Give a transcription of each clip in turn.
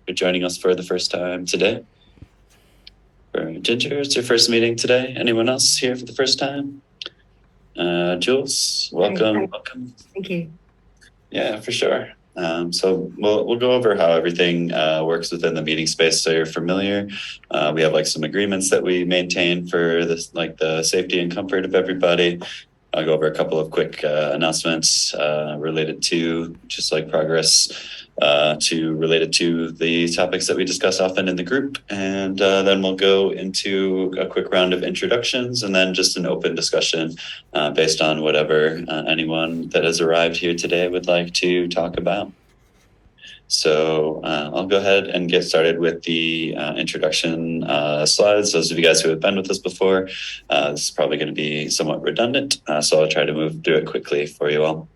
for joining us for the first time today. For Ginger, it's your first meeting today. Anyone else here for the first time? Jules, welcome. Thank you. Yeah, for sure. So we'll go over how everything works within the meeting space so you're familiar. We have like some agreements that we maintain for this, like the safety and comfort of everybody. I'll go over a couple of quick announcements related to just like progress related to the topics that we discuss often in the group. And then we'll go into a quick round of introductions and then just an open discussion based on whatever anyone that has arrived here today would like to talk about. So I'll go ahead and get started with the introduction slides. Those of you guys who have been with us before, this is probably going to be somewhat redundant, so I'll try to move through it quickly for you all.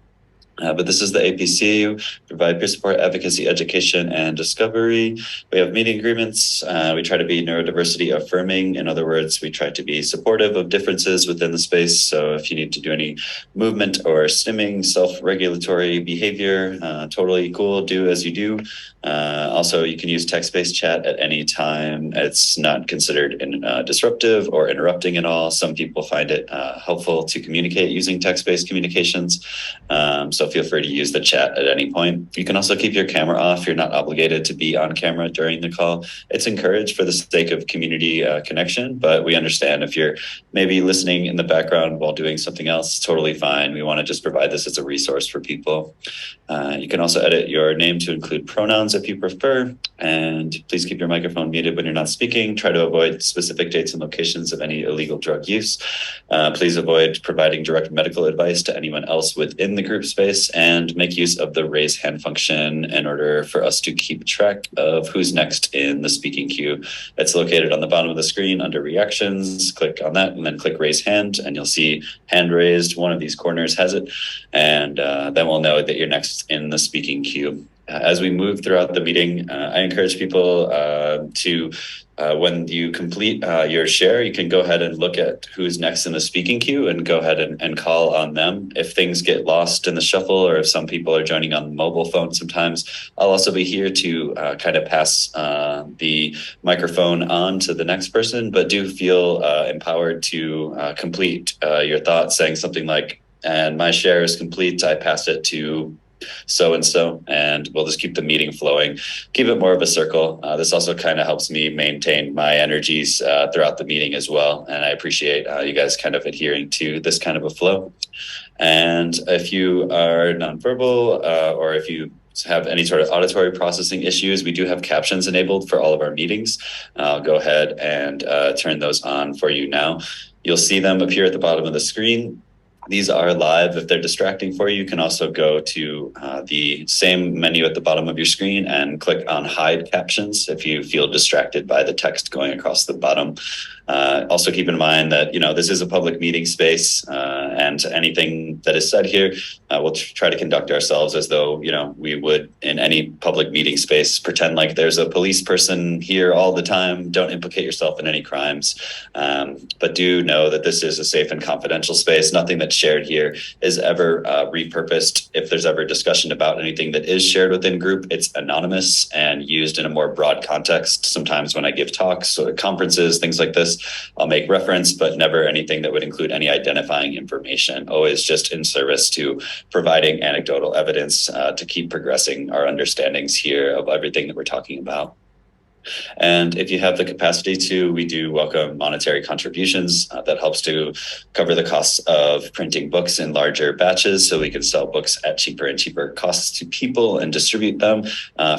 But this is the APC, provide peer support, advocacy, education, and discovery. We have meeting agreements. We try to be neurodiversity affirming. In other words, we try to be supportive of differences within the space. So if you need to do any movement or stimming, self-regulatory behavior, totally cool, do as you do. Also, you can use text-based chat at any time. It's not considered disruptive or interrupting at all. Some people find it helpful to communicate using text-based communications. So feel free to use the chat at any point. You can also keep your camera off. You're not obligated to be on camera during the call. It's encouraged for the sake of community connection, but we understand if you're maybe listening in the background while doing something else, totally fine. We want to just provide this as a resource for people. You can also edit your name to include pronouns if you prefer, and please keep your microphone muted when you're not speaking. Try to avoid specific dates and locations of any illegal drug use. Please avoid providing direct medical advice to anyone else within the group space, and make use of the raise hand function in order for us to keep track of who's next in the speaking queue. It's located on the bottom of the screen under reactions. Click on that and then click raise hand, and you'll see hand raised. One of these corners has it, and then we'll know that you're next in the speaking queue. As we move throughout the meeting, I encourage people to when you complete your share, you can go ahead and look at who's next in the speaking queue and go ahead and call on them. If things get lost in the shuffle, or if some people are joining on the mobile phone sometimes, I'll also be here to kind of pass the microphone on to the next person, but do feel empowered to complete your thoughts, saying something like, and my share is complete, I pass it to so-and-so, and we'll just keep the meeting flowing, keep it more of a circle. This also kind of helps me maintain my energies throughout the meeting as well, and I appreciate you guys kind of adhering to this kind of a flow. And if you are nonverbal or if you have any sort of auditory processing issues, we do have captions enabled for all of our meetings. I'll go ahead and turn those on for you now. You'll see them appear at the bottom of the screen. These are live. If they're distracting for you, you can also go to the same menu at the bottom of your screen and click on hide captions if you feel distracted by the text going across the bottom. Also keep in mind that, this is a public meeting space, and anything that is said here, we'll try to conduct ourselves as though, we would in any public meeting space, pretend like there's a police person here all the time. Don't implicate yourself in any crimes, but do know that this is a safe and confidential space. Nothing that's shared here is ever repurposed. If there's ever discussion about anything that is shared within group, it's anonymous and used in a more broad context. Sometimes when I give talks or conferences, things like this, I'll make reference, but never anything that would include any identifying information, always just in service to providing anecdotal evidence to keep progressing our understandings here of everything that we're talking about. And if you have the capacity to, we do welcome monetary contributions. That helps to cover the costs of printing books in larger batches so we can sell books at cheaper and cheaper costs to people and distribute them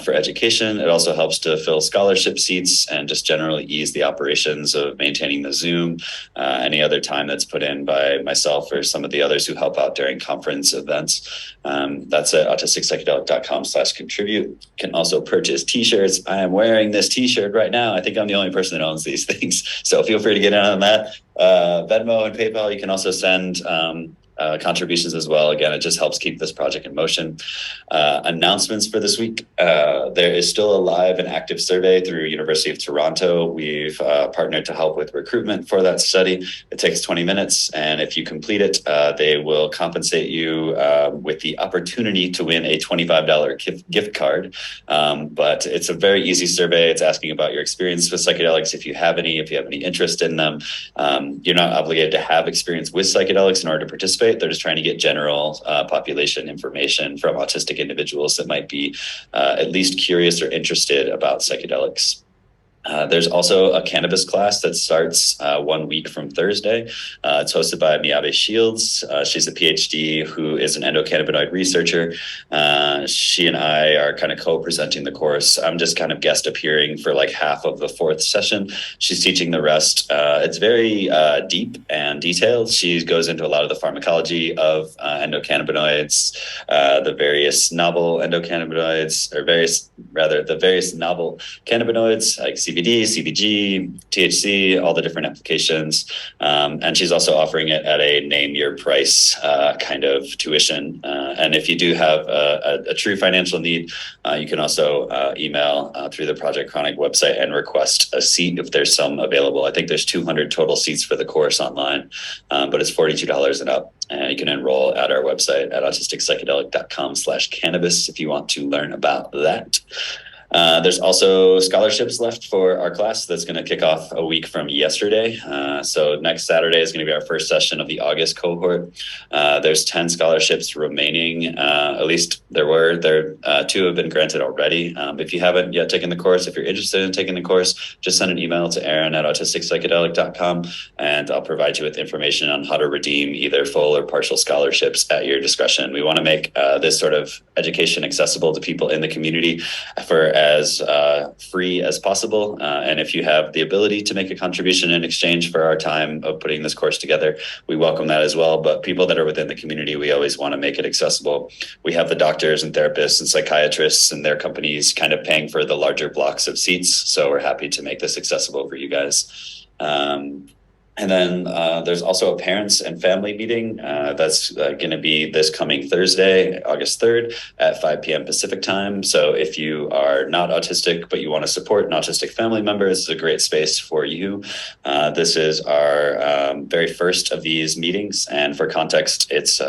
for education. It also helps to fill scholarship seats and just generally ease the operations of maintaining the Zoom, any other time that's put in by myself or some of the others who help out during conference events. That's at autisticpsychedelic.com/contribute. You can also purchase t-shirts. I am wearing this t-shirt right now. I think I'm the only person that owns these things, so feel free to get in on that. Venmo and PayPal, you can also send contributions as well. Again, it just helps keep this project in motion. Announcements for this week. There is still a live and active survey through University of Toronto. We've partnered to help with recruitment for that study. It takes 20 minutes, and if you complete it, they will compensate you with the opportunity to win a $25 gift card. But it's a very easy survey. It's asking about your experience with psychedelics, if you have any interest in them. You're not obligated to have experience with psychedelics in order to participate. They're just trying to get general population information from autistic individuals that might be at least curious or interested about psychedelics. There's also a cannabis class that starts 1 week from Thursday. It's hosted by Miyabe Shields. She's a PhD who is an endocannabinoid researcher. She and I are kind of co-presenting the course. I'm just kind of guest appearing for like half of the fourth session. She's teaching the rest. It's very deep and detailed. She goes into a lot of the pharmacology of endocannabinoids, the various novel endocannabinoids, or the various novel cannabinoids like CBD, CBG, THC, all the different applications. And she's also offering it at a name your price kind of tuition. And if you do have a true financial need, you can also email through the Project Chronic website and request a seat if there's some available. I think there's 200 total seats for the course online, but it's $42 and up. And you can enroll at our website at autisticpsychedelic.com/cannabis if you want to learn about that. There's also scholarships left for our class that's going to kick off a week from yesterday. So next Saturday is going to be our first session of the August cohort. There's 10 scholarships remaining. At least there 2 have been granted already. If you haven't yet taken the course, if you're interested in taking the course, just send an email to Aaron at autisticpsychedelic.com, and I'll provide you with information on how to redeem either full or partial scholarships at your discretion. We want to make this sort of education accessible to people in the community for as free as possible. And if you have the ability to make a contribution in exchange for our time of putting this course together, we welcome that as well. But people that are within the community, we always want to make it accessible. We have the doctors and therapists and psychiatrists and their companies kind of paying for the larger blocks of seats. So we're happy to make this accessible for you guys. And then there's also a parents and family meeting that's going to be this coming Thursday, August 3rd at 5 p.m. Pacific time. So if you are not autistic, but you want to support an autistic family member, this is a great space for you. This is our very first of these meetings. And for context, it's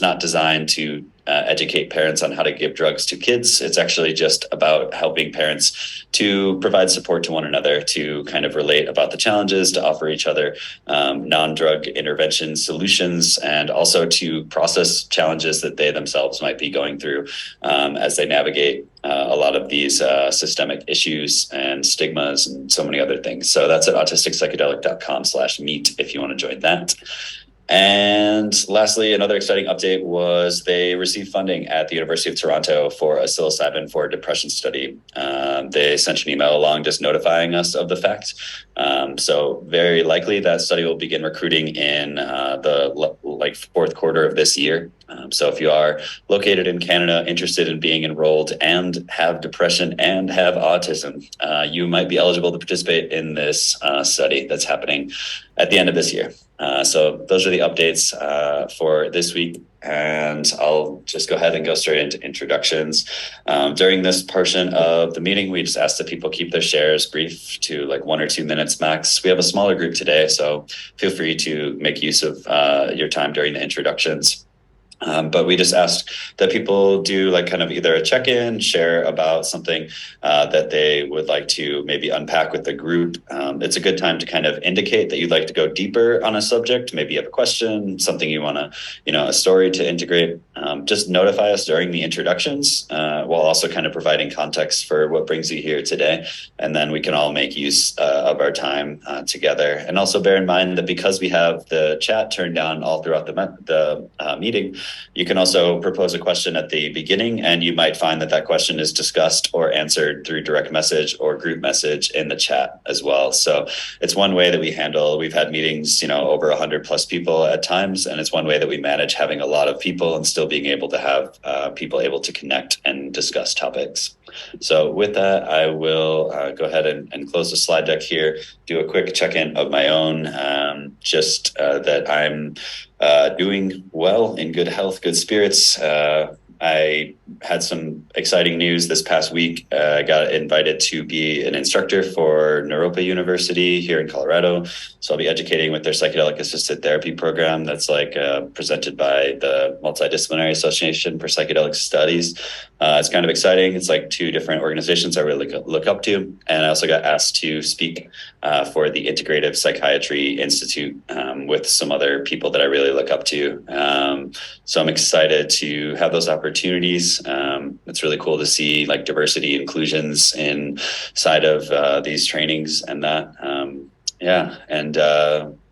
not designed to educate parents on how to give drugs to kids. It's actually just about helping parents to provide support to one another, to kind of relate about the challenges, to offer each other non-drug intervention solutions, and also to process challenges that they themselves might be going through as they navigate a lot of these systemic issues and stigmas and so many other things. So that's at autisticpsychedelic.com/meet if you want to join that. And lastly, another exciting update was they received funding at the University of Toronto for a psilocybin for depression study. They sent an email along just notifying us of the fact. So very likely that study will begin recruiting in the fourth quarter of this year. So if you are located in Canada, interested in being enrolled and have depression and have autism, you might be eligible to participate in this study that's happening at the end of this year. So those are the updates for this week, and I'll just go ahead and go straight into introductions. During this portion of the meeting, we just ask that people keep their shares brief to like 1 or 2 minutes max. We have a smaller group today, so feel free to make use of your time during the introductions. But we just asked that people do like kind of either a check-in, share about something that they would like to maybe unpack with the group. It's a good time to kind of indicate that you'd like to go deeper on a subject. Maybe you have a question, something you want to, a story to integrate. Just notify us during the introductions while also kind of providing context for what brings you here today. And then we can all make use of our time together. And also bear in mind that because we have the chat turned down all throughout the meeting, you can also propose a question at the beginning, and you might find that question is discussed or answered through direct message or group message in the chat as well. So it's one way that we've had meetings, over 100 plus people at times, and it's one way that we manage having a lot of people and still being able to have people able to connect and discuss topics. So with that, I will go ahead and close the slide deck here, do a quick check-in of my own, just that I'm doing well, in good health, good spirits. I had some exciting news this past week. I got invited to be an instructor for Naropa University here in Colorado. So I'll be educating with their psychedelic assisted therapy program that's like presented by the Multidisciplinary Association for Psychedelic Studies. It's kind of exciting. It's like two different organizations I really look up to. And I also got asked to speak for the Integrative Psychiatry Institute with some other people that I really look up to. So I'm excited to have those opportunities. It's really cool to see like diversity inclusions inside of these trainings and that.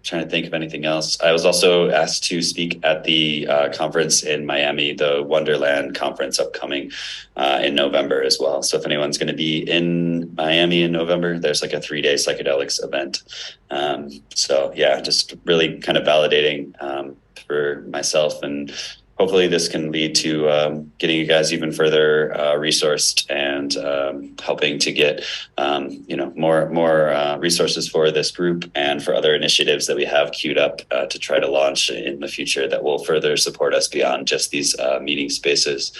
Trying to think of anything else. I was also asked to speak at the conference in Miami, the Wonderland conference upcoming in November as well. So if anyone's going to be in Miami in November, there's like a 3-day psychedelics event. Just really kind of validating for myself, and hopefully this can lead to getting you guys even further resourced and helping to get more resources for this group and for other initiatives that we have queued up to try to launch in the future that will further support us beyond just these meeting spaces.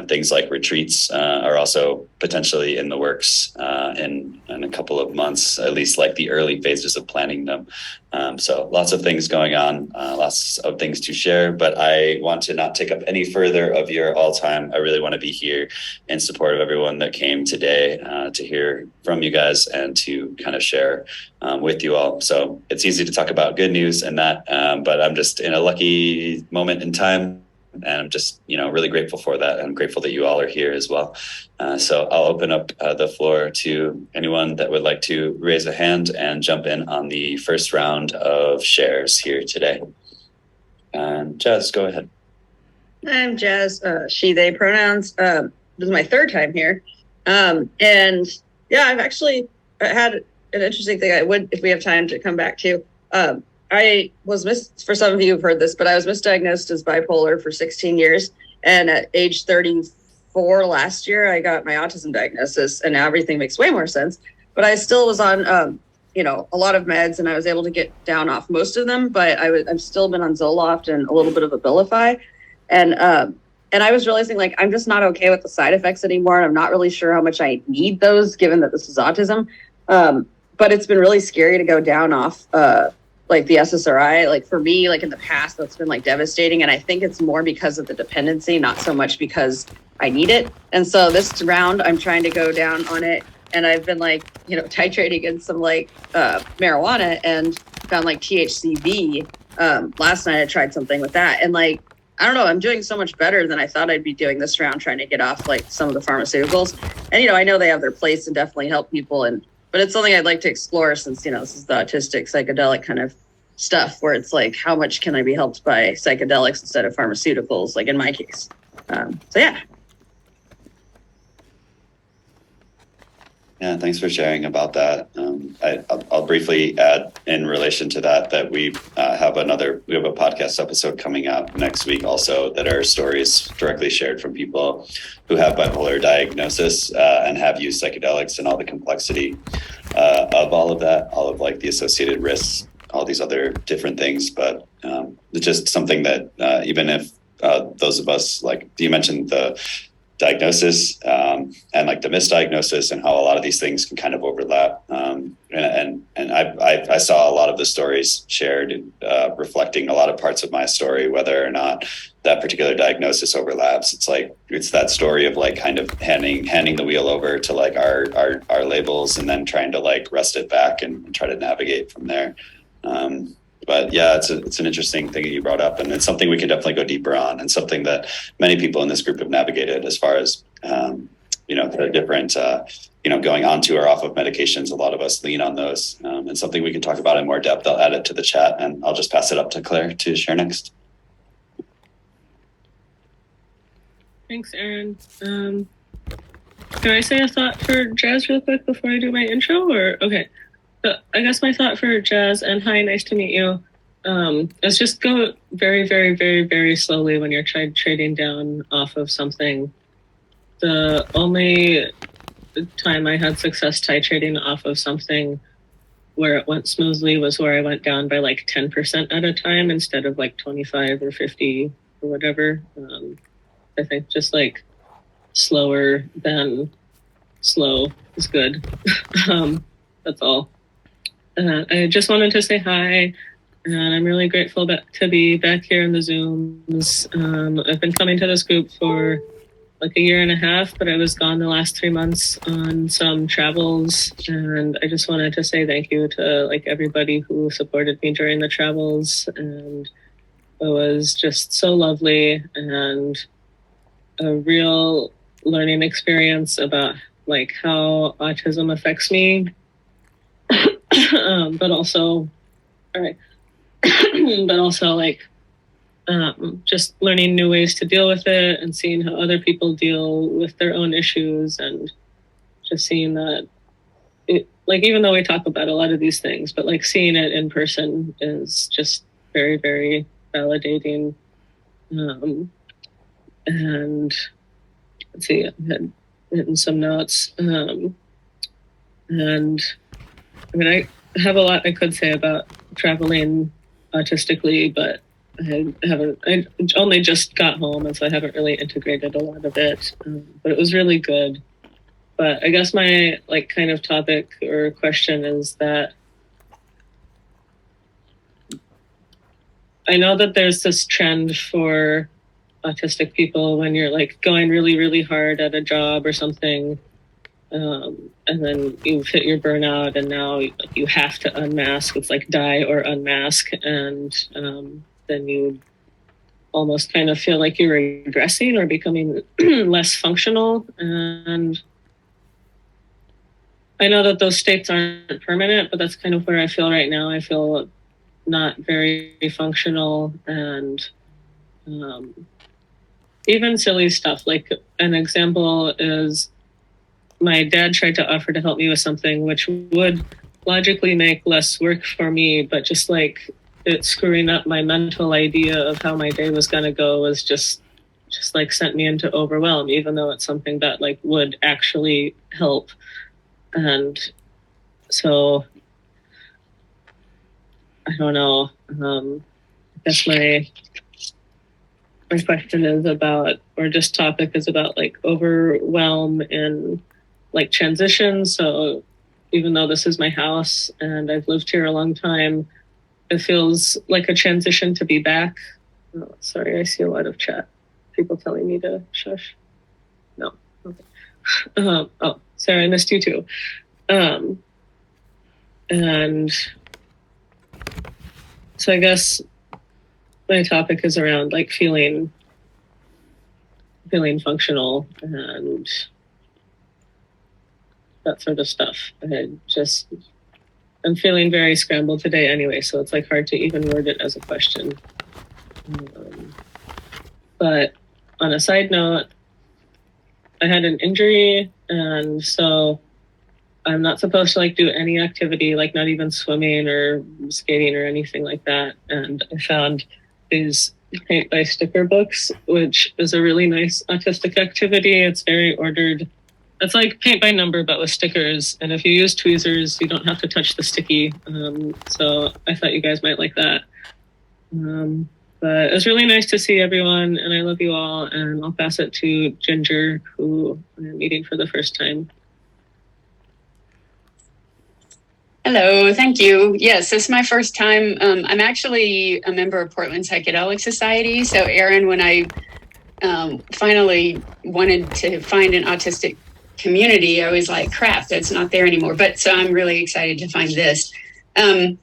Things like retreats are also potentially in the works in a couple of months, at least like the early phases of planning them. So lots of things going on, lots of things to share, but I want to not take up any further of your all time. I really want to be here in support of everyone that came today to hear from you guys and to kind of share with you all. So it's easy to talk about good news and that, but I'm just in a lucky moment in time. And I'm just, really grateful for that. I'm grateful that you all are here as well. So I'll open up the floor to anyone that would like to raise a hand and jump in on the first round of shares here today. And Jazz, go ahead. I'm Jazz, she, they pronouns. This is my third time here. I've actually had an interesting thing I would, if we have time to come back to. I was for some of you who've heard this, but I was misdiagnosed as bipolar for 16 years. And at age 34 last year, I got my autism diagnosis, and now everything makes way more sense. But I still was on, a lot of meds, and I was able to get down off most of them, but I've still been on Zoloft and a little bit of Abilify. And I was realizing like, I'm just not okay with the side effects anymore. And I'm not really sure how much I need those given that this is autism. But it's been really scary to go down off, like the SSRI, like for me, like in the past, that's been like devastating. And I think it's more because of the dependency, not so much because I need it. And so this round, I'm trying to go down on it. And I've been like, titrating in some like marijuana and found like THCV. Last night I tried something with that. And like, I don't know, I'm doing so much better than I thought I'd be doing this round, trying to get off like some of the pharmaceuticals. And, I know they have their place and definitely help people. But it's something I'd like to explore since, this is the autistic psychedelic kind of stuff where it's like, how much can I be helped by psychedelics instead of pharmaceuticals, like in my case. Yeah, thanks for sharing about that. I'll briefly add in relation to that we have a podcast episode coming out next week also that are stories directly shared from people who have bipolar diagnosis and have used psychedelics and all the complexity of all of that, all of like the associated risks, all these other different things. But it's just something that even if those of us, like you mentioned the diagnosis and like the misdiagnosis and how a lot of these things can kind of overlap. And I saw a lot of the stories shared reflecting a lot of parts of my story, whether or not that particular diagnosis overlaps. It's that story of like kind of handing the wheel over to like our labels and then trying to like wrest it back and try to navigate from there. But yeah, it's an interesting thing that you brought up, and it's something we can definitely go deeper on, and something that many people in this group have navigated as far as the different going onto or off of medications. A lot of us lean on those, and something we can talk about in more depth. I'll add it to the chat, and I'll just pass it up to Claire to share next. Thanks, Aaron. Can I say a thought for Jazz real quick before I do my intro? Or okay. So I guess my thought for Jazz, and hi, nice to meet you, is just go very, very, very, very slowly when you're trading down off of something. The only time I had success titrating off of something where it went smoothly was where I went down by like 10% at a time instead of like 25 or 50 or whatever. I think just like slower than slow is good. That's all. I just wanted to say hi, and I'm really grateful to be back here in the Zooms. I've been coming to this group for like a year and a half, but I was gone the last 3 months on some travels, and I just wanted to say thank you to like everybody who supported me during the travels, and it was just so lovely and a real learning experience about like how autism affects me, but also, all right, but also like just learning new ways to deal with it and seeing how other people deal with their own issues, and just seeing that it, like, even though we talk about a lot of these things, but like seeing it in person is just very, very validating. And let's see, I had written some notes. And I mean, I have a lot I could say about traveling autistically, but I only just got home, and so I haven't really integrated a lot of it, but it was really good. But I guess my like kind of topic or question is that I know that there's this trend for autistic people when you're like going really, really hard at a job or something, and then you've hit your burnout, and now you have to unmask. It's like die or unmask, and then you almost kind of feel like you're regressing or becoming less functional. And I know that those states aren't permanent, but that's kind of where I feel right now. I feel not very functional, and even silly stuff. Like an example is my dad tried to offer to help me with something which would logically make less work for me, but just like it screwing up my mental idea of how my day was going to go was just like sent me into overwhelm, even though it's something that like would actually help. And so I don't know. I guess my question is about, or just topic is about like overwhelm and like transition. So even though this is my house and I've lived here a long time, it feels like a transition to be back. Oh, sorry, I see a lot of chat. People telling me to shush. No. Okay. Oh, Sarah, I missed you too. And so I guess my topic is around like feeling functional and that sort of stuff. I'm feeling very scrambled today anyway, so it's like hard to even word it as a question. But on a side note, I had an injury, and so I'm not supposed to like do any activity, like not even swimming or skating or anything like that. And I found these paint by sticker books, which is a really nice autistic activity. It's very ordered. It's like paint by number, but with stickers. And if you use tweezers, you don't have to touch the sticky. So I thought you guys might like that. But it was really nice to see everyone, and I love you all. And I'll pass it to Ginger, who I'm meeting for the first time. Hello, thank you. Yes, this is my first time. I'm actually a member of Portland Psychedelic Society. So Erin, when I finally wanted to find an autistic community, I was like, crap, that's not there anymore. But so I'm really excited to find this. I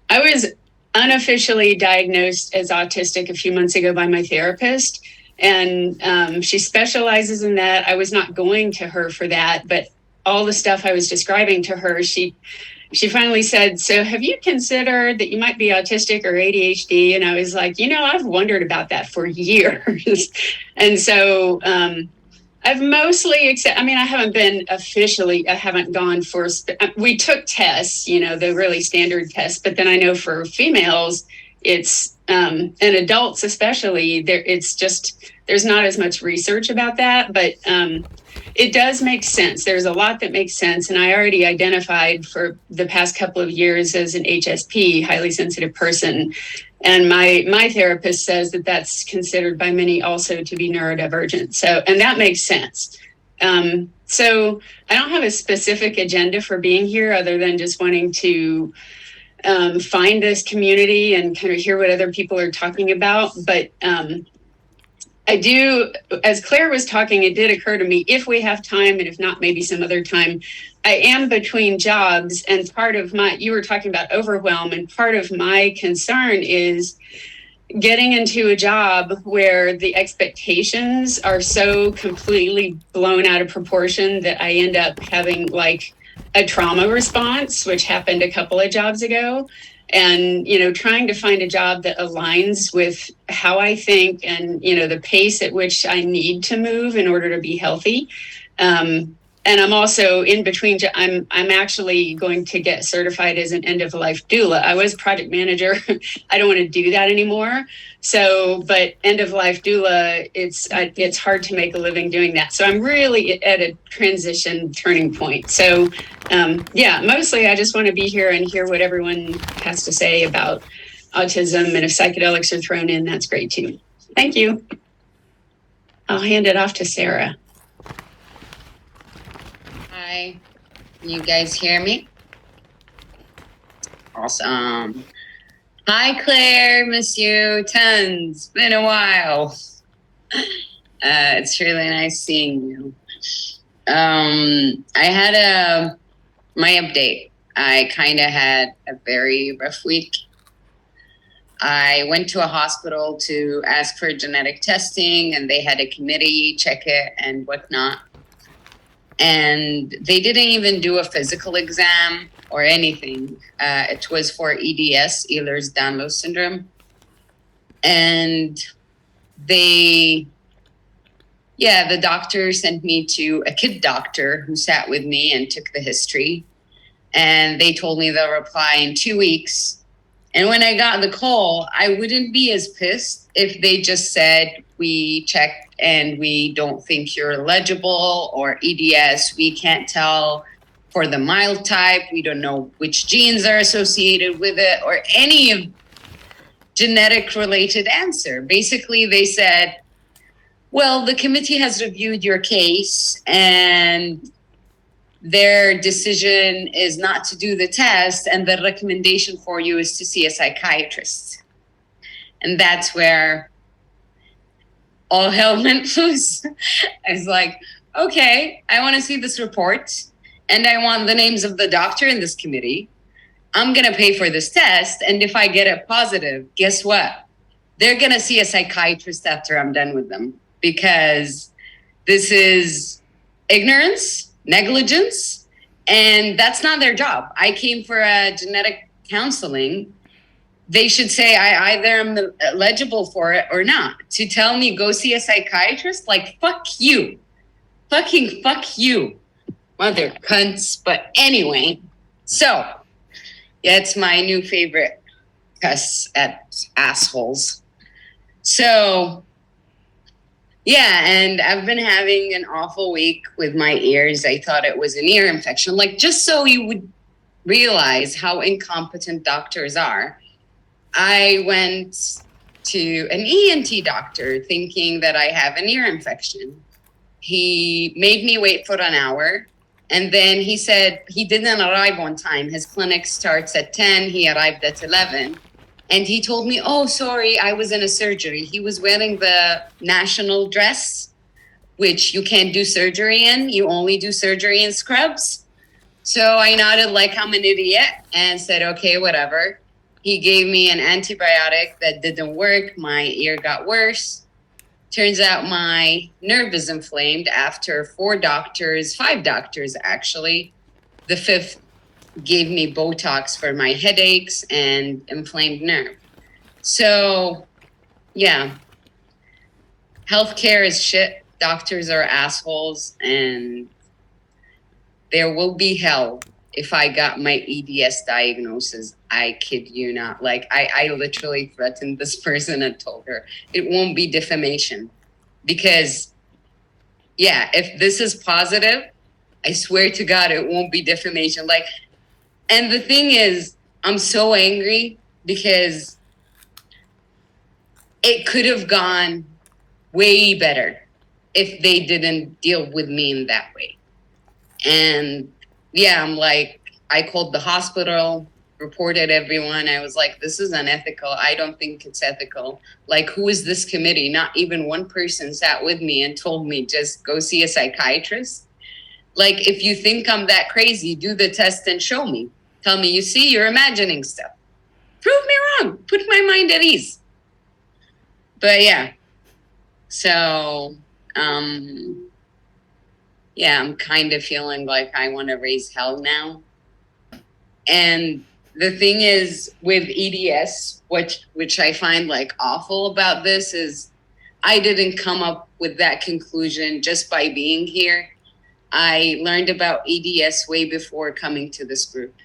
was unofficially diagnosed as autistic a few months ago by my therapist, and she specializes in that. I was not going to her for that, but all the stuff I was describing to her, she finally said, so have you considered that you might be autistic or ADHD? And I was like, I've wondered about that for years. And so I've mostly, I haven't gone for, we took tests, the really standard tests, but then I know for females, it's, and adults especially, there's not as much research about that, but it does make sense. There's a lot that makes sense. And I already identified for the past couple of years as an HSP, highly sensitive person. And my therapist says that that's considered by many also to be neurodivergent. So, and that makes sense. So I don't have a specific agenda for being here other than just wanting to find this community and kind of hear what other people are talking about. But I do, as Claire was talking, it did occur to me, if we have time, and if not, maybe some other time, I am between jobs, and part of you were talking about overwhelm, and part of my concern is getting into a job where the expectations are so completely blown out of proportion that I end up having like a trauma response, which happened a couple of jobs ago. And, trying to find a job that aligns with how I think and, the pace at which I need to move in order to be healthy. And I'm also in between. I'm actually going to get certified as an end-of-life doula. I was project manager. I don't want to do that anymore. So, but end-of-life doula, it's hard to make a living doing that. So I'm really at a transition turning point. So, mostly I just want to be here and hear what everyone has to say about autism. And if psychedelics are thrown in, that's great too. Thank you. I'll hand it off to Sarah. Hi, can you guys hear me? Awesome. Hi, Claire, miss you tons. Been a while. It's really nice seeing you. I had my update. I kind of had a very rough week. I went to a hospital to ask for genetic testing, and they had a committee check it and whatnot. And they didn't even do a physical exam or anything. It was for EDS, Ehlers-Danlos syndrome. And the doctor sent me to a kid doctor who sat with me and took the history. And they told me they'll reply in 2 weeks. And when I got the call, I wouldn't be as pissed if they just said, we checked and we don't think you're eligible, or EDS, we can't tell for the mild type, we don't know which genes are associated with it, or any of genetic related answer. Basically, they said, well, the committee has reviewed your case and their decision is not to do the test, and the recommendation for you is to see a psychiatrist. And that's where all hell went loose. I was like, okay, I want to see this report, and I want the names of the doctor in this committee. I'm going to pay for this test, and if I get it positive, guess what? They're going to see a psychiatrist after I'm done with them, because this is ignorance, negligence, and that's not their job. I came for a genetic counseling. They should say I either am eligible for it or not. To tell me go see a psychiatrist, like, fuck you. Fucking fuck you, mother cunts. But anyway, so yeah, it's my new favorite cuss at assholes. So yeah, and I've been having an awful week with my ears. I thought it was an ear infection. Like, just so you would realize how incompetent doctors are, I went to an ENT doctor thinking that I have an ear infection. He made me wait for an hour. And then he said he didn't arrive on time. His clinic starts at 10. He arrived at 11. And he told me, oh, sorry, I was in a surgery. He was wearing the national dress, which you can't do surgery in. You only do surgery in scrubs. So I nodded like I'm an idiot and said, okay, whatever. He gave me an antibiotic that didn't work. My ear got worse. Turns out my nerve is inflamed after 5 doctors actually. The 5th gave me Botox for my headaches and inflamed nerve. So, yeah. Healthcare is shit. Doctors are assholes, and there will be hell if I got my EDS diagnosis. I kid you not. Like, I literally threatened this person and told her it won't be defamation, because yeah, if this is positive, I swear to God, it won't be defamation. Like, and the thing is, I'm so angry because it could have gone way better if they didn't deal with me in that way. And yeah, I'm like, I called the hospital, reported everyone. I was like, this is unethical. I don't think it's ethical. Like, who is this committee? Not even one person sat with me and told me, just go see a psychiatrist. Like, if you think I'm that crazy, do the test and show me. Tell me, you see, you're imagining stuff. Prove me wrong. Put my mind at ease. But yeah. So, yeah, I'm kind of feeling like I want to raise hell now. And the thing is with EDS, which I find like awful about this is I didn't come up with that conclusion just by being here. I learned about EDS way before coming to this group.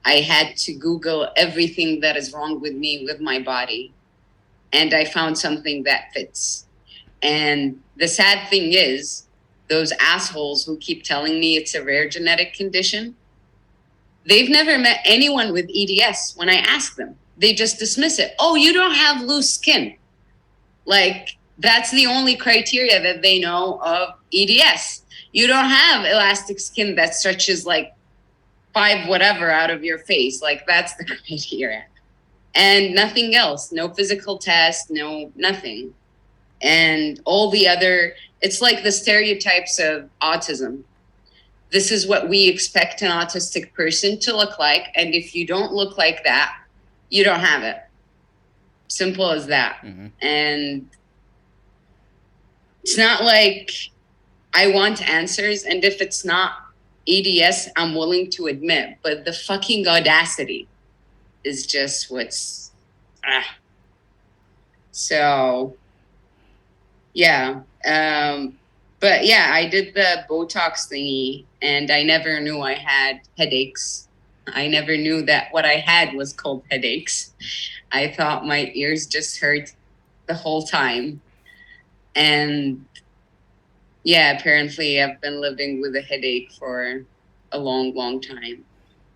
I had to Google everything that is wrong with me, with my body. And I found something that fits. And the sad thing is, those assholes who keep telling me it's a rare genetic condition, they've never met anyone with EDS when I ask them. They just dismiss it. Oh, you don't have loose skin. Like, that's the only criteria that they know of EDS. You don't have elastic skin that stretches like 5 whatever out of your face. Like, that's the criteria. And nothing else. No physical test, no nothing. And all the other, it's like the stereotypes of autism. This is what we expect an autistic person to look like. And if you don't look like that, you don't have it. Simple as that. Mm-hmm. And it's not like I want answers. And if it's not EDS, I'm willing to admit. But the fucking audacity is just what's... So, yeah. But yeah, I did the Botox thingy and I never knew I had headaches. I never knew that what I had was called headaches. I thought my ears just hurt the whole time. And yeah, apparently I've been living with a headache for a long, long time.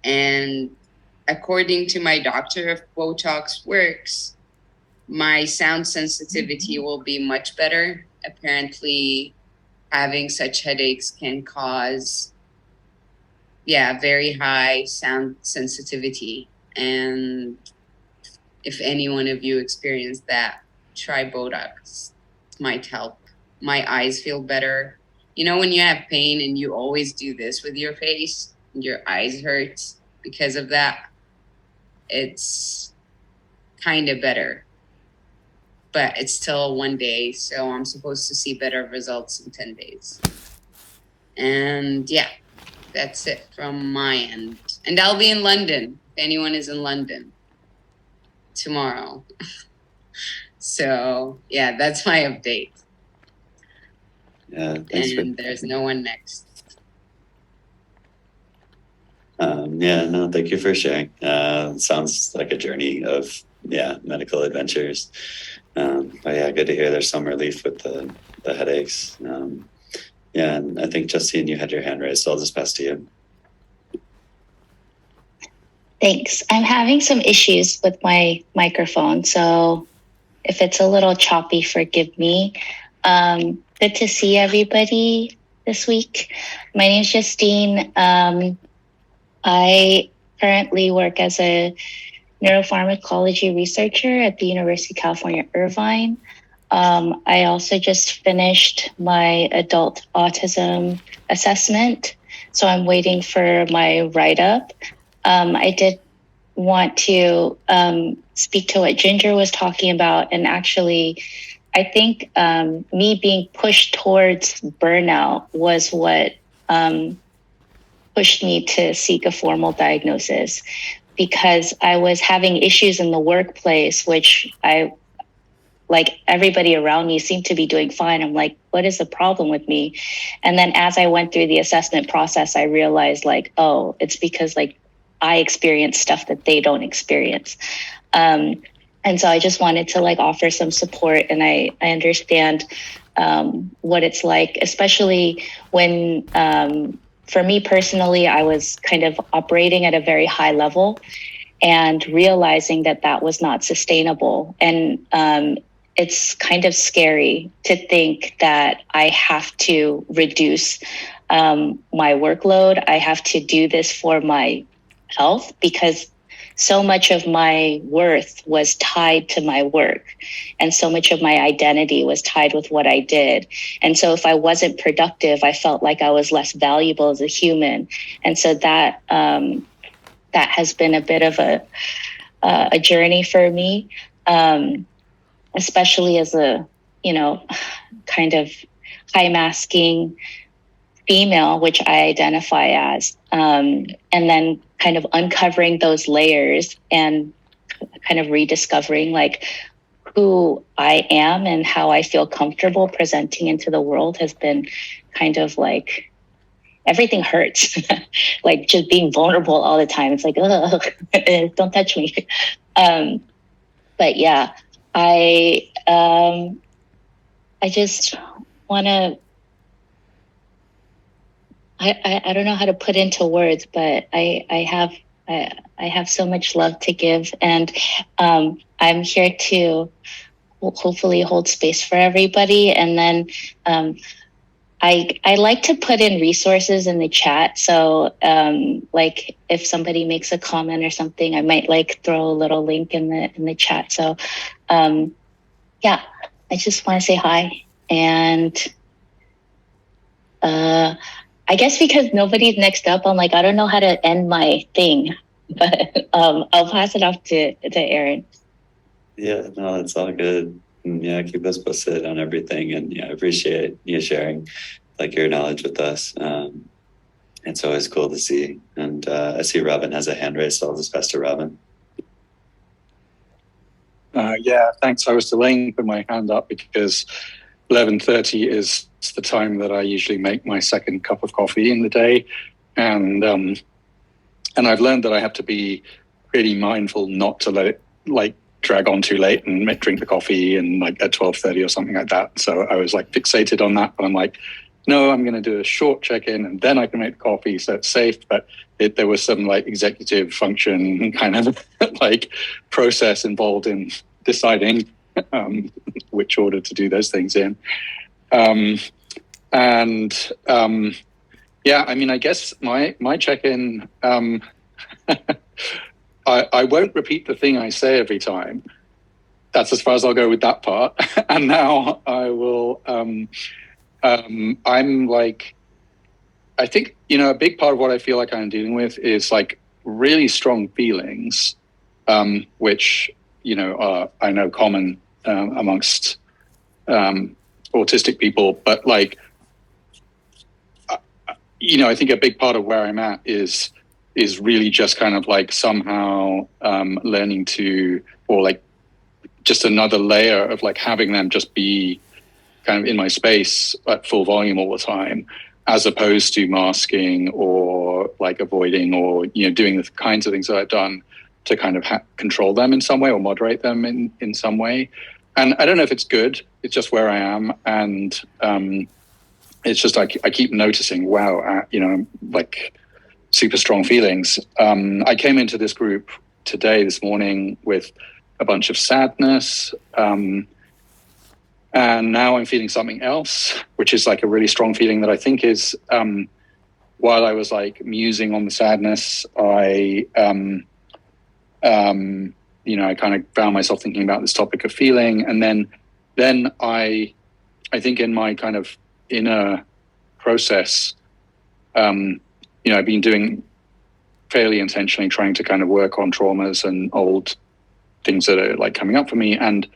And according to my doctor, if Botox works, my sound sensitivity will be much better. Apparently, having such headaches can cause, very high sound sensitivity. And if any one of you experienced that, try Botox. It might help. My eyes feel better. You know, when you have pain and you always do this with your face, and your eyes hurt because of that, it's kind of better. But it's still 1 day, so I'm supposed to see better results in 10 days. And yeah, that's it from my end. And I'll be in London, if anyone is in London, tomorrow. So yeah, that's my update. Yeah, and there's no one next. Thank you for sharing. Sounds like a journey of medical adventures. But yeah, good to hear there's some relief with the headaches. And I think Justine, you had your hand raised, so I'll just pass to you. Thanks. I'm having some issues with my microphone, so if it's a little choppy, forgive me. Good to see everybody this week. My name is Justine. I currently work as a neuropharmacology researcher at the University of California, Irvine. I also just finished my adult autism assessment, so I'm waiting for my write-up. I did want to speak to what Ginger was talking about, and actually, I think me being pushed towards burnout was what pushed me to seek a formal diagnosis, because I was having issues in the workplace, which like everybody around me seemed to be doing fine. I'm like, what is the problem with me? And then as I went through the assessment process, I realized like, oh, it's because like I experience stuff that they don't experience. And so I just wanted to like offer some support. And I understand what it's like, especially when, for me personally, I was kind of operating at a very high level and realizing that that was not sustainable. And it's kind of scary to think that I have to reduce my workload. I have to do this for my health, because so much of my worth was tied to my work, and so much of my identity was tied with what I did. And so if I wasn't productive, I felt like I was less valuable as a human. And so that has been a bit of a journey for me, especially as a, kind of high masking female, which I identify as, and then kind of uncovering those layers and kind of rediscovering like who I am and how I feel comfortable presenting into the world has been kind of like, everything hurts. Like just being vulnerable all the time. It's like, ugh, don't touch me. But yeah, I just want to, I don't know how to put into words, but I have so much love to give, and I'm here to hopefully hold space for everybody. And then I like to put in resources in the chat. So like if somebody makes a comment or something, I might like throw a little link in the chat. So yeah, I just want to say hi. And I guess because nobody's next up, I'm like, I don't know how to end my thing, but I'll pass it off to Aaron. Yeah, no, it's all good. And yeah, keep us posted on everything, and yeah, I appreciate you sharing like your knowledge with us. It's always cool to see. And I see Robin has a hand raised, so I'll just pass to Robin. Yeah, thanks. I was delaying putting my hand up because 11:30 is the time that I usually make my second cup of coffee in the day, and I've learned that I have to be really mindful not to let it like drag on too late and drink the coffee and like at 12:30 or something like that. So I was like fixated on that, but I'm like, no, I'm going to do a short check-in and then I can make the coffee, so it's safe. But there was some like executive function kind of like process involved in deciding which order to do those things in. Yeah, I mean, I guess my check-in, I won't repeat the thing I say every time. That's as far as I'll go with that part. And now I will, I'm like, I think, a big part of what I feel like I'm dealing with is like really strong feelings, which, are, I know, common amongst autistic people, but like, I think a big part of where I'm at is really just kind of like somehow learning to, or like just another layer of like having them just be kind of in my space at full volume all the time, as opposed to masking or like avoiding or, doing the kinds of things that I've done to kind of control them in some way or moderate them in some way. And I don't know if it's good. It's just where I am. And it's just like I keep noticing, wow, like super strong feelings. I came into this group this morning with a bunch of sadness. And now I'm feeling something else, which is like a really strong feeling that I think is, while I was like musing on the sadness, I kind of found myself thinking about this topic of feeling. And then I think in my kind of inner process, I've been doing fairly intentionally trying to kind of work on traumas and old things that are like coming up for me. And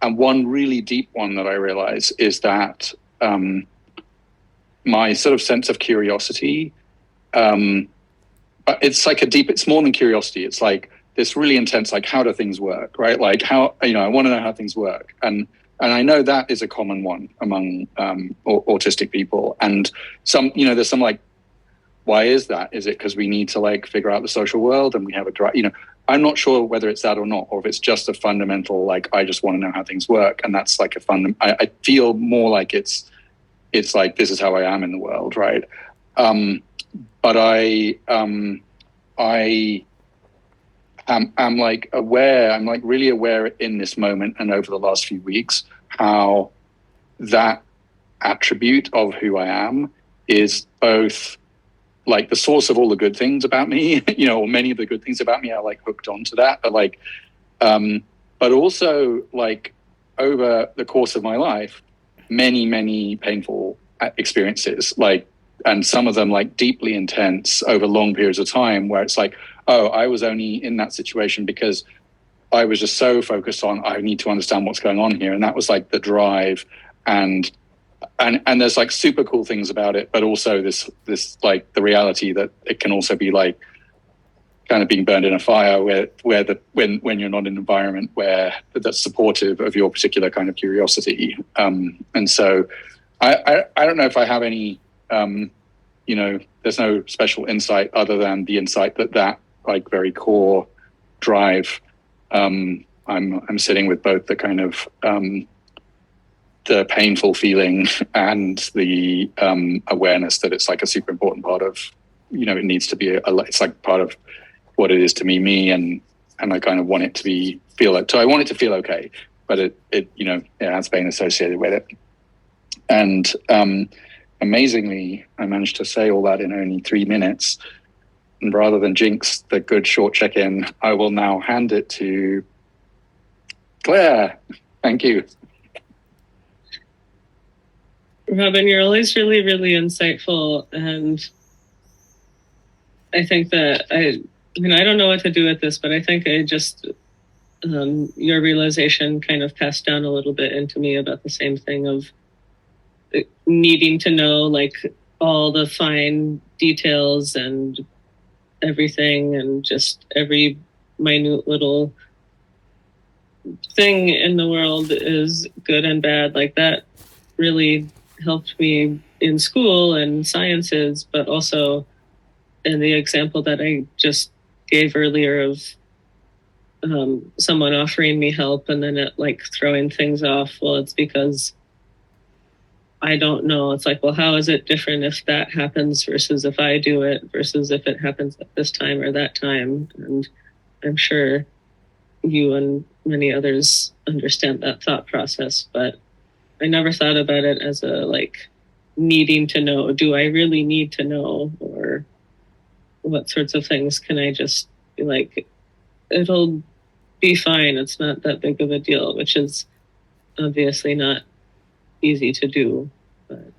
one really deep one that I realize is that my sort of sense of curiosity, it's like it's more than curiosity. It's like this really intense, like, how do things work, right? Like how, I want to know how things work. And I know that is a common one among autistic people. And some, there's some like why is that? Is it because we need to like figure out the social world and we have a drive? You know, I'm not sure whether it's that or not, or if it's just a fundamental, like, I just want to know how things work. And that's like I feel more like it's like, this is how I am in the world. Right. But I'm like aware, I'm like really aware in this moment and over the last few weeks, how that attribute of who I am is both like the source of all the good things about me, you know, or many of the good things about me are like hooked onto that, but like, but also like over the course of my life, many painful experiences, like, and some of them like deeply intense over long periods of time, where it's like, oh, I was only in that situation because I was just so focused on, I need to understand what's going on here. And that was like the drive, and there's like super cool things about it, but also this like the reality that it can also be like kind of being burned in a fire when you're not in an environment where that's supportive of your particular kind of curiosity. And so I don't know if I have any, you know, there's no special insight other than the insight that like very core drive. I'm sitting with both the kind of the painful feeling and the awareness that it's like a super important part of, you know, it needs to be it's like part of what it is to me, and I kind of want it to feel like, so I want it to feel okay, but it you know, it has pain associated with it. And amazingly, I managed to say all that in only 3 minutes. And rather than jinx the good short check-in, I will now hand it to Claire. Thank you. Robin, you're always really, really insightful. And I think that I don't know what to do with this, but I think I just, your realization kind of passed down a little bit into me about the same thing of needing to know like all the fine details and everything, and just every minute little thing in the world is good and bad. Like that really helped me in school and sciences, but also in the example that I just gave earlier of someone offering me help and then it like throwing things off. Well, it's because I don't know. It's like, well, how is it different if that happens versus if I do it versus if it happens at this time or that time? And I'm sure you and many others understand that thought process, but I never thought about it as a like needing to know. Do I really need to know? Or what sorts of things can I just be like, it'll be fine. It's not that big of a deal, which is obviously not easy to do. But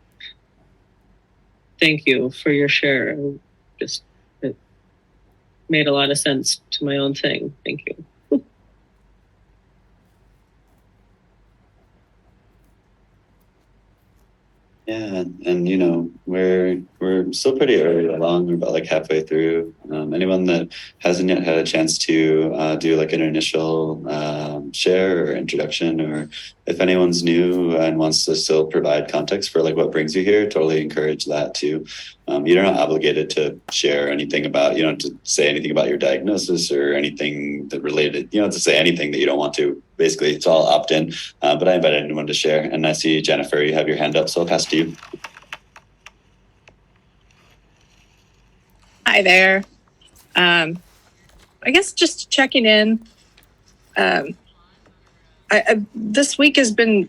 thank you for your share. It made a lot of sense to my own thing. Thank you. Yeah, and you know, we're still pretty early along. We're about like halfway through. Anyone that hasn't yet had a chance to do like an initial share or introduction, or if anyone's new and wants to still provide context for like what brings you here, totally encourage that too. You're not obligated to share anything about, you know, to say anything about your diagnosis or anything that related, you know, to say anything that you don't want to. Basically, it's all opt-in, but I invite anyone to share. And I see, Jennifer, you have your hand up, so I'll pass to you. Hi there. I guess just checking in. This week has been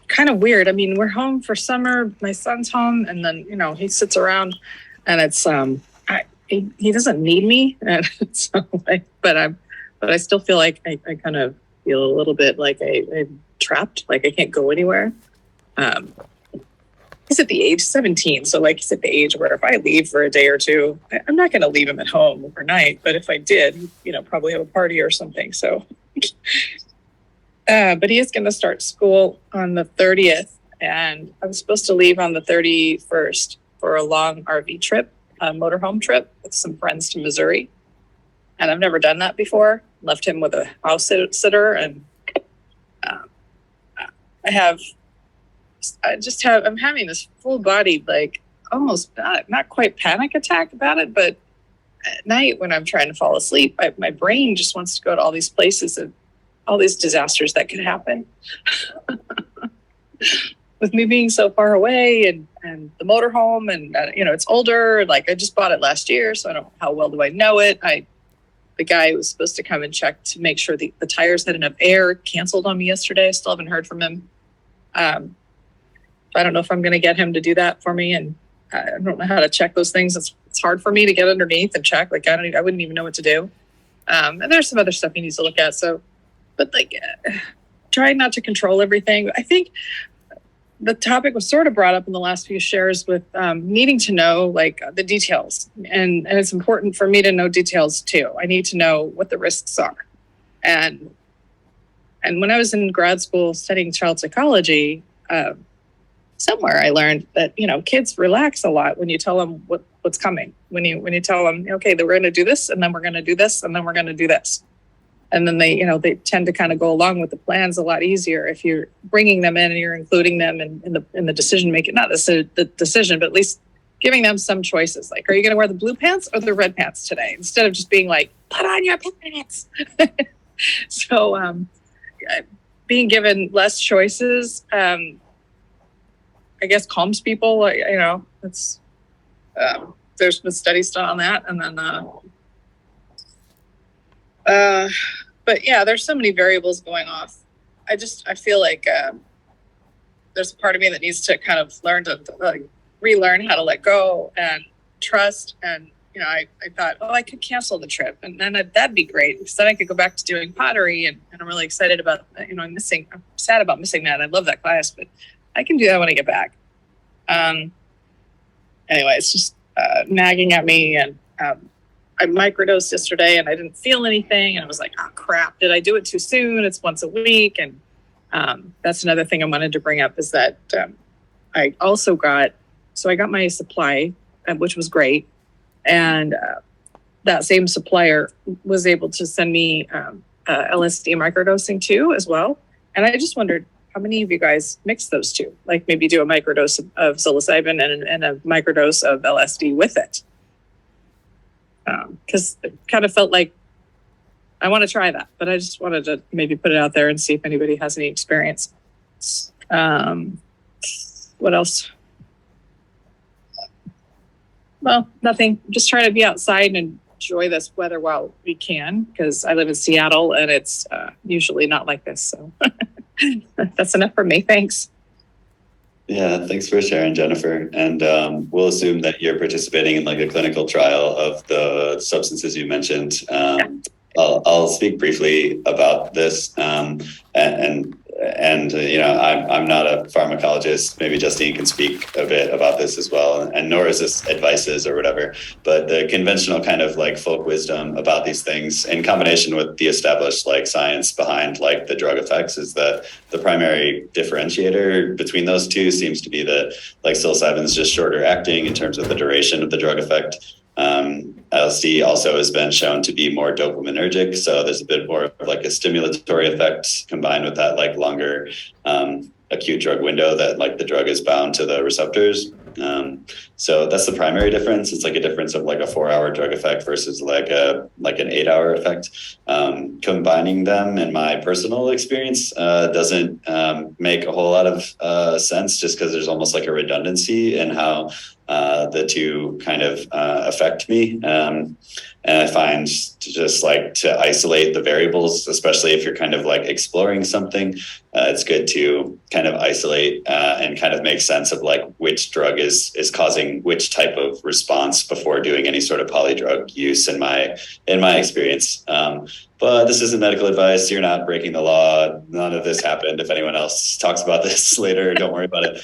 kind of weird. I mean, we're home for summer. My son's home, and then, you know, he sits around, and it's he doesn't need me, and so but I still feel like I kind of feel a little bit like I'm trapped, like I can't go anywhere. He's at the age 17, so like he's at the age where if I leave for a day or two, I'm not going to leave him at home overnight. But if I did, you know, probably have a party or something. So, but he is going to start school on the 30th, and I was supposed to leave on the 31st for a long RV trip, a motorhome trip with some friends to Missouri. And I've never done that before. Left him with a house sitter, and I'm having this full body like almost not quite panic attack about it, but at night when I'm trying to fall asleep, my brain just wants to go to all these places and all these disasters that could happen. With me being so far away and the motorhome and, it's older, like I just bought it last year, so I don't, how well do I know it? The guy who was supposed to come and check to make sure the tires had enough air canceled on me yesterday. I still haven't heard from him. I don't know if I'm going to get him to do that for me. And I don't know how to check those things. It's hard for me to get underneath and check. Like I wouldn't even know what to do. And there's some other stuff he needs to look at. So, but trying not to control everything. I think the topic was sort of brought up in the last few shares with needing to know the details. And it's important for me to know details too. I need to know what the risks are. And when I was in grad school studying child psychology, somewhere I learned that, kids relax a lot when you tell them what's coming. When you tell them, okay, we're going to do this, and then we're going to do this, and then we're going to do this. And then they tend to kind of go along with the plans a lot easier if you're bringing them in and you're including them in the decision making, not the decision, but at least giving them some choices. Like, are you going to wear the blue pants or the red pants today? Instead of just being like, put on your pants. So being given less choices, I guess calms people. It's there's been studies done on that, and then. But yeah, there's so many variables going off. I feel like there's a part of me that needs to kind of learn to relearn how to let go and trust. And I thought, I could cancel the trip, and then that'd be great because then I could go back to doing pottery, and I'm really excited about. I'm sad about missing that. I love that class, but I can do that when I get back. Anyway, it's just nagging at me, and I microdosed yesterday and I didn't feel anything. And I was like, oh crap, did I do it too soon? It's once a week. And that's another thing I wanted to bring up is that I also got my supply, which was great. And that same supplier was able to send me LSD microdosing too as well. And I just wondered, how many of you guys mix those two? Like maybe do a microdose of psilocybin and a microdose of LSD with it. Because it kind of felt like I want to try that, but I just wanted to maybe put it out there and see if anybody has any experience. What else? Well, nothing. Just trying to be outside and enjoy this weather while we can, because I live in Seattle and it's usually not like this. So that's enough for me. Thanks. Yeah, thanks for sharing, Jennifer. And we'll assume that you're participating in a clinical trial of the substances you mentioned. I'll speak briefly about this. I'm not a pharmacologist. Maybe Justine can speak a bit about this as well. And nor is this advices or whatever, but the conventional kind of folk wisdom about these things in combination with the established science behind the drug effects is that the primary differentiator between those two seems to be that psilocybin is just shorter acting in terms of the duration of the drug effect. LSD also has been shown to be more dopaminergic, so there's a bit more of a stimulatory effect combined with that longer acute drug window that the drug is bound to the receptors. So that's the primary difference. It's a difference of a 4-hour drug effect versus an 8-hour effect. Combining them, in my personal experience, doesn't make a whole lot of sense, just because there's almost a redundancy in how the two kind of affect me. And I find just to isolate the variables, especially if you're kind of exploring something, it's good to kind of isolate and kind of make sense of which drug is causing which type of response before doing any sort of polydrug use in my experience. But this isn't medical advice. You're not breaking the law. None of this happened. If anyone else talks about this later, don't worry about it.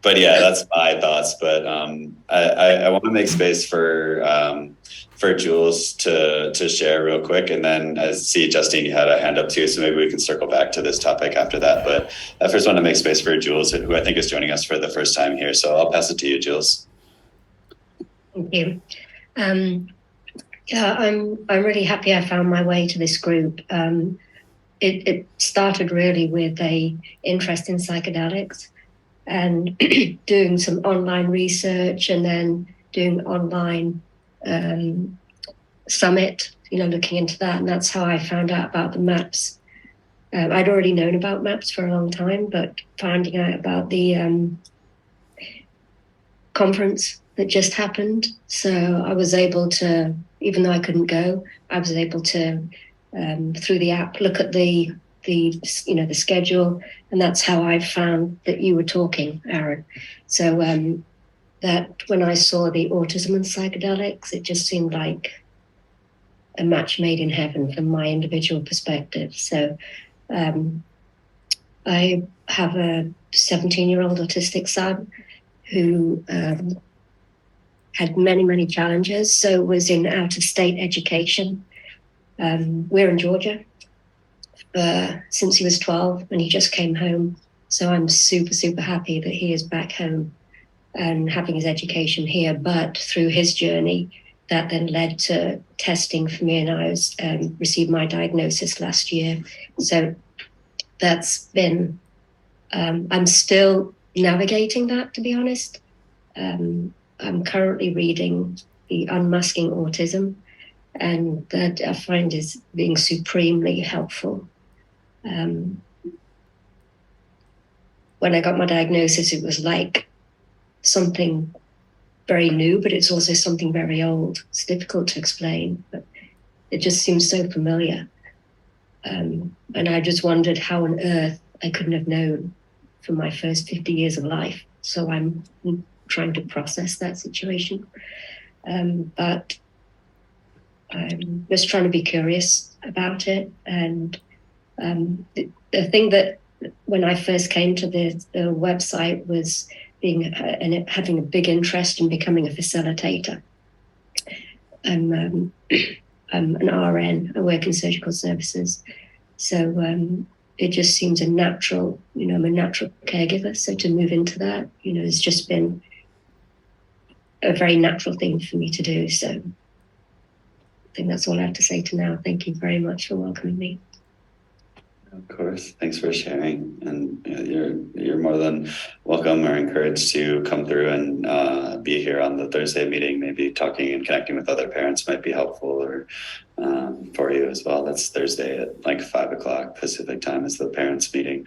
But yeah, that's my thoughts. But I want to make space for Jules to share real quick. And then I see Justine, you had a hand up too, so maybe we can circle back to this topic after that. But I first want to make space for Jules, who I think is joining us for the first time here. So I'll pass it to you, Jules. Thank you. Yeah, I'm really happy I found my way to this group. It started really with a interest in psychedelics. and doing some online research and then doing online summit, looking into that. And that's how I found out about the MAPS. I'd already known about MAPS for a long time, but finding out about the conference that just happened. So I was able to, even though I couldn't go, I was able to, through the app, look at the schedule. And that's how I found that you were talking, Aaron. So that when I saw the autism and psychedelics, it just seemed like a match made in heaven from my individual perspective. So I have a 17-year-old autistic son who had many, many challenges. So was in out-of-state education. We're in Georgia since he was 12 and he just came home. So I'm super, super happy that he is back home and having his education here. But through his journey, that then led to testing for me, and I received my diagnosis last year. So that's been, I'm still navigating that, to be honest. I'm currently reading The Unmasking Autism, and that I find is being supremely helpful. When I got my diagnosis, it was like something very new, but it's also something very old. It's difficult to explain, but it just seems so familiar. And I just wondered how on earth I couldn't have known for my first 50 years of life. So I'm trying to process that situation. But I'm just trying to be curious about it. And the thing that when I first came to the website was having a big interest in becoming a facilitator. I'm an RN, I work in surgical services. So it just seems a natural, I'm a natural caregiver. So to move into that, it's just been a very natural thing for me to do. So I think that's all I have to say to now. Thank you very much for welcoming me. Of course. Thanks for sharing. And you're more than welcome or encouraged to come through and be here on the Thursday meeting. Maybe talking and connecting with other parents might be helpful or for you as well. That's Thursday at like 5:00 Pacific time is the parents meeting.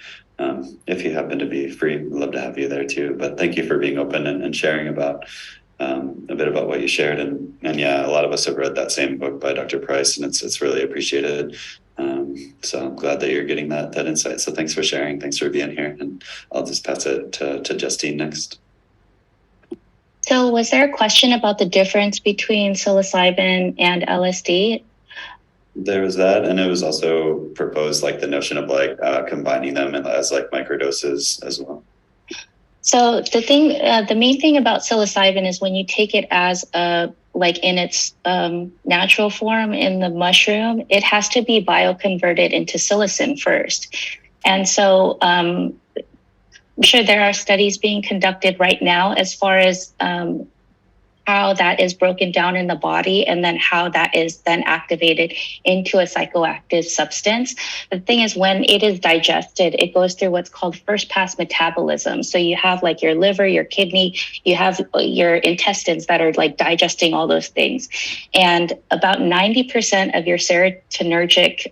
If you happen to be free, we'd love to have you there too. But thank you for being open and sharing about a bit about what you shared. And yeah, a lot of us have read that same book by Dr. Price, and it's really appreciated. So I'm glad that you're getting that insight. So thanks for sharing. Thanks for being here. And I'll just pass it to Justine next. So was there a question about the difference between psilocybin and LSD? There was that, and it was also proposed like the notion of like combining them as like microdoses as well. So the main thing about psilocybin is when you take it as like in its natural form in the mushroom, it has to be bioconverted into psilocin first. And so I'm sure there are studies being conducted right now as far as how that is broken down in the body and then how that is then activated into a psychoactive substance. The thing is, when it is digested, it goes through what's called first pass metabolism. So you have like your liver, your kidney, you have your intestines that are like digesting all those things. And about 90% of your serotonergic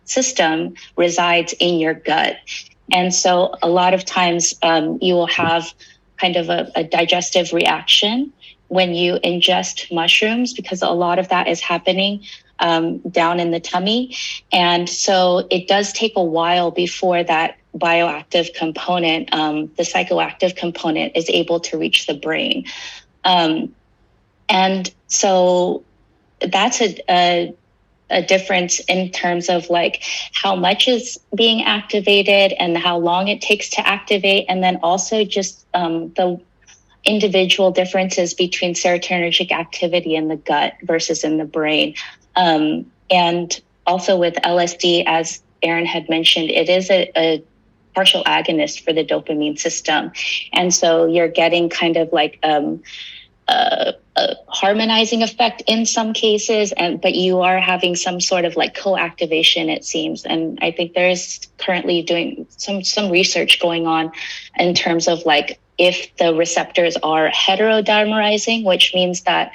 system resides in your gut. And so a lot of times you will have kind of a digestive reaction when you ingest mushrooms, because a lot of that is happening down in the tummy. And so it does take a while before that bioactive component, the psychoactive component, is able to reach the brain. And so that's a difference in terms of like how much is being activated and how long it takes to activate. And then also just the individual differences between serotonergic activity in the gut versus in the brain. And also with LSD, as Aaron had mentioned, it is a partial agonist for the dopamine system. And so you're getting kind of like a harmonizing effect in some cases, but you are having some sort of like co-activation, it seems. And I think there's currently doing some research going on in terms of like if the receptors are heterodimerizing, which means that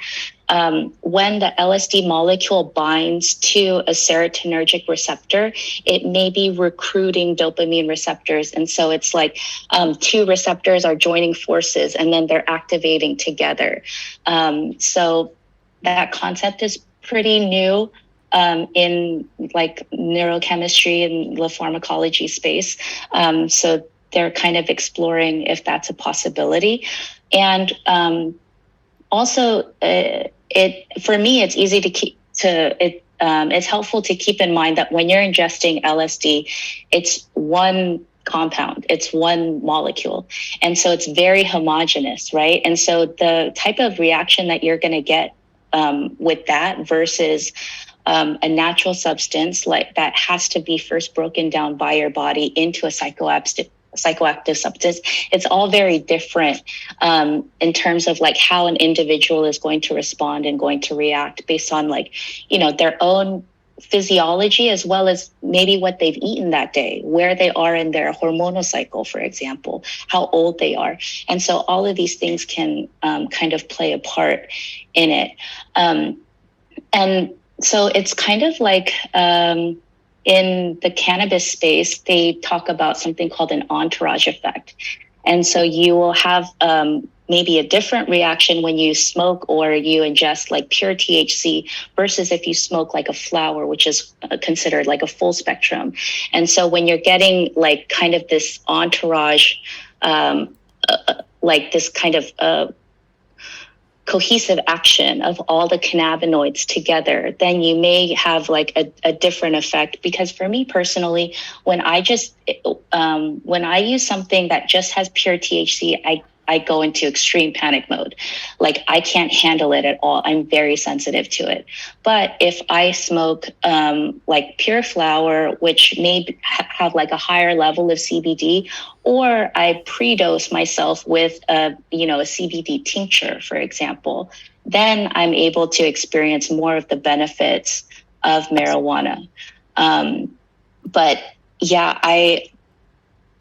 when the LSD molecule binds to a serotonergic receptor, it may be recruiting dopamine receptors. And so it's like two receptors are joining forces and then they're activating together. So that concept is pretty new in like neurochemistry and the pharmacology space. So they're kind of exploring if that's a possibility. And also, for me, it's easy it's helpful to keep in mind that when you're ingesting LSD, it's one compound, it's one molecule. And so it's very homogeneous, right? And so the type of reaction that you're going to get with that versus a natural substance like that has to be first broken down by your body into a psychoactive substance, it's all very different in terms of like how an individual is going to respond and going to react based on like, you know, their own physiology as well as maybe what they've eaten that day, where they are in their hormonal cycle, for example, how old they are. And so all of these things can kind of play a part in it. And so it's kind of like in the cannabis space, they talk about something called an entourage effect. And so you will have maybe a different reaction when you smoke or you ingest like pure THC versus if you smoke like a flower, which is considered like a full spectrum. And so when you're getting like kind of this entourage, like this kind of cohesive action of all the cannabinoids together, then you may have like a different effect. Because for me personally, when I use something that just has pure THC, I go into extreme panic mode. Like I can't handle it at all. I'm very sensitive to it. But if I smoke like pure flower, which may have like a higher level of CBD, or I pre-dose myself with a CBD tincture, for example, then I'm able to experience more of the benefits of marijuana. But yeah,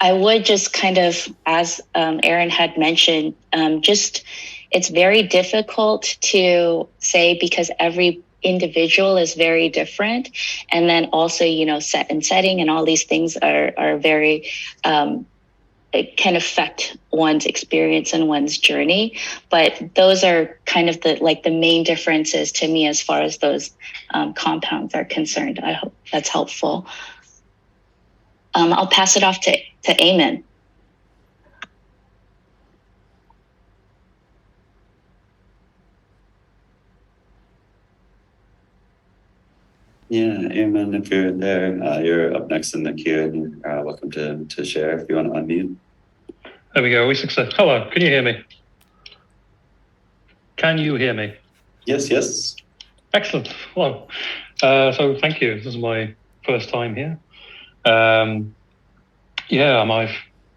I would just kind of, as Aaron had mentioned, it's very difficult to say because every individual is very different. And then also, set and setting and all these things are very, it can affect one's experience and one's journey. But those are kind of the main differences to me as far as those compounds are concerned. I hope that's helpful. I'll pass it off to Eamon. Yeah, Eamon, if you're there, you're up next in the queue and you're welcome to share if you want to unmute. There we go. We success. Hello, can you hear me? Can you hear me? Yes. Excellent. Hello. So thank you. This is my first time here. I'm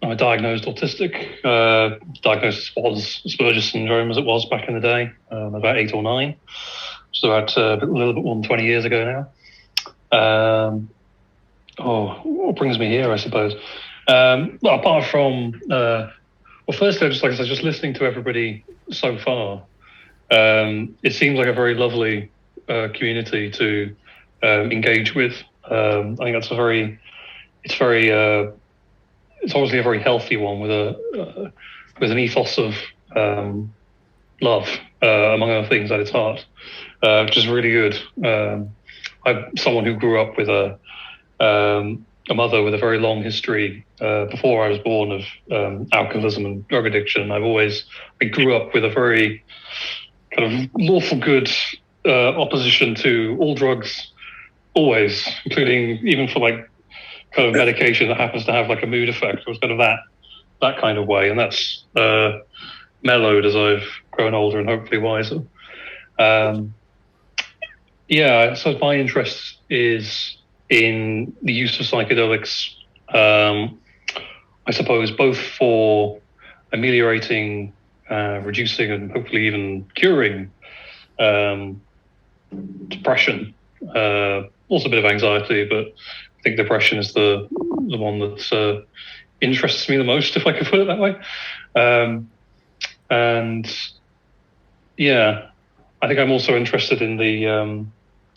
a diagnosed autistic. Diagnosis was Asperger's syndrome as it was back in the day, about 8 or 9. So about a little bit more than 20 years ago now. What brings me here, I suppose? Well, apart from, firstly, just listening to everybody so far, it seems like a very lovely community to engage with. I think that's it's obviously a very healthy one with an ethos of love, among other things, at its heart, which is really good. I'm someone who grew up with a mother with a very long history before I was born of alcoholism and drug addiction. I grew up with a very kind of lawful good opposition to all drugs, always, including even for like kind of medication that happens to have like a mood effect. It was kind of that kind of way, and that's mellowed as I've grown older and hopefully wiser. So my interest is in the use of psychedelics, I suppose, both for ameliorating reducing and hopefully even curing depression. Also a bit of anxiety, but I think depression is the one that interests me the most, if I could put it that way. And yeah, I think I'm also interested in the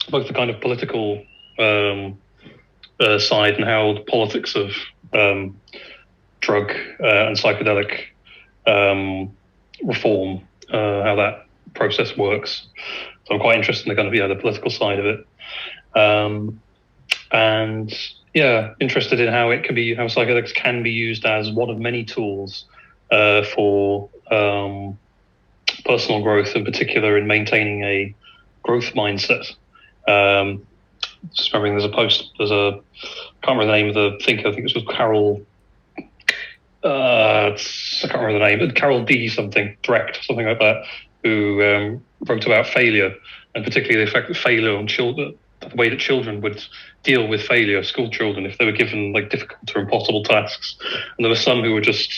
both the kind of political side and how the politics of drug and psychedelic reform, how that process works. So I'm quite interested in the kind of the political side of it, and yeah, interested in how psychedelics can be used as one of many tools for personal growth, in particular in maintaining a growth mindset. Just remembering I can't remember the name of the thinker, I think this was Carol, I can't remember the name, but Carol D something like that, who wrote about failure, and particularly the effect of failure on children, the way that children would deal with failure, school children, if they were given like difficult or impossible tasks. And there were some who would just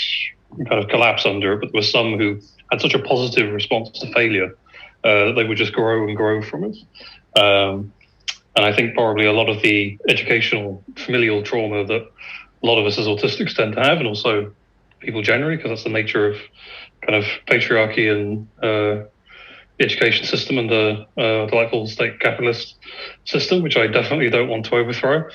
kind of collapse under it, but there were some who had such a positive response to failure that they would just grow and grow from it. And I think probably a lot of the educational familial trauma that a lot of us as autistics tend to have, and also people generally, because that's the nature of kind of patriarchy and the education system and the delightful state capitalist system, which I definitely don't want to overthrow.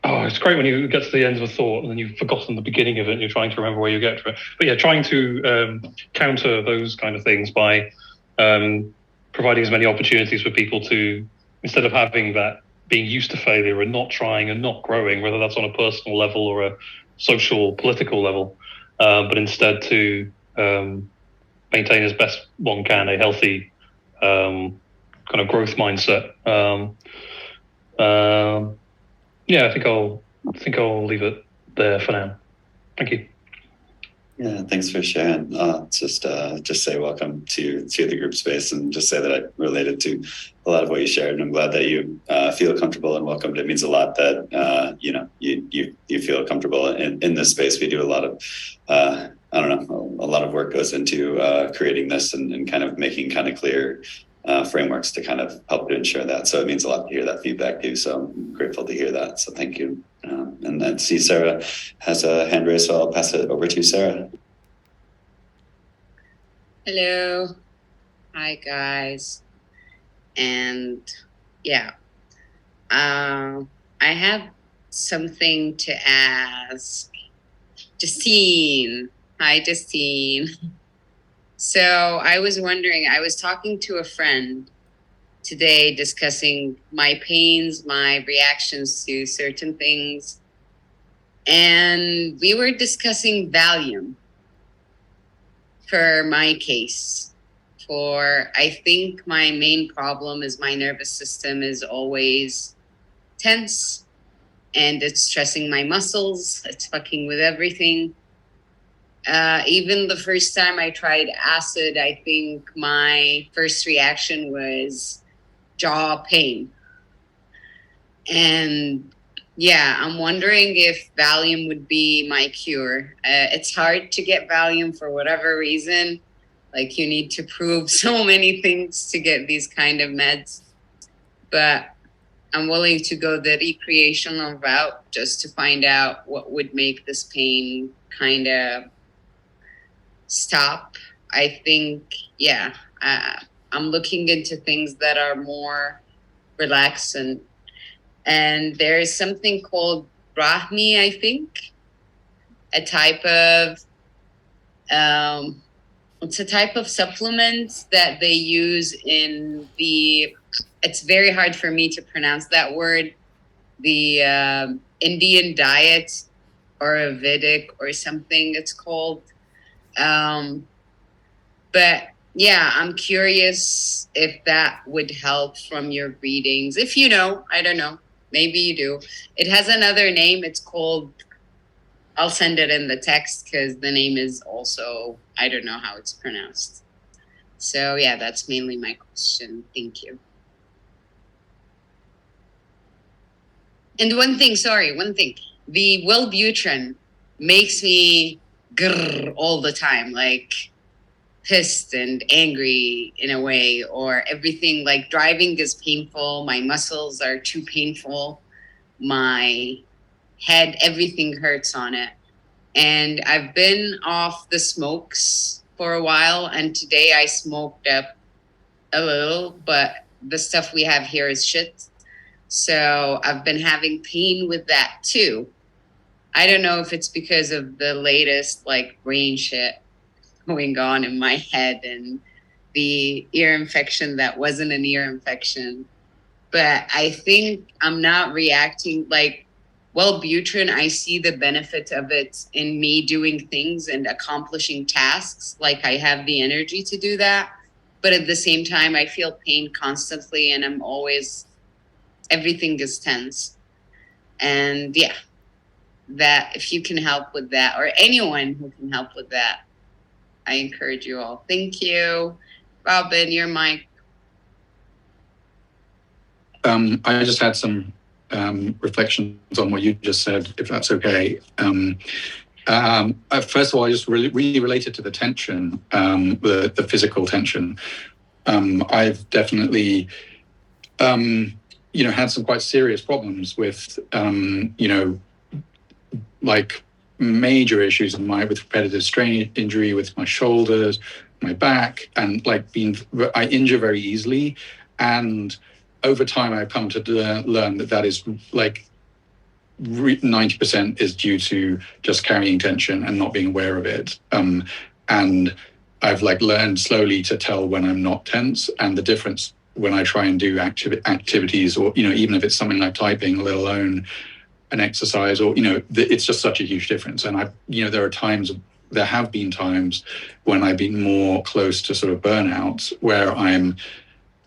It's great when you get to the end of a thought and then you've forgotten the beginning of it and you're trying to remember where you get to it. But yeah, trying to counter those kind of things by providing as many opportunities for people to, instead of having that being used to failure and not trying and not growing, whether that's on a personal level or a social, political level, but instead to maintain as best one can a healthy kind of growth mindset. Yeah, I think I'll leave it there for now. Thank you. Yeah, thanks for sharing. Just say welcome to the group space, and just say that I related to a lot of what you shared, and I'm glad that you feel comfortable and welcomed. It means a lot that you feel comfortable in this space. We do a lot of a lot of work goes into creating this and kind of making kind of clear frameworks to kind of help to ensure that. So it means a lot to hear that feedback too. So I'm grateful to hear that. So thank you. And then see Sarah has a hand raised, so I'll pass it over to Sarah. Hello. Hi, guys. And yeah, I have something to ask Justine. Hi, Justine. So I was wondering, I was talking to a friend today discussing my pains, my reactions to certain things. And we were discussing Valium for my case. I think my main problem is my nervous system is always tense and it's stressing my muscles. It's fucking with everything. Even the first time I tried acid, I think my first reaction was jaw pain. And yeah, I'm wondering if Valium would be my cure. It's hard to get Valium for whatever reason. Like, you need to prove so many things to get these kind of meds. But I'm willing to go the recreational route just to find out what would make this pain kind of stop. I think, yeah, I'm looking into things that are more relaxed, and there is something called Brahmi, I think, a type of it's a type of supplement that they use in it's very hard for me to pronounce that word, the Indian diet, or a Vedic or something it's called. But yeah, I'm curious if that would help from your readings. If you know, I don't know, maybe you do. It has another name. It's called, I'll send it in the text because the name is also, I don't know how it's pronounced. So yeah, that's mainly my question. Thank you. And one thing, the Wellbutrin makes me grrr all the time, like pissed and angry in a way, or everything, like driving is painful. My muscles are too painful. My head, everything hurts on it. And I've been off the smokes for a while, and today I smoked up a little, but the stuff we have here is shit. So I've been having pain with that too. I don't know if it's because of the latest like brain shit going on in my head and the ear infection that wasn't an ear infection. But I think I'm not reacting like, Wellbutrin, I see the benefit of it in me doing things and accomplishing tasks. Like I have the energy to do that. But at the same time, I feel pain constantly and I'm always, everything is tense. And yeah, that if you can help with that, or anyone who can help with that, I encourage you all. Thank you. Robin, your mic. I just had some reflections on what you just said, if that's okay. First of all, I just really related to the tension, the physical tension. I've definitely, had some quite serious problems with, like major issues with repetitive strain injury with my shoulders, my back, and I injure very easily. And over time, I've come to learn that is like 90% is due to just carrying tension and not being aware of it. And I've learned slowly to tell when I'm not tense, and the difference when I try and do activities, or even if it's something like typing, let alone an exercise, or it's just such a huge difference. And there have been times when I've been more close to sort of burnout,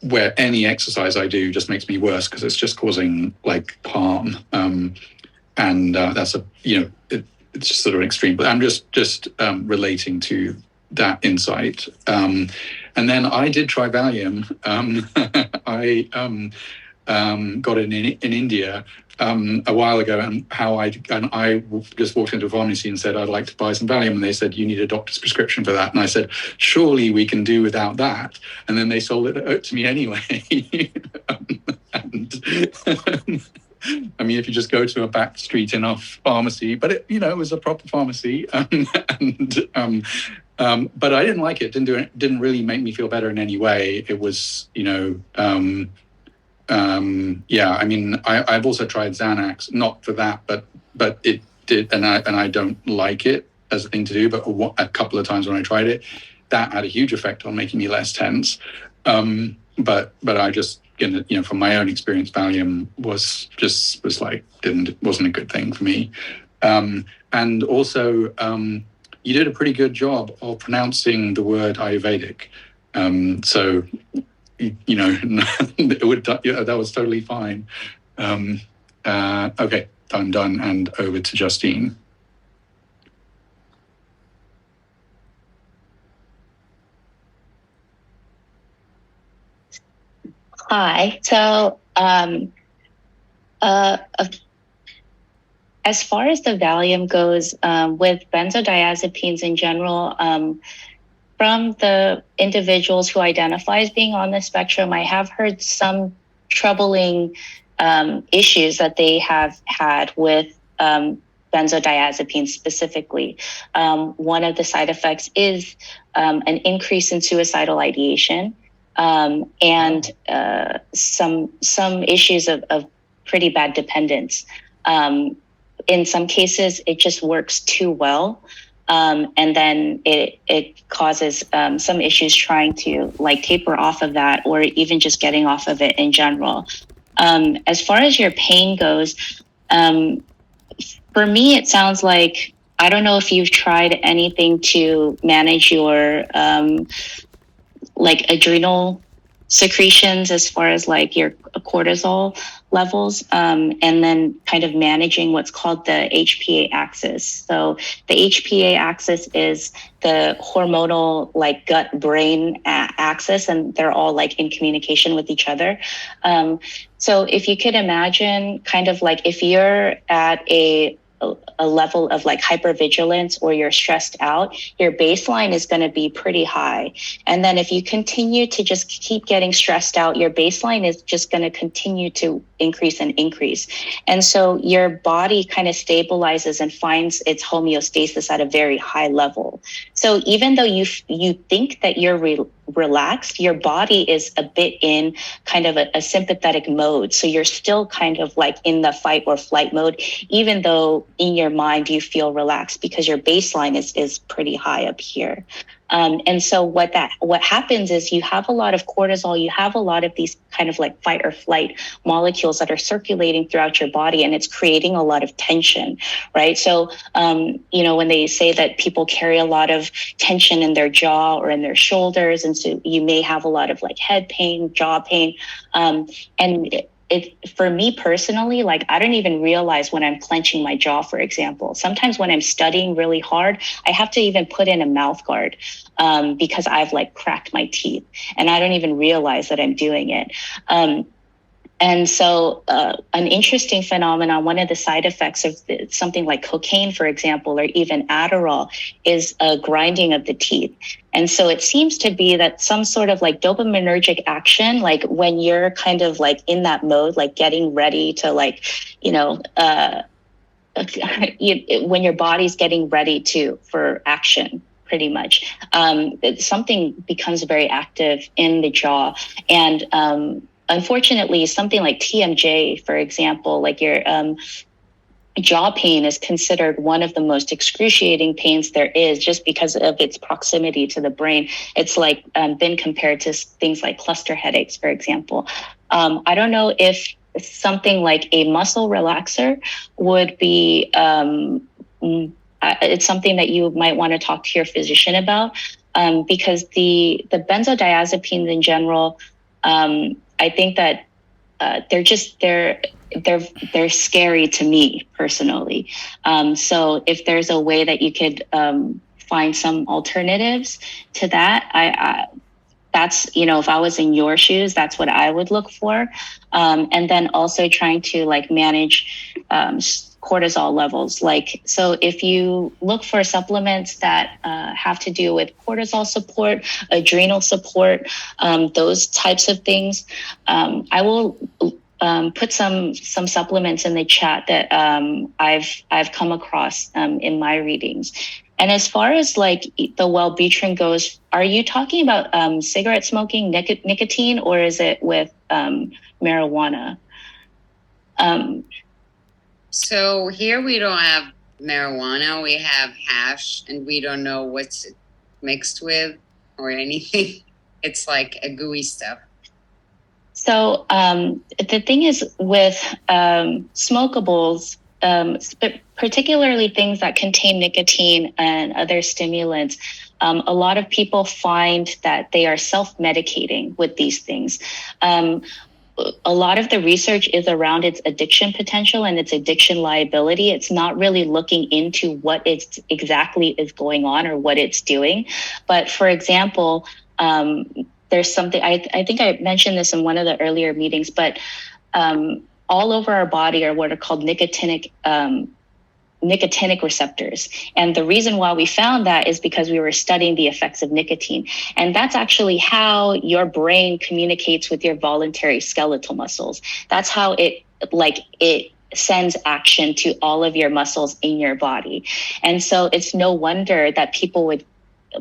where any exercise I do just makes me worse because it's just causing harm. And that's it's just sort of an extreme, but I'm just relating to that insight. And then I did try Valium. I got it in India a while ago, and I just walked into a pharmacy and said, I'd like to buy some Valium. And they said, you need a doctor's prescription for that. And I said, surely we can do without that. And then they sold it to me anyway. I mean, if you just go to a back street enough pharmacy, but it was a proper pharmacy. But I didn't like it. Didn't really make me feel better in any way. It was, I mean, I've also tried Xanax, not for that, but it did, and I don't like it as a thing to do. But a couple of times when I tried it, that had a huge effect on making me less tense. But I just, from my own experience, Valium wasn't a good thing for me. And also, you did a pretty good job of pronouncing the word Ayurvedic. So, that was totally fine. Okay, I'm done, and over to Justine. Hi. So, as far as the Valium goes, with benzodiazepines in general, from the individuals who identify as being on the spectrum, I have heard some troubling issues that they have had with benzodiazepines specifically. One of the side effects is an increase in suicidal ideation. And some issues of pretty bad dependence. In some cases, it just works too well. And then it causes some issues trying to taper off of that, or even just getting off of it in general. As far as your pain goes, for me, it sounds like, I don't know if you've tried anything to manage your adrenal secretions as far as your cortisol levels, and then kind of managing what's called the HPA axis. So the HPA axis is the hormonal gut brain axis, and they're all in communication with each other. So if you could imagine kind of if you're at a a level of like hypervigilance or you're stressed out, your baseline is going to be pretty high. And then if you continue to just keep getting stressed out, your baseline is just going to continue to increase and increase. And so your body kind of stabilizes and finds its homeostasis at a very high level. So even though you think that you're relaxed, your body is a bit in kind of a sympathetic mode. So you're still kind of like in the fight or flight mode, even though in your mind you feel relaxed because your baseline is pretty high up here. And so what happens is you have a lot of cortisol, you have a lot of these kind of like fight or flight molecules that are circulating throughout your body, and it's creating a lot of tension, right? So, when they say that people carry a lot of tension in their jaw or in their shoulders, and so you may have a lot of like head pain, jaw pain, and for me personally, like I don't even realize when I'm clenching my jaw, for example. Sometimes when I'm studying really hard, I have to even put in a mouth guard because I've like cracked my teeth and I don't even realize that I'm doing it. And so an interesting phenomenon, one of the side effects of something like cocaine, for example, or even Adderall is a grinding of the teeth. And so it seems to be that some sort of like dopaminergic action, like when you're kind of like in that mode, like getting ready to like, when your body's getting ready for action, pretty much, something becomes very active in the jaw. And unfortunately, something like TMJ, for example, like your jaw pain is considered one of the most excruciating pains there is just because of its proximity to the brain. It's like been compared to things like cluster headaches, for example. I don't know if something like a muscle relaxer would be, it's something that you might want to talk to your physician about because the benzodiazepines in general, I think that they're scary to me personally. So if there's a way that you could find some alternatives to that, that's, if I was in your shoes, that's what I would look for. And then also trying to like manage cortisol levels. So if you look for supplements that have to do with cortisol support, adrenal support, those types of things, I will put some supplements in the chat that I've come across in my readings. And as far as like the Wellbutrin goes, are you talking about cigarette smoking, nicotine, or is it with marijuana? So here we don't have marijuana, we have hash, and we don't know what's it mixed with or anything. It's like a gooey stuff. So the thing is with smokables, particularly things that contain nicotine and other stimulants, a lot of people find that they are self-medicating with these things. A lot of the research is around its addiction potential and its addiction liability. It's not really looking into what it's exactly is going on or what it's doing. But for example, there's something, I think I mentioned this in one of the earlier meetings, but all over our body are what are called nicotinic receptors. And the reason why we found that is because we were studying the effects of nicotine. And that's actually how your brain communicates with your voluntary skeletal muscles. That's how it sends action to all of your muscles in your body. And so it's no wonder that people would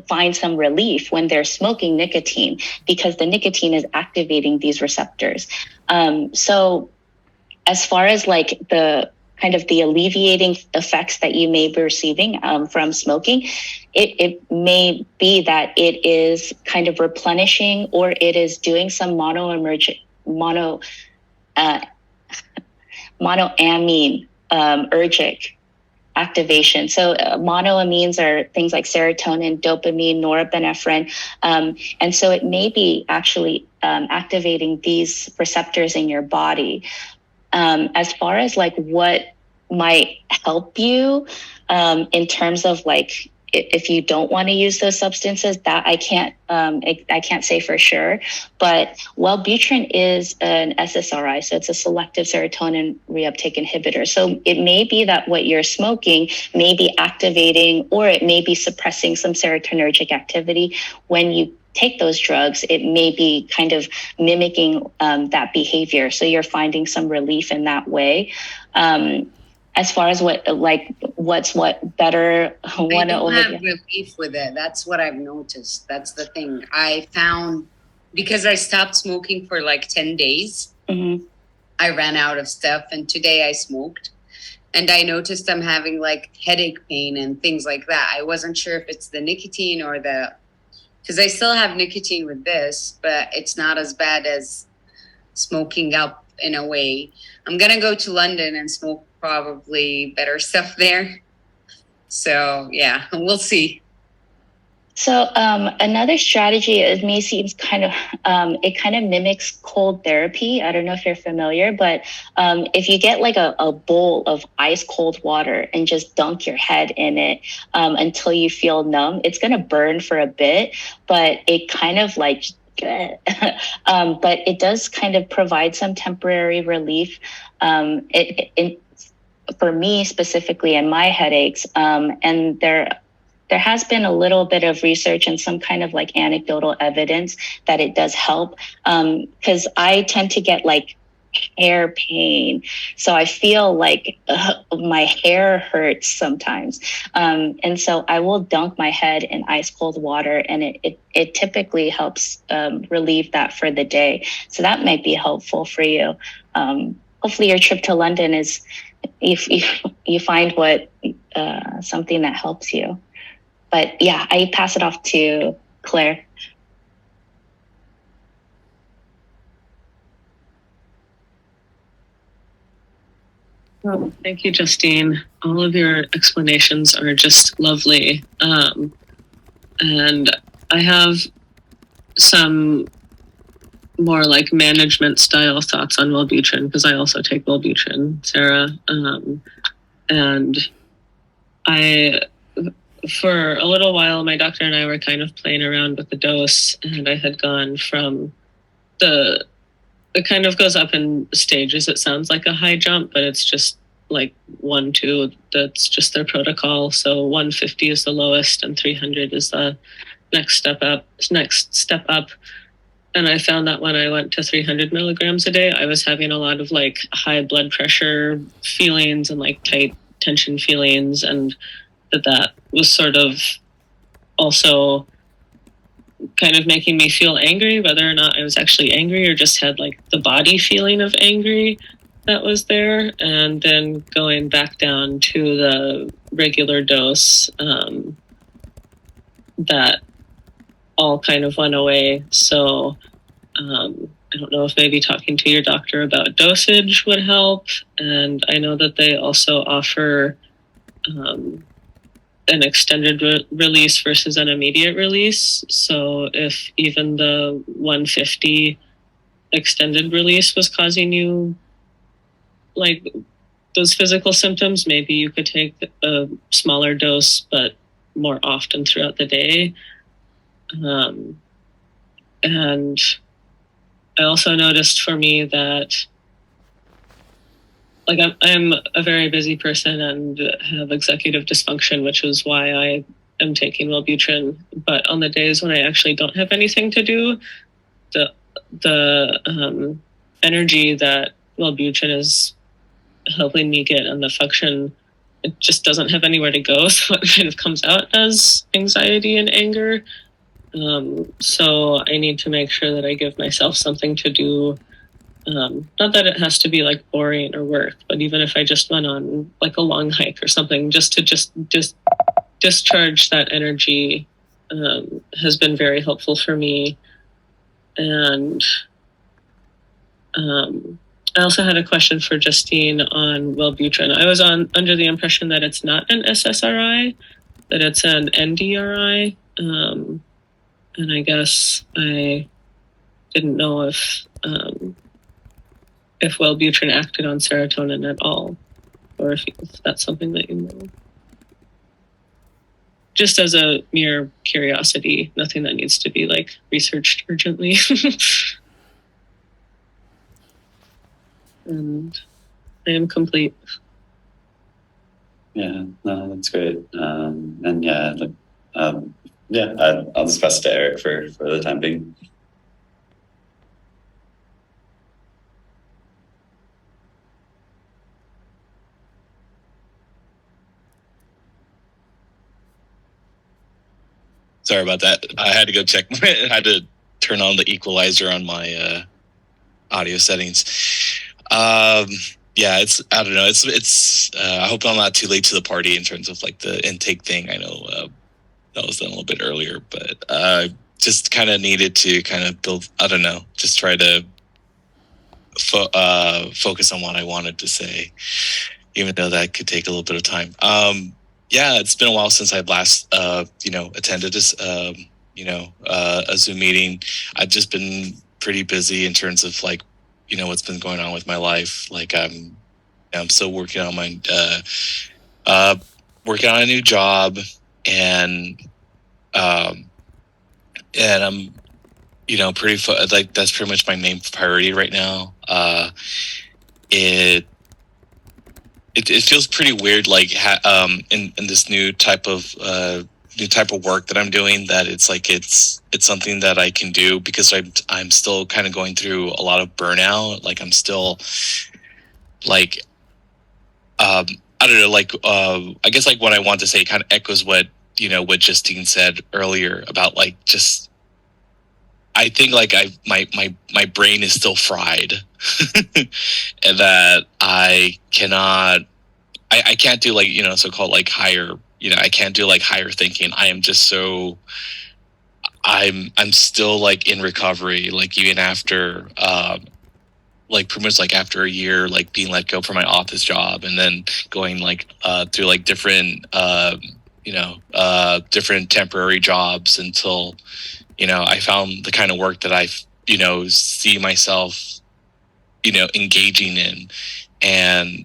find some relief when they're smoking nicotine because the nicotine is activating these receptors. So as far as like the kind of the alleviating effects that you may be receiving from smoking, it may be that it is kind of replenishing or it is doing some monoamine ergic activation. So monoamines are things like serotonin, dopamine, norepinephrine. And so it may be actually activating these receptors in your body. As far as like what might help you in terms of like if you don't want to use those substances, that I can't say for sure. But Wellbutrin is an SSRI, so it's a selective serotonin reuptake inhibitor. So it may be that what you're smoking may be activating, or it may be suppressing some serotonergic activity. When you take those drugs, it may be kind of mimicking that behavior. So you're finding some relief in that way. As far as what's better, I don't have relief with it. That's what I've noticed. That's the thing. I found, because I stopped smoking for like 10 days, I ran out of stuff, and today I smoked. And I noticed I'm having like headache pain and things like that. I wasn't sure if it's the nicotine or because I still have nicotine with this, but it's not as bad as smoking up in a way. I'm going to go to London and smoke probably better stuff there. So yeah, we'll see. So another strategy, it may seem it kind of mimics cold therapy. I don't know if you're familiar, but if you get like a bowl of ice cold water and just dunk your head in it until you feel numb, it's going to burn for a bit, but it kind of like but it does kind of provide some temporary relief. For me specifically, and my headaches, and there has been a little bit of research and some kind of like anecdotal evidence that it does help, because I tend to get like hair pain, so I feel like my hair hurts sometimes, and so I will dunk my head in ice cold water, and it typically helps relieve that for the day. So that might be helpful for you. Hopefully your trip to London is, if you find something that helps you. But yeah, I pass it off to Claire. Well, thank you, Justine. All of your explanations are just lovely. And I have some more like management style thoughts on Wellbutrin, because I also take Wellbutrin, Sarah. And for a little while, my doctor and I were kind of playing around with the dose, and I had gone from it kind of goes up in stages. It sounds like a high jump, but it's just like 1, 2, that's just their protocol. So 150 is the lowest and 300 is the next step up. And I found that when I went to 300 milligrams a day, I was having a lot of like high blood pressure feelings and like tight tension feelings, and that was sort of also kind of making me feel angry, whether or not I was actually angry or just had like the body feeling of angry that was there. And then going back down to the regular dose, that all kind of went away. So I don't know if maybe talking to your doctor about dosage would help. And I know that they also offer an extended release versus an immediate release. So if even the 150 extended release was causing you like those physical symptoms, maybe you could take a smaller dose, but more often throughout the day. And I also noticed for me that like I'm a very busy person and have executive dysfunction, which is why I am taking Wellbutrin. But on the days when I actually don't have anything to do, the energy that Wellbutrin is helping me get and the function, it just doesn't have anywhere to go. So it kind of comes out as anxiety and anger. So I need to make sure that I give myself something to do. Not that it has to be like boring or work, but even if I just went on like a long hike or something, just to just discharge that energy, has been very helpful for me. And I also had a question for Justine on Wellbutrin. I was under the impression that it's not an SSRI, that it's an NDRI. And I guess I didn't know if Wellbutrin acted on serotonin at all, or if that's something that you know. just as a mere curiosity, nothing that needs to be like researched urgently. And I am complete. Yeah, no, that's great. And yeah, like, yeah, I'll just pass it to Eric for the time being. Sorry about that. I had to go check. I had to turn on the equalizer on my audio settings. Yeah, I don't know. It's. I hope I'm not too late to the party in terms of like the intake thing. I know that was done a little bit earlier, but just kind of needed to kind of build. I don't know. Just try to focus on what I wanted to say, even though that could take a little bit of time. Yeah, it's been a while since I've last, attended this, a Zoom meeting. I've just been pretty busy in terms of like, what's been going on with my life. Like I'm still working on my, working on a new job, and I'm, like that's pretty much my main priority right now. It feels pretty weird, like in this new type of work that I'm doing, that it's like it's something that I can do because I'm still kind of going through a lot of burnout. Like I'm still like I don't know, like I guess like what I want to say kind of echoes what Justine said earlier about like just I think like my brain is still fried and that I can't do like, so-called like higher, I can't do like higher thinking. I am just so, I'm still like in recovery, like even after, like pretty much like after a year, like being let go from my office job and then going like, through like different, different temporary jobs until, I found the kind of work that I, see myself, engaging in, and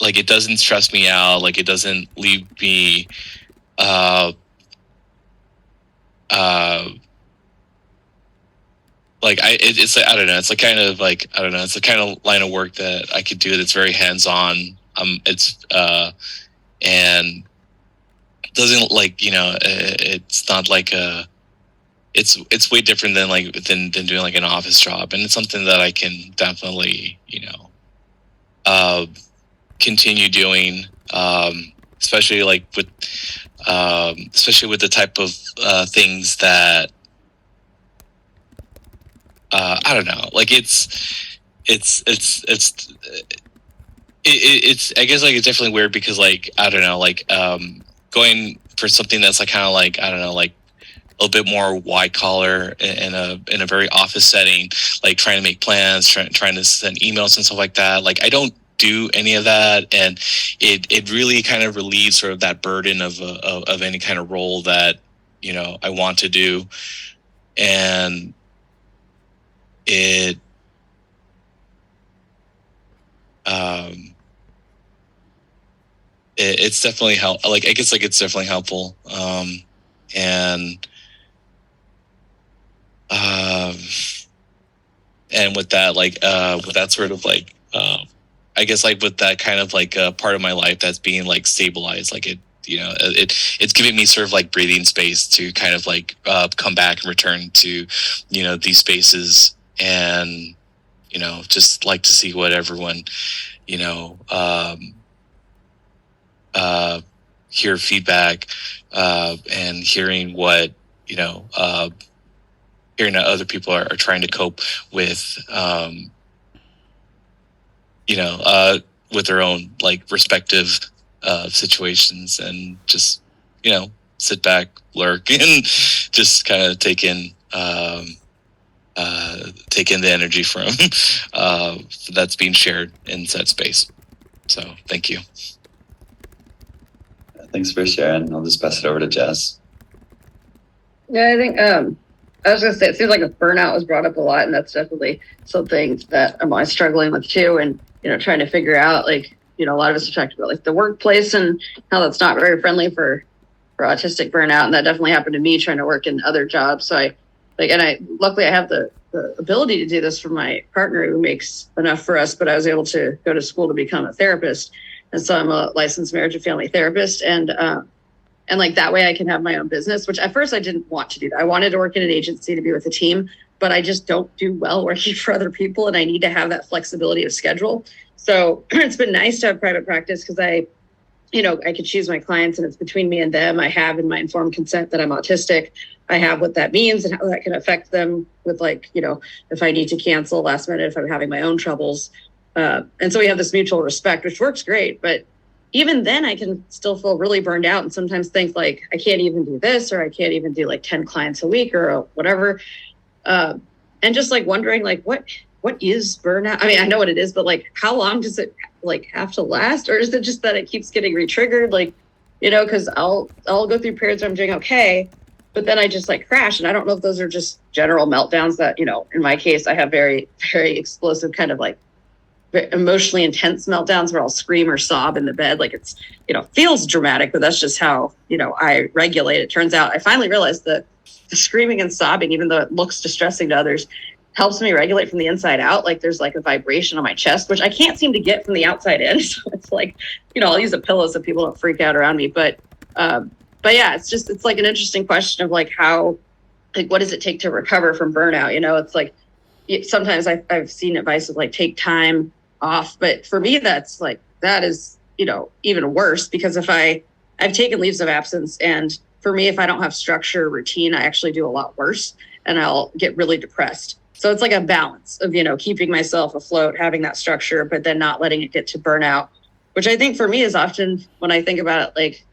like it doesn't stress me out, like it doesn't leave me like it's like, I don't know, it's like kind of like, I don't know, it's the kind of line of work that I could do that's very hands-on. It's and doesn't like, it's not like it's way different than like than doing like an office job, and it's something that I can definitely continue doing, especially like with the type of things that I don't know, like it's I guess like it's definitely weird because like I don't know, like going for something that's like kind of like I don't know, like a little bit more white collar in a very office setting, like trying to make plans, trying to send emails and stuff like that. Like I don't do any of that, and it really kind of relieves sort of that burden of any kind of role that I want to do, and it's definitely like I guess like it's definitely helpful, and with that, like with that sort of like I guess like with that kind of like part of my life that's being like stabilized, like it's giving me sort of like breathing space to kind of like come back and return to these spaces, and just like to see what everyone hear feedback, and hearing what hearing that other people are trying to cope with with their own like respective situations, and just sit back, lurk, and just kind of take in the energy from that's being shared in that space. So thank you. Thanks for sharing. I'll just pass it over to Jess. Yeah, I think I was gonna say it seems like a burnout was brought up a lot, and that's definitely something that I'm always struggling with too, and trying to figure out like a lot of us have talked about like the workplace and how that's not very friendly for for autistic burnout. And that definitely happened to me trying to work in other jobs. So luckily I have the ability to do this for my partner who makes enough for us, but I was able to go to school to become a therapist. And so I'm a licensed marriage and family therapist. And like that way I can have my own business, which at first I didn't want to do that. I wanted to work in an agency to be with a team, but I just don't do well working for other people. And I need to have that flexibility of schedule. So it's been nice to have private practice because I could choose my clients and it's between me and them. I have in my informed consent that I'm autistic. I have what that means and how that can affect them with if I need to cancel last minute, if I'm having my own troubles. And so we have this mutual respect, which works great. But even then I can still feel really burned out and sometimes think like, I can't even do this, or I can't even do like 10 clients a week or whatever. And just like wondering like, what is burnout? I mean, I know what it is, but like, how long does it like have to last? Or is it just that it keeps getting re-triggered? Like, cause I'll go through periods where I'm doing okay, but then I just like crash. And I don't know if those are just general meltdowns that, in my case, I have very, very explosive kind of like emotionally intense meltdowns where I'll scream or sob in the bed. Like it's, feels dramatic, but that's just how, I regulate. It turns out I finally realized that the screaming and sobbing, even though it looks distressing to others, helps me regulate from the inside out. Like there's like a vibration on my chest, which I can't seem to get from the outside in. So it's like, I'll use a pillow so people don't freak out around me. But yeah, it's like an interesting question of like how, like, what does it take to recover from burnout? It's like, sometimes I've seen advice of like, take time off. But for me, that's like, that is, even worse because if I've taken leaves of absence, and for me, if I don't have structure, routine, I actually do a lot worse and I'll get really depressed. So it's like a balance of, keeping myself afloat, having that structure, but then not letting it get to burnout, which I think for me is often when I think about it, like,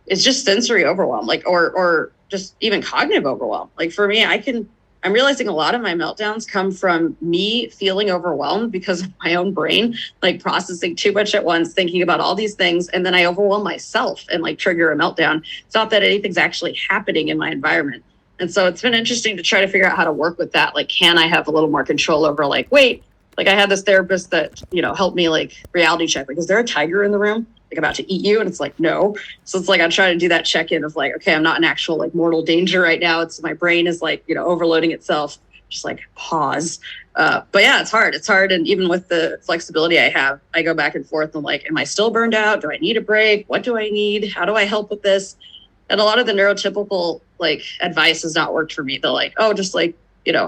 it's just sensory overwhelm, like, or just even cognitive overwhelm. Like for me, I'm realizing a lot of my meltdowns come from me feeling overwhelmed because of my own brain, like processing too much at once, thinking about all these things. And then I overwhelm myself and like trigger a meltdown. It's not that anything's actually happening in my environment. And so it's been interesting to try to figure out how to work with that. Like, can I have a little more control over like, wait, like I had this therapist that, helped me like reality check. Like, is there a tiger in the room? Like about to eat you? And it's like, no. So it's like, I try to do that check-in of like, okay, I'm not in actual like mortal danger right now. It's my brain is like, overloading itself, just like pause. But yeah, it's hard. It's hard. And even with the flexibility I have, I go back and forth. I'm like, am I still burned out? Do I need a break? What do I need? How do I help with this? And a lot of the neurotypical like advice has not worked for me. They're like, oh, just like,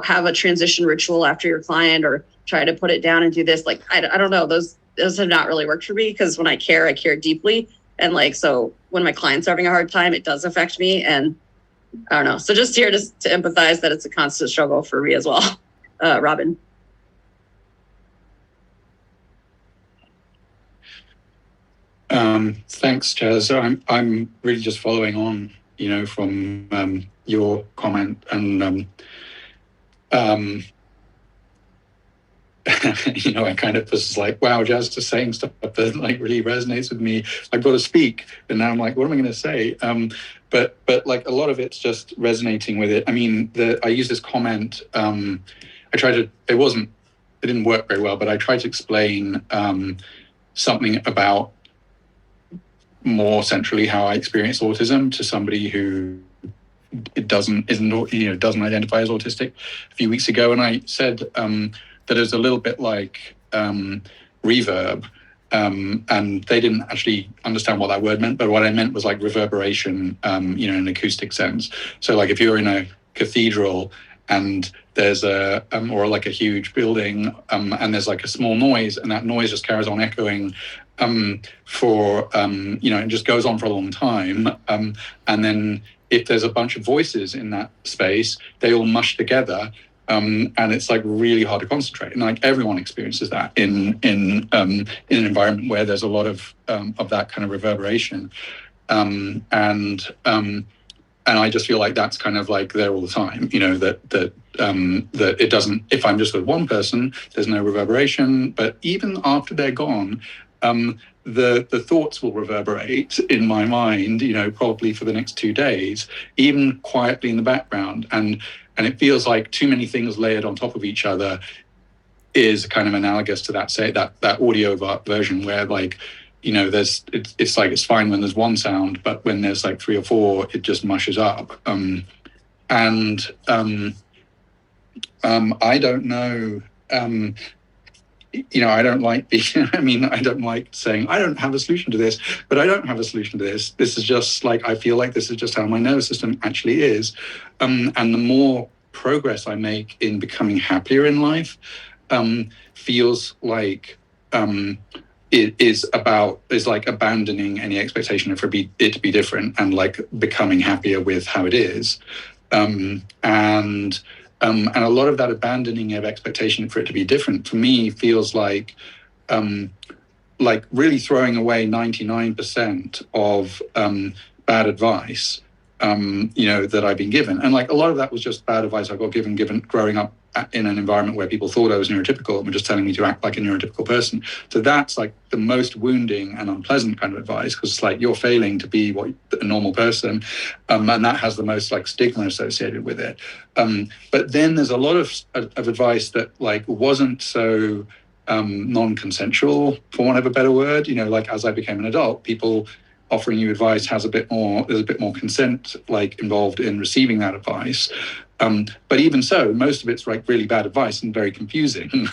have a transition ritual after your client or try to put it down and do this. Like, I don't know. Those have not really worked for me because when I care deeply. And like, so when my clients are having a hard time, it does affect me. And I don't know. So just here to empathize that it's a constant struggle for me as well. Robin. Thanks, Jazz. I'm really just following on, from your comment and I kind of was like, wow, Jazz is saying stuff that like really resonates with me. I've got to speak, and now I'm like, what am I going to say? But like a lot of it's just resonating with it. I mean, I use this comment. It didn't work very well, but I tried to explain something about more centrally how I experience autism to somebody who doesn't identify as autistic a few weeks ago, and I said that it's a little bit like reverb, and they didn't actually understand what that word meant, but what I meant was like reverberation, in an acoustic sense. So like if you're in a cathedral and there's or like a huge building, and there's like a small noise, and that noise just carries on echoing it just goes on for a long time. And then if there's a bunch of voices in that space, they all mush together. And it's like really hard to concentrate. And like everyone experiences that in an environment where there's a lot of that kind of reverberation. And I just feel like that's kind of like there all the time, that it doesn't, if I'm just with one person, there's no reverberation, but even after they're gone, the thoughts will reverberate in my mind, probably for the next 2 days, even quietly in the background. And it feels like too many things layered on top of each other is kind of analogous to that audio version where like, you know, it's like it's fine when there's one sound, but when there's like 3 or 4, it just mushes up. I don't know. You know, I don't like I don't like saying I don't have a solution to this, but I don't have a solution to this. This is just like, I feel like this is just how my nervous system actually is. And the more progress I make in becoming happier in life, feels like it is like abandoning any expectation for it to be different and like becoming happier with how it is. And a lot of that abandoning of expectation for it to be different for me feels like really throwing away 99% of bad advice, you know, that I've been given. And like a lot of that was just bad advice I got given growing up in an environment where people thought I was neurotypical and were just telling me to act like a neurotypical person. So that's like the most wounding and unpleasant kind of advice, because it's like you're failing to be what a normal person, and that has the most like stigma associated with it. But then there's a lot of advice that like wasn't so non-consensual, for want of a better word. You know, like as I became an adult, people offering you advice there's a bit more consent like involved in receiving that advice. But even so, most of it's like really bad advice and very confusing.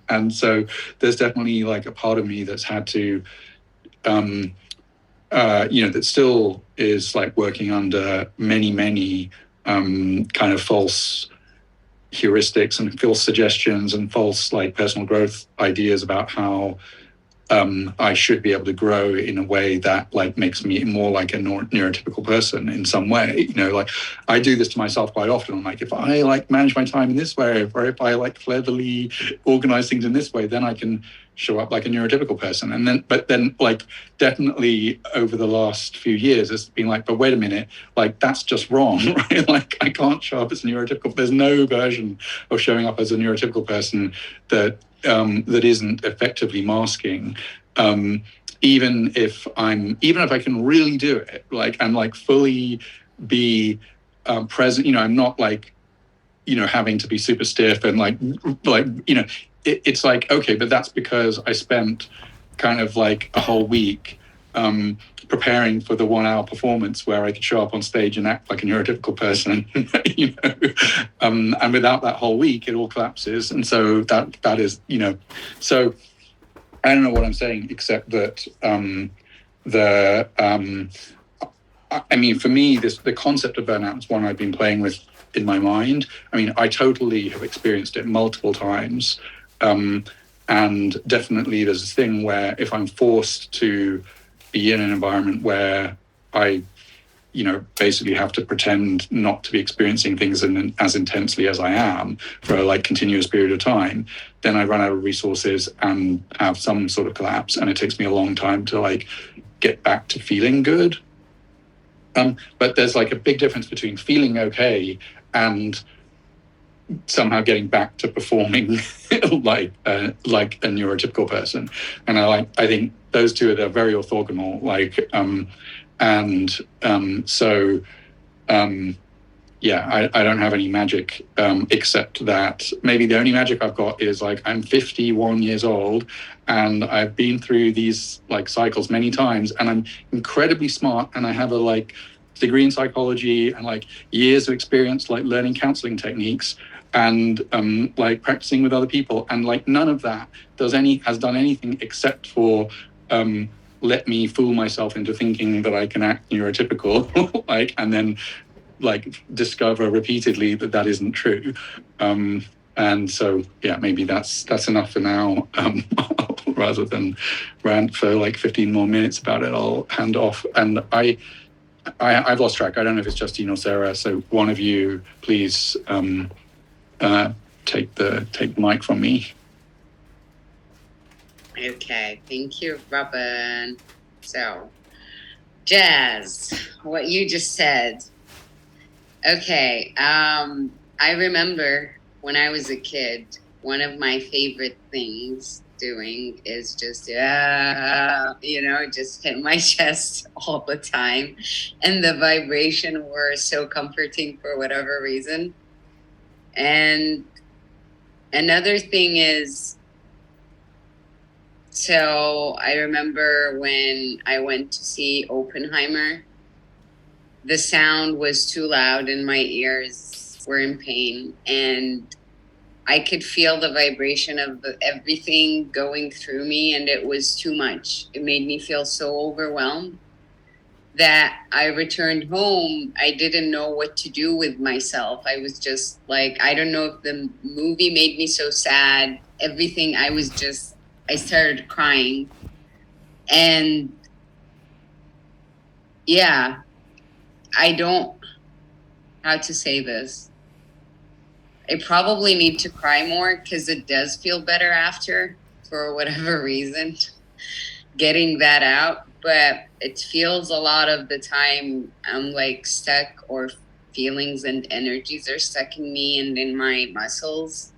And so there's definitely like a part of me that's had to, you know, that still is like working under many kind of false heuristics and false suggestions and false like personal growth ideas about how I should be able to grow in a way that like makes me more like a neurotypical person in some way. You know, like I do this to myself quite often. I'm like, if I like manage my time in this way, or if I like cleverly organize things in this way, then I can show up like a neurotypical person. But then like definitely over the last few years, it's been like, but wait a minute, like that's just wrong, right? Like I can't show up as a neurotypical. There's no version of showing up as a neurotypical person that isn't effectively masking, even if I can really do it, like and like fully be present. You know, I'm not like, you know, having to be super stiff and like you know, it's like, okay, but that's because I spent kind of like a whole week preparing for the 1 hour performance where I could show up on stage and act like a neurotypical person, you know, and without that whole week, it all collapses. And so that is, you know, so I don't know what I'm saying, except that I mean, for me, the concept of burnout is one I've been playing with in my mind. I mean, I totally have experienced it multiple times. And definitely there's a thing where if I'm forced to be in an environment where I, you know, basically have to pretend not to be experiencing things as intensely as I am for a like continuous period of time, then I run out of resources and have some sort of collapse. And it takes me a long time to like get back to feeling good. But there's like a big difference between feeling okay and somehow getting back to performing like a neurotypical person. And I think those two are very orthogonal. Like, yeah, I don't have any magic except that maybe the only magic I've got is like I'm 51 years old and I've been through these like cycles many times and I'm incredibly smart and I have a like degree in psychology and like years of experience like learning counseling techniques and like practicing with other people, and like none of that has done anything except for let me fool myself into thinking that I can act neurotypical, like, and then like discover repeatedly that isn't true. And so yeah, maybe that's enough for now. Rather than rant for like 15 more minutes about it, I'll hand off. And I've lost track. I don't know if it's Justine or Sarah. So one of you, please. Take the mic from me. Okay, thank you, Robin. So, Jazz, what you just said. Okay, I remember when I was a kid, one of my favorite things doing is just, you know, just hit my chest all the time. And the vibration were so comforting for whatever reason. And another thing is So I remember when I went to see Oppenheimer, the sound was too loud and my ears were in pain, and I could feel the vibration of everything going through me, and it was too much. It made me feel so overwhelmed that I returned home. I didn't know what to do with myself. I was just like, I don't know if the movie made me so sad. Everything, I started crying. And yeah, I don't, how to say this. I probably need to cry more because it does feel better after, for whatever reason, getting that out. But it feels a lot of the time I'm like stuck, or feelings and energies are stuck in me and in my muscles.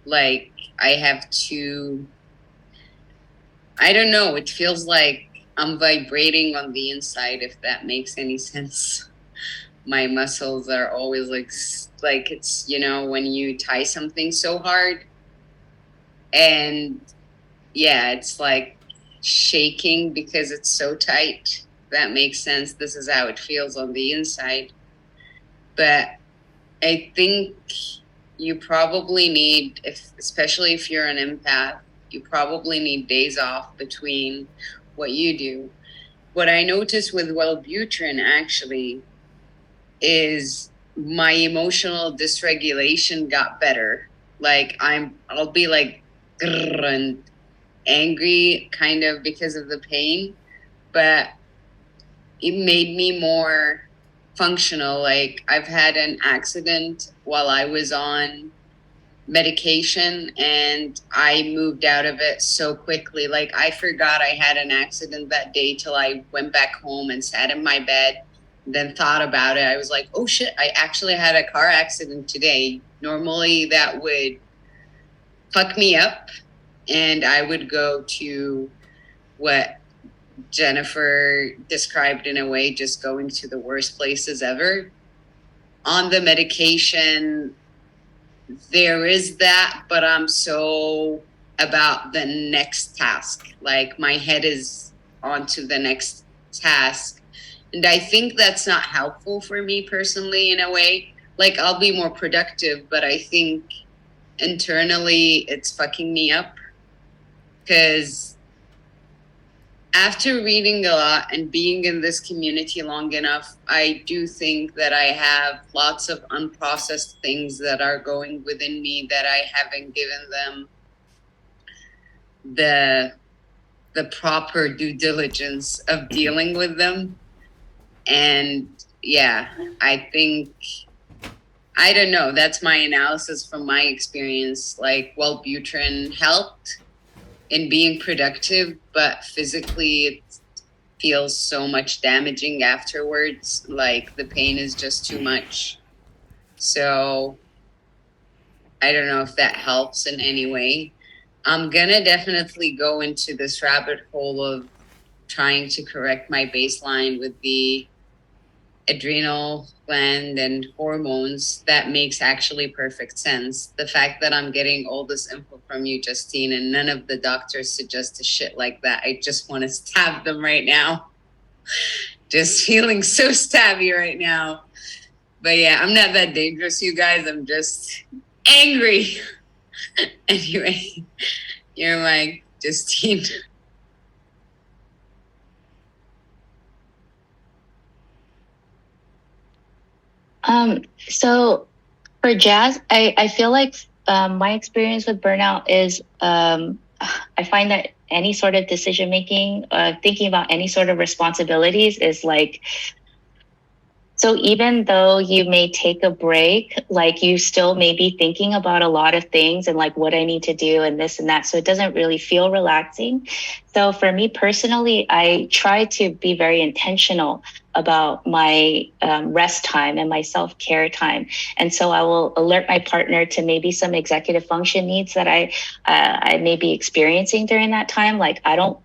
Like I have to, I don't know, it feels like I'm vibrating on the inside, if that makes any sense. My muscles are always like it's, you know, when you tie something so hard, and yeah, it's like shaking because it's so tight. That makes sense. This is how it feels on the inside. But I think you probably need, especially if you're an empath, you probably need days off between what you do. What I noticed with Wellbutrin actually is my emotional dysregulation got better. Like I'll be like grrr and angry kind of because of the pain, but it made me more functional. Like I've had an accident while I was on medication and I moved out of it so quickly. Like I forgot I had an accident that day till I went back home and sat in my bed, then thought about it. I was like, oh shit, I actually had a car accident today. Normally that would fuck me up, and I would go to what Jennifer described in a way, just going to the worst places ever. On the medication, there is that, but I'm so about the next task. Like my head is onto the next task. And I think that's not helpful for me personally in a way. Like I'll be more productive, but I think internally it's fucking me up. Because after reading a lot and being in this community long enough, I do think that I have lots of unprocessed things that are going within me that I haven't given them the proper due diligence of dealing with them. And yeah, I think, I don't know, that's my analysis from my experience. Like Wellbutrin helped in being productive, but physically it feels so much damaging afterwards. Like the pain is just too much. So I don't know if that helps in any way. I'm gonna definitely go into this rabbit hole of trying to correct my baseline with the adrenal gland and hormones. That makes actually perfect sense. The fact that I'm getting all this info from you, Justine, and none of the doctors suggest a shit like that, I just want to stab them right now. Just feeling so stabby right now. But yeah, I'm not that dangerous, you guys. I'm just angry. Anyway, you're my Justine. So for Jazz, I feel like my experience with burnout is I find that any sort of decision making, thinking about any sort of responsibilities is like, so even though you may take a break, like you still may be thinking about a lot of things and like what I need to do and this and that. So it doesn't really feel relaxing. So for me personally, I try to be very intentional about my rest time and my self-care time. And so I will alert my partner to maybe some executive function needs that I may be experiencing during that time. Like I don't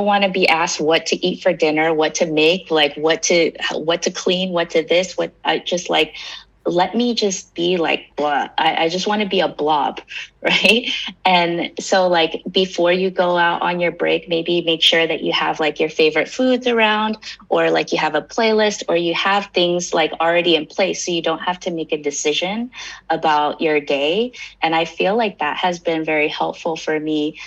want to be asked what to eat for dinner, what to make, like what to clean, what to this, what I just like, let me just be like blah. I just want to be a blob, right? And so like before you go out on your break, maybe make sure that you have like your favorite foods around, or like you have a playlist, or you have things like already in place so you don't have to make a decision about your day. And I feel like that has been very helpful for me,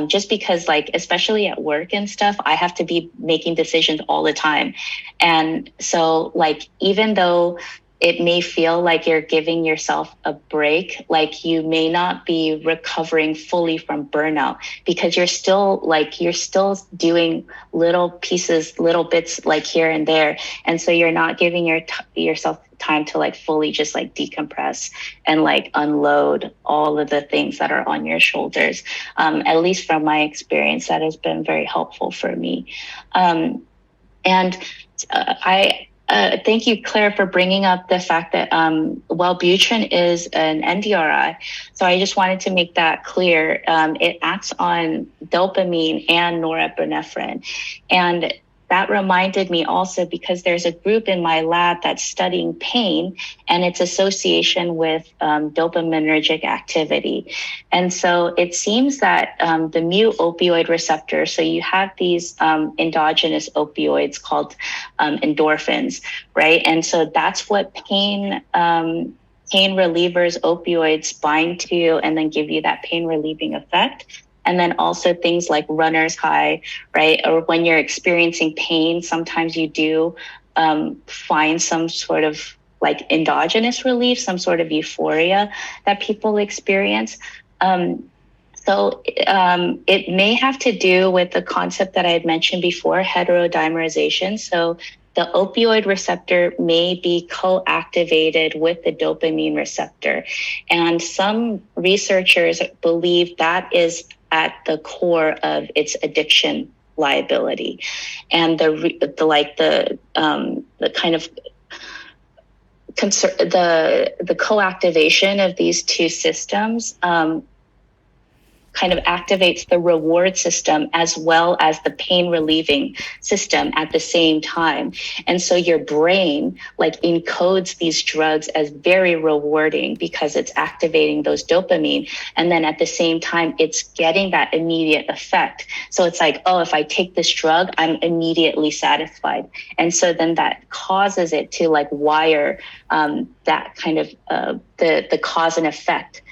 just because like, especially at work and stuff, I have to be making decisions all the time. And so like, even though it may feel like you're giving yourself a break, like you may not be recovering fully from burnout, because you're still doing little pieces, little bits like here and there. And so you're not giving yourself time to like fully just like decompress and like unload all of the things that are on your shoulders. At least from my experience, that has been very helpful for me. Thank you, Claire, for bringing up the fact that Wellbutrin is an NDRI. So I just wanted to make that clear. It acts on dopamine and norepinephrine. And that reminded me also, because there's a group in my lab that's studying pain and its association with dopaminergic activity. And so it seems that the mu opioid receptor, so you have these endogenous opioids called endorphins, right? And so that's what pain relievers, opioids bind to and then give you that pain relieving effect. And then also things like runner's high, right? Or when you're experiencing pain, sometimes you do find some sort of like endogenous relief, some sort of euphoria that people experience. So it may have to do with the concept that I had mentioned before, heterodimerization. So the opioid receptor may be co-activated with the dopamine receptor. And some researchers believe that is at the core of its addiction liability. And the co-activation of these two systems kind of activates the reward system as well as the pain relieving system at the same time. And so your brain like encodes these drugs as very rewarding because it's activating those dopamine. And then at the same time, it's getting that immediate effect. So it's like, oh, if I take this drug, I'm immediately satisfied. And so then that causes it to like wire that kind of the cause and effect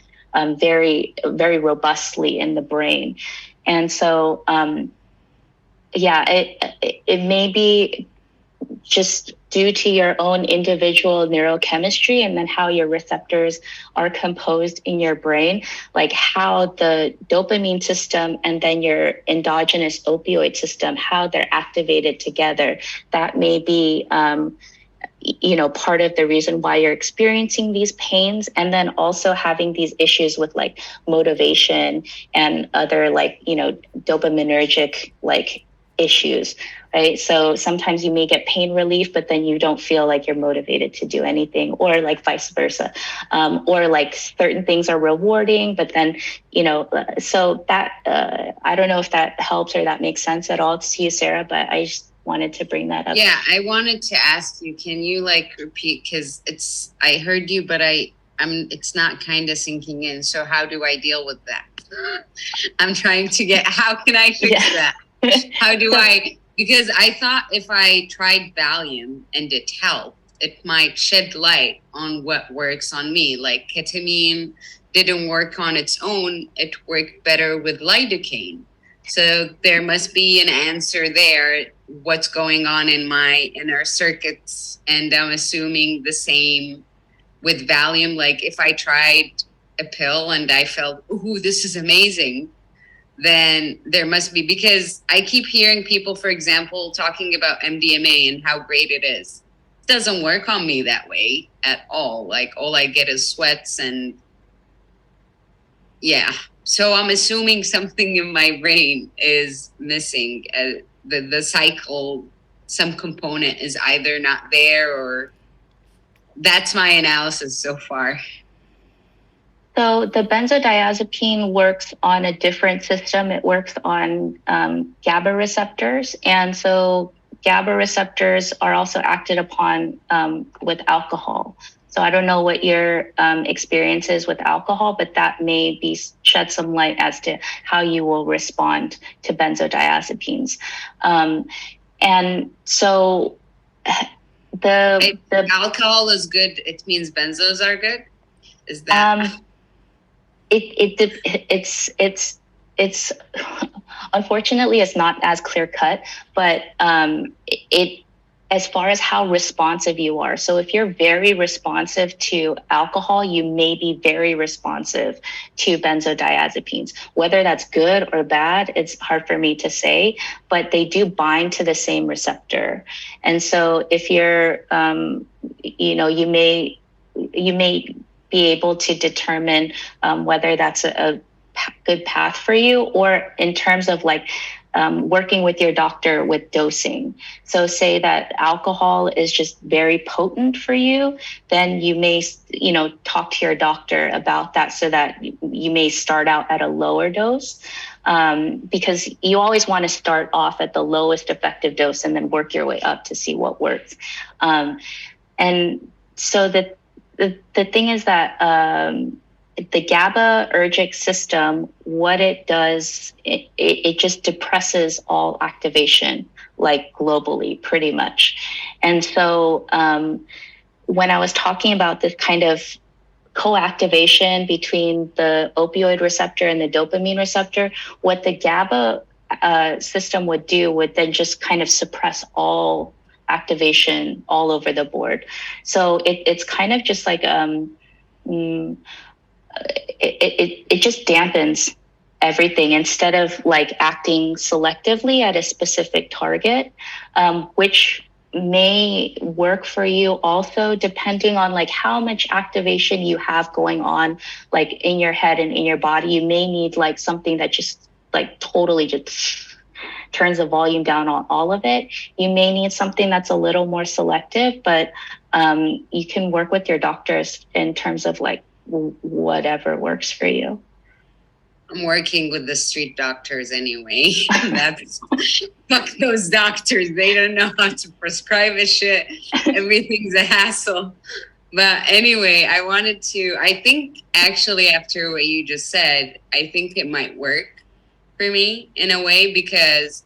very, very robustly in the brain. And so, it may be just due to your own individual neurochemistry and then how your receptors are composed in your brain, like how the dopamine system and then your endogenous opioid system, how they're activated together. That may be part of the reason why you're experiencing these pains, and then also having these issues with like motivation and other like, dopaminergic like issues, right? So sometimes you may get pain relief, but then you don't feel like you're motivated to do anything, or like vice versa. Or like certain things are rewarding, but then, so that, I don't know if that helps or that makes sense at all to you, Sarah, but I just wanted to bring that up. Yeah, I wanted to ask you, can you like repeat, because I heard you, but it's not kind of sinking in. So how do I deal with that? I'm trying to how can I fix that? How do I, because I thought if I tried Valium and it helped, it might shed light on what works on me. Like ketamine didn't work on its own. It worked better with lidocaine. So there must be an answer there, what's going on in my inner circuits. And I'm assuming the same with Valium. Like if I tried a pill and I felt, ooh, this is amazing, then there must be, because I keep hearing people, for example, talking about MDMA and how great it is. It doesn't work on me that way at all. Like all I get is sweats and yeah. So I'm assuming something in my brain is missing. The cycle, some component is either not there, or that's my analysis so far. So the benzodiazepine works on a different system. It works on GABA receptors. And so GABA receptors are also acted upon with alcohol. So I don't know what your experience is with alcohol, but that may be shed some light as to how you will respond to benzodiazepines. And so the alcohol is good. It means benzos are good. Is that? It's unfortunately it's not as clear cut, but it as far as how responsive you are. So if you're very responsive to alcohol, you may be very responsive to benzodiazepines. Whether that's good or bad, it's hard for me to say, but they do bind to the same receptor. And so if you're, you may be able to determine whether that's a good path for you, or in terms of like working with your doctor with dosing. So say that alcohol is just very potent for you, then you may, talk to your doctor about that so that you may start out at a lower dose, because you always want to start off at the lowest effective dose and then work your way up to see what works. And so the thing is that the GABAergic system, what it does, it just depresses all activation, like globally, pretty much. And so when I was talking about this kind of co-activation between the opioid receptor and the dopamine receptor, what the GABA system would do would then just kind of suppress all activation all over the board. So it's kind of just like it just dampens everything instead of like acting selectively at a specific target, which may work for you also depending on like how much activation you have going on like in your head and in your body. You may need like something that just like totally just turns the volume down on all of it. You may need something that's a little more selective, but you can work with your doctors in terms of like whatever works for you. I'm working with the street doctors anyway. That's fuck those doctors. They don't know how to prescribe a shit. Everything's a hassle. But anyway, I think actually after what you just said, I think it might work for me in a way because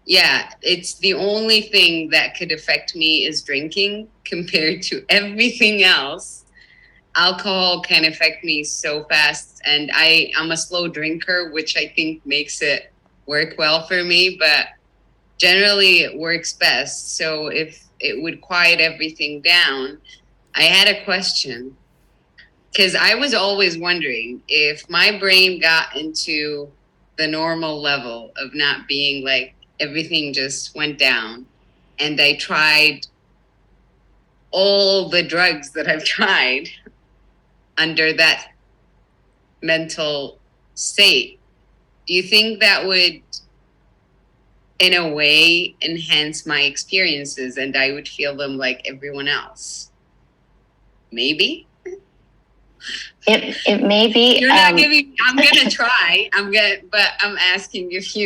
it's the only thing that could affect me is drinking compared to everything else. Alcohol can affect me so fast, and I'm a slow drinker, which I think makes it work well for me, but generally it works best. So if it would quiet everything down, I had a question, because I was always wondering if my brain got into the normal level of not being like everything just went down, and I tried all the drugs that I've tried under that mental state, do you think that would, in a way, enhance my experiences and I would feel them like everyone else? Maybe? It may be. You're not giving, I'm going to try. But I'm asking if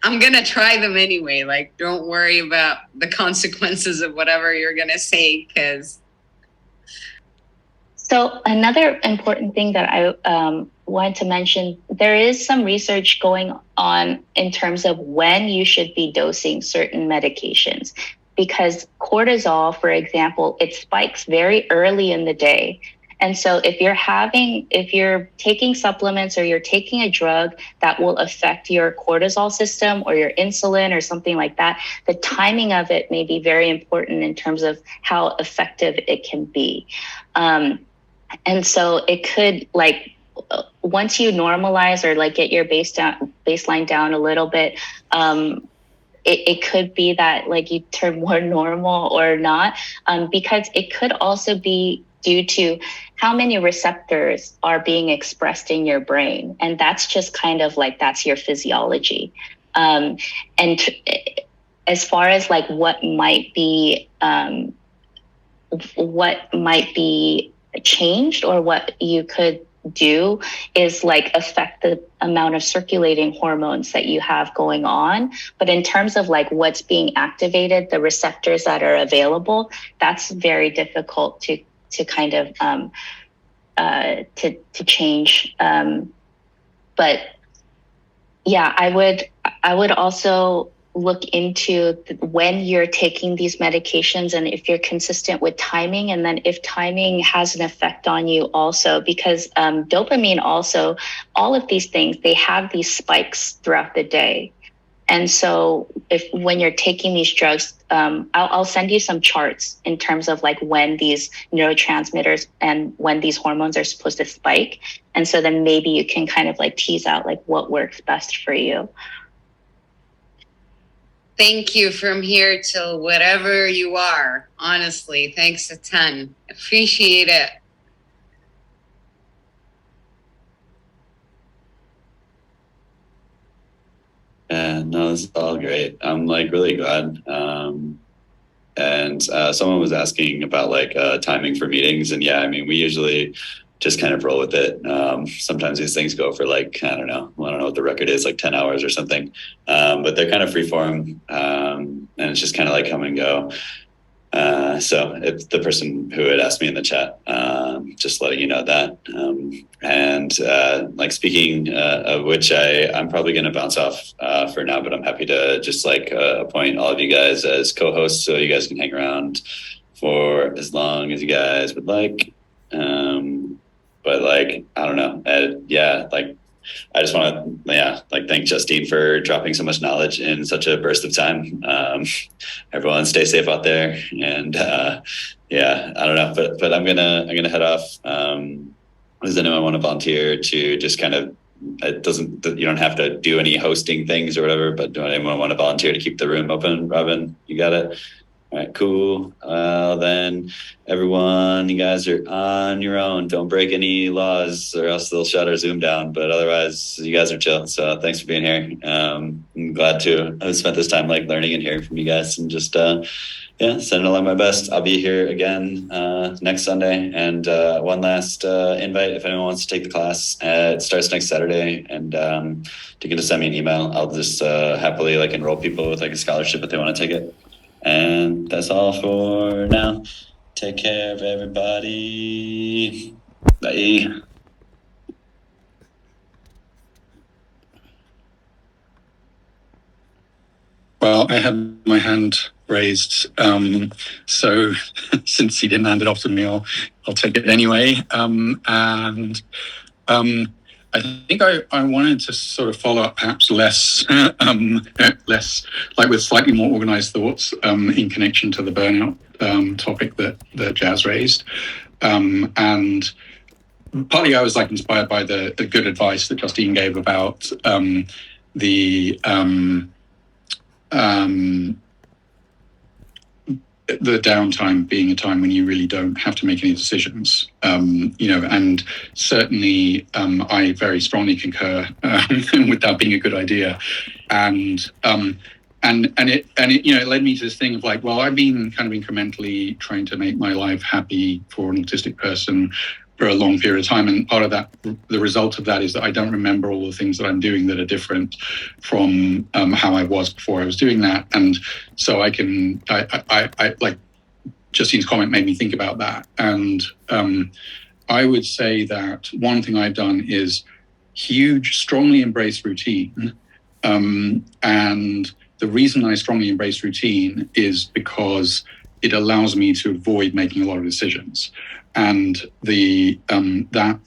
I'm going to try them anyway. Like, don't worry about the consequences of whatever you're going to say, because So another important thing that I wanted to mention, there is some research going on in terms of when you should be dosing certain medications, because cortisol, for example, it spikes very early in the day. And so if you're taking supplements or you're taking a drug that will affect your cortisol system or your insulin or something like that, the timing of it may be very important in terms of how effective it can be. And so it could, like, once you normalize or like get your baseline down a little bit, it could be that like you turn more normal or not, because it could also be due to how many receptors are being expressed in your brain. And that's just kind of like, that's your physiology. And as far as like what might be changed or what you could do is like affect the amount of circulating hormones that you have going on. But in terms of like what's being activated, the receptors that are available, that's very difficult to kind of to change. But yeah, I would also look into when you're taking these medications and if you're consistent with timing, and then if timing has an effect on you also, because dopamine also, all of these things, they have these spikes throughout the day. And so when you're taking these drugs, I'll send you some charts in terms of like when these neurotransmitters and when these hormones are supposed to spike. And so then maybe you can kind of like tease out like what works best for you. Thank you from here till whatever you are. Honestly, thanks a ton. Appreciate it. Yeah, no, this is all great. I'm like really glad. And someone was asking about like timing for meetings, and yeah, I mean, we usually just kind of roll with it. Sometimes these things go for like, I don't know what the record is, like 10 hours or something. But they're kind of free form, and it's just kind of like come and go. So it's the person who had asked me in the chat, just letting you know that. Like speaking of which, I'm probably going to bounce off for now, but I'm happy to just like appoint all of you guys as co-hosts so you guys can hang around for as long as you guys would like. But like, I don't know. Yeah, like I just want to, thank Justine for dropping so much knowledge in such a burst of time. Everyone stay safe out there. And yeah, I don't know, but I'm gonna head off. Does anyone want to volunteer to just kind of, you don't have to do any hosting things or whatever, but do anyone want to volunteer to keep the room open? Robin, you got it? All right, cool. Then everyone, you guys are on your own. Don't break any laws or else they'll shut our Zoom down. But otherwise, you guys are chill. So thanks for being here. I'm glad to have spent this time like learning and hearing from you guys, and just sending along my best. I'll be here again next Sunday. And one last invite, if anyone wants to take the class, it starts next Saturday. And you can just send me an email. I'll just happily like enroll people with like a scholarship if they want to take it. And that's all for now. Take care of everybody. Bye. Well, I had my hand raised, so since he didn't hand it off to me, I'll take it anyway. I think I wanted to sort of follow up perhaps less like with slightly more organized thoughts in connection to the burnout topic that Jazz raised. And partly I was like inspired by the good advice that Justine gave about the downtime being a time when you really don't have to make any decisions, and certainly I very strongly concur with that being a good idea, and it led me to this thing of like, well, I've been kind of incrementally trying to make my life happy for an autistic person for a long period of time, and part of that, the result of that is that I don't remember all the things that I'm doing that are different from how I was before I was doing that. And so I like Justine's comment made me think about that. And I would say that one thing I've done is strongly embrace routine. And the reason I strongly embrace routine is because it allows me to avoid making a lot of decisions. And that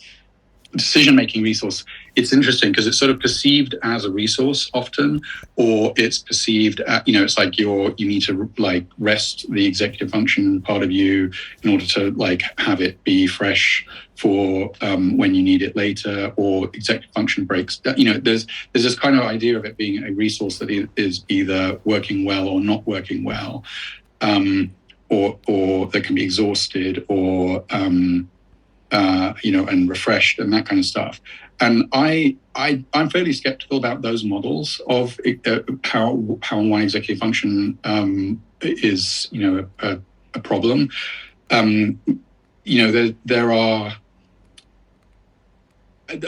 decision-making resource, it's interesting because it's sort of perceived as a resource often, or it's perceived, it's like you need to like rest the executive function part of you in order to like have it be fresh for when you need it later, or executive function breaks. There's this kind of idea of it being a resource that is either working well or not working well. Or that can be exhausted, or and refreshed, and that kind of stuff. And I'm fairly skeptical about those models of how one executive function is a problem. There are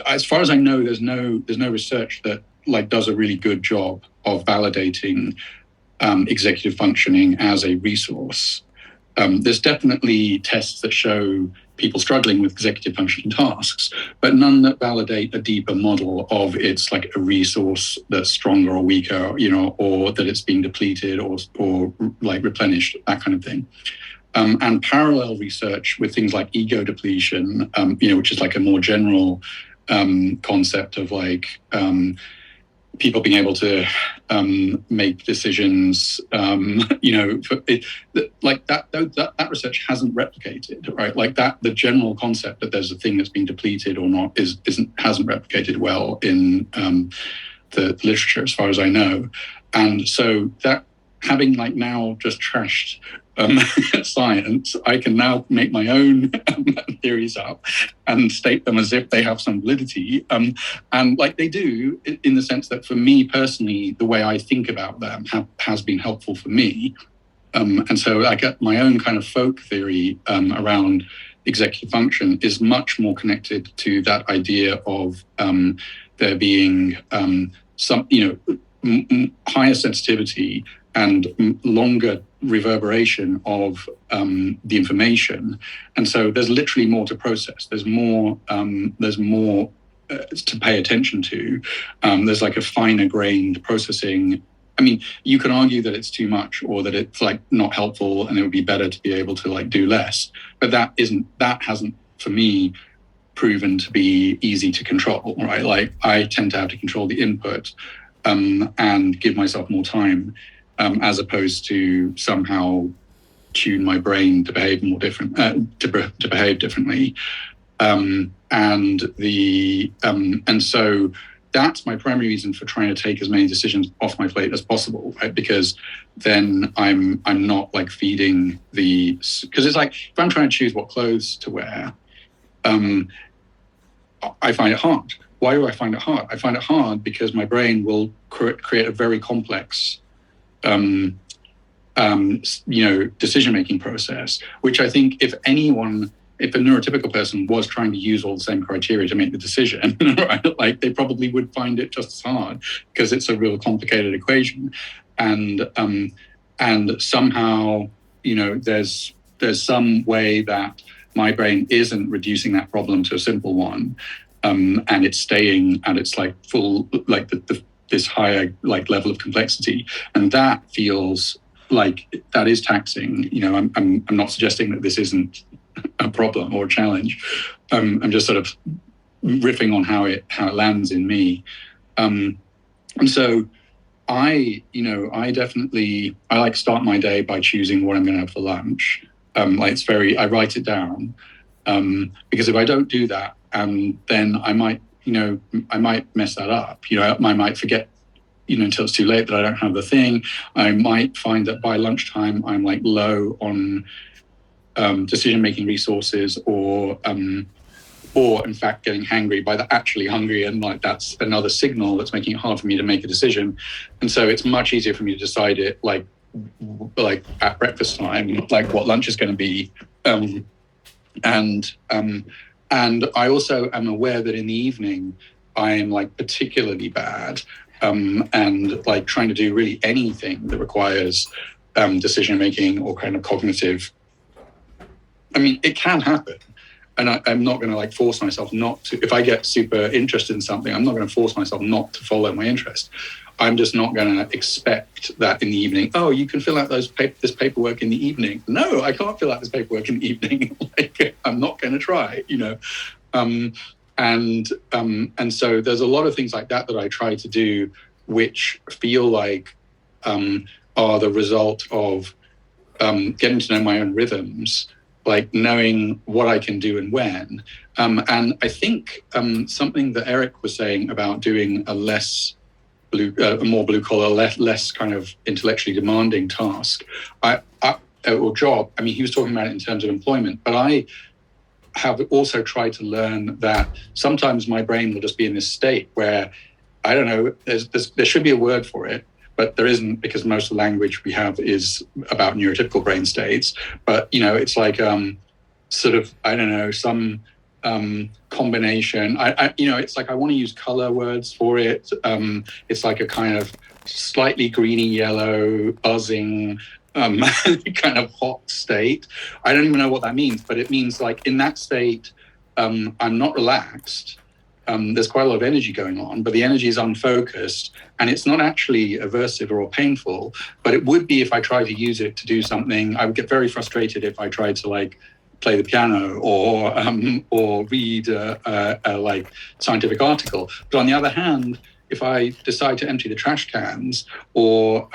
as far as I know, there's no research that like does a really good job of validating executive functioning as a resource. There's definitely tests that show people struggling with executive functioning tasks, but none that validate a deeper model of it's like a resource that's stronger or weaker, you know, or that it's being depleted or like replenished, that kind of thing. And parallel research with things like ego depletion, you know, which is like a more general concept of like people being able to make decisions, you know, like that research hasn't replicated, right? Like that, the general concept that there's a thing that's being depleted or not hasn't replicated well in the literature, as far as I know. And so that, having like now just trashed science, I can now make my own theories up and state them as if they have some validity. And like they do, in the sense that for me personally, the way I think about them has been helpful for me. And so I get my own kind of folk theory around executive function is much more connected to that idea of there being some, you know, higher sensitivity and longer reverberation of the information, and so there's literally more to process. There's more to pay attention to. There's like a finer grained processing. I mean, you can argue that it's too much or that it's like not helpful, and it would be better to be able to like do less. But that hasn't for me proven to be easy to control. Right? Like I tend to have to control the input and give myself more time. As opposed to somehow tune my brain to behave more different, to behave differently, and so that's my primary reason for trying to take as many decisions off my plate as possible, right? Because then I'm not like feeding because it's like if I'm trying to choose what clothes to wear, I find it hard. Why do I find it hard? I find it hard because my brain will create a very complex you know, decision-making process, which I think if a neurotypical person was trying to use all the same criteria to make the decision, right, like they probably would find it just as hard because it's a real complicated equation. And somehow, you know, there's some way that my brain isn't reducing that problem to a simple one, and it's staying at its like full, like this higher like level of complexity, and that feels like that is taxing. You know, I'm not suggesting that this isn't a problem or a challenge. I'm just sort of riffing on how it lands in me. And so I definitely like start my day by choosing what I'm going to have for lunch. Like I write it down because if I don't do that, then I might mess that up. You know, I might forget, you know, until it's too late that I don't have the thing. I might find that by lunchtime I'm like low on decision-making resources, or in fact getting hangry by actually hungry, and like that's another signal that's making it hard for me to make a decision. And so it's much easier for me to decide it like at breakfast time, like what lunch is going to be. And I also am aware that in the evening I am like particularly bad, and like trying to do really anything that requires decision making or kind of cognitive. I mean, it can happen, and I'm not going to like force myself not to. If I get super interested in something, I'm not going to force myself not to follow my interest. I'm just not going to expect that in the evening. Oh, you can fill out this paperwork in the evening. No, I can't fill out this paperwork in the evening. Like, I'm not going to try, you know. And so there's a lot of things like that I try to do, which feel like are the result of getting to know my own rhythms, like knowing what I can do and when. And I think something that Eric was saying about doing a more blue collar, less kind of intellectually demanding task or job. I mean, he was talking about it in terms of employment, but I have also tried to learn that sometimes my brain will just be in this state where, I don't know, there should be a word for it, but there isn't, because most of the language we have is about neurotypical brain states. But, you know, it's like sort of, I don't know, some combination. It's like I want to use color words for it. It's like a kind of slightly greeny yellow, buzzing, kind of hot state. I don't even know what that means, but it means like in that state, I'm not relaxed. There's quite a lot of energy going on, but the energy is unfocused, and it's not actually aversive or painful, but it would be if I tried to use it to do something. I would get very frustrated if I tried to like play the piano or read a like scientific article. But on the other hand, if I decide to empty the trash cans or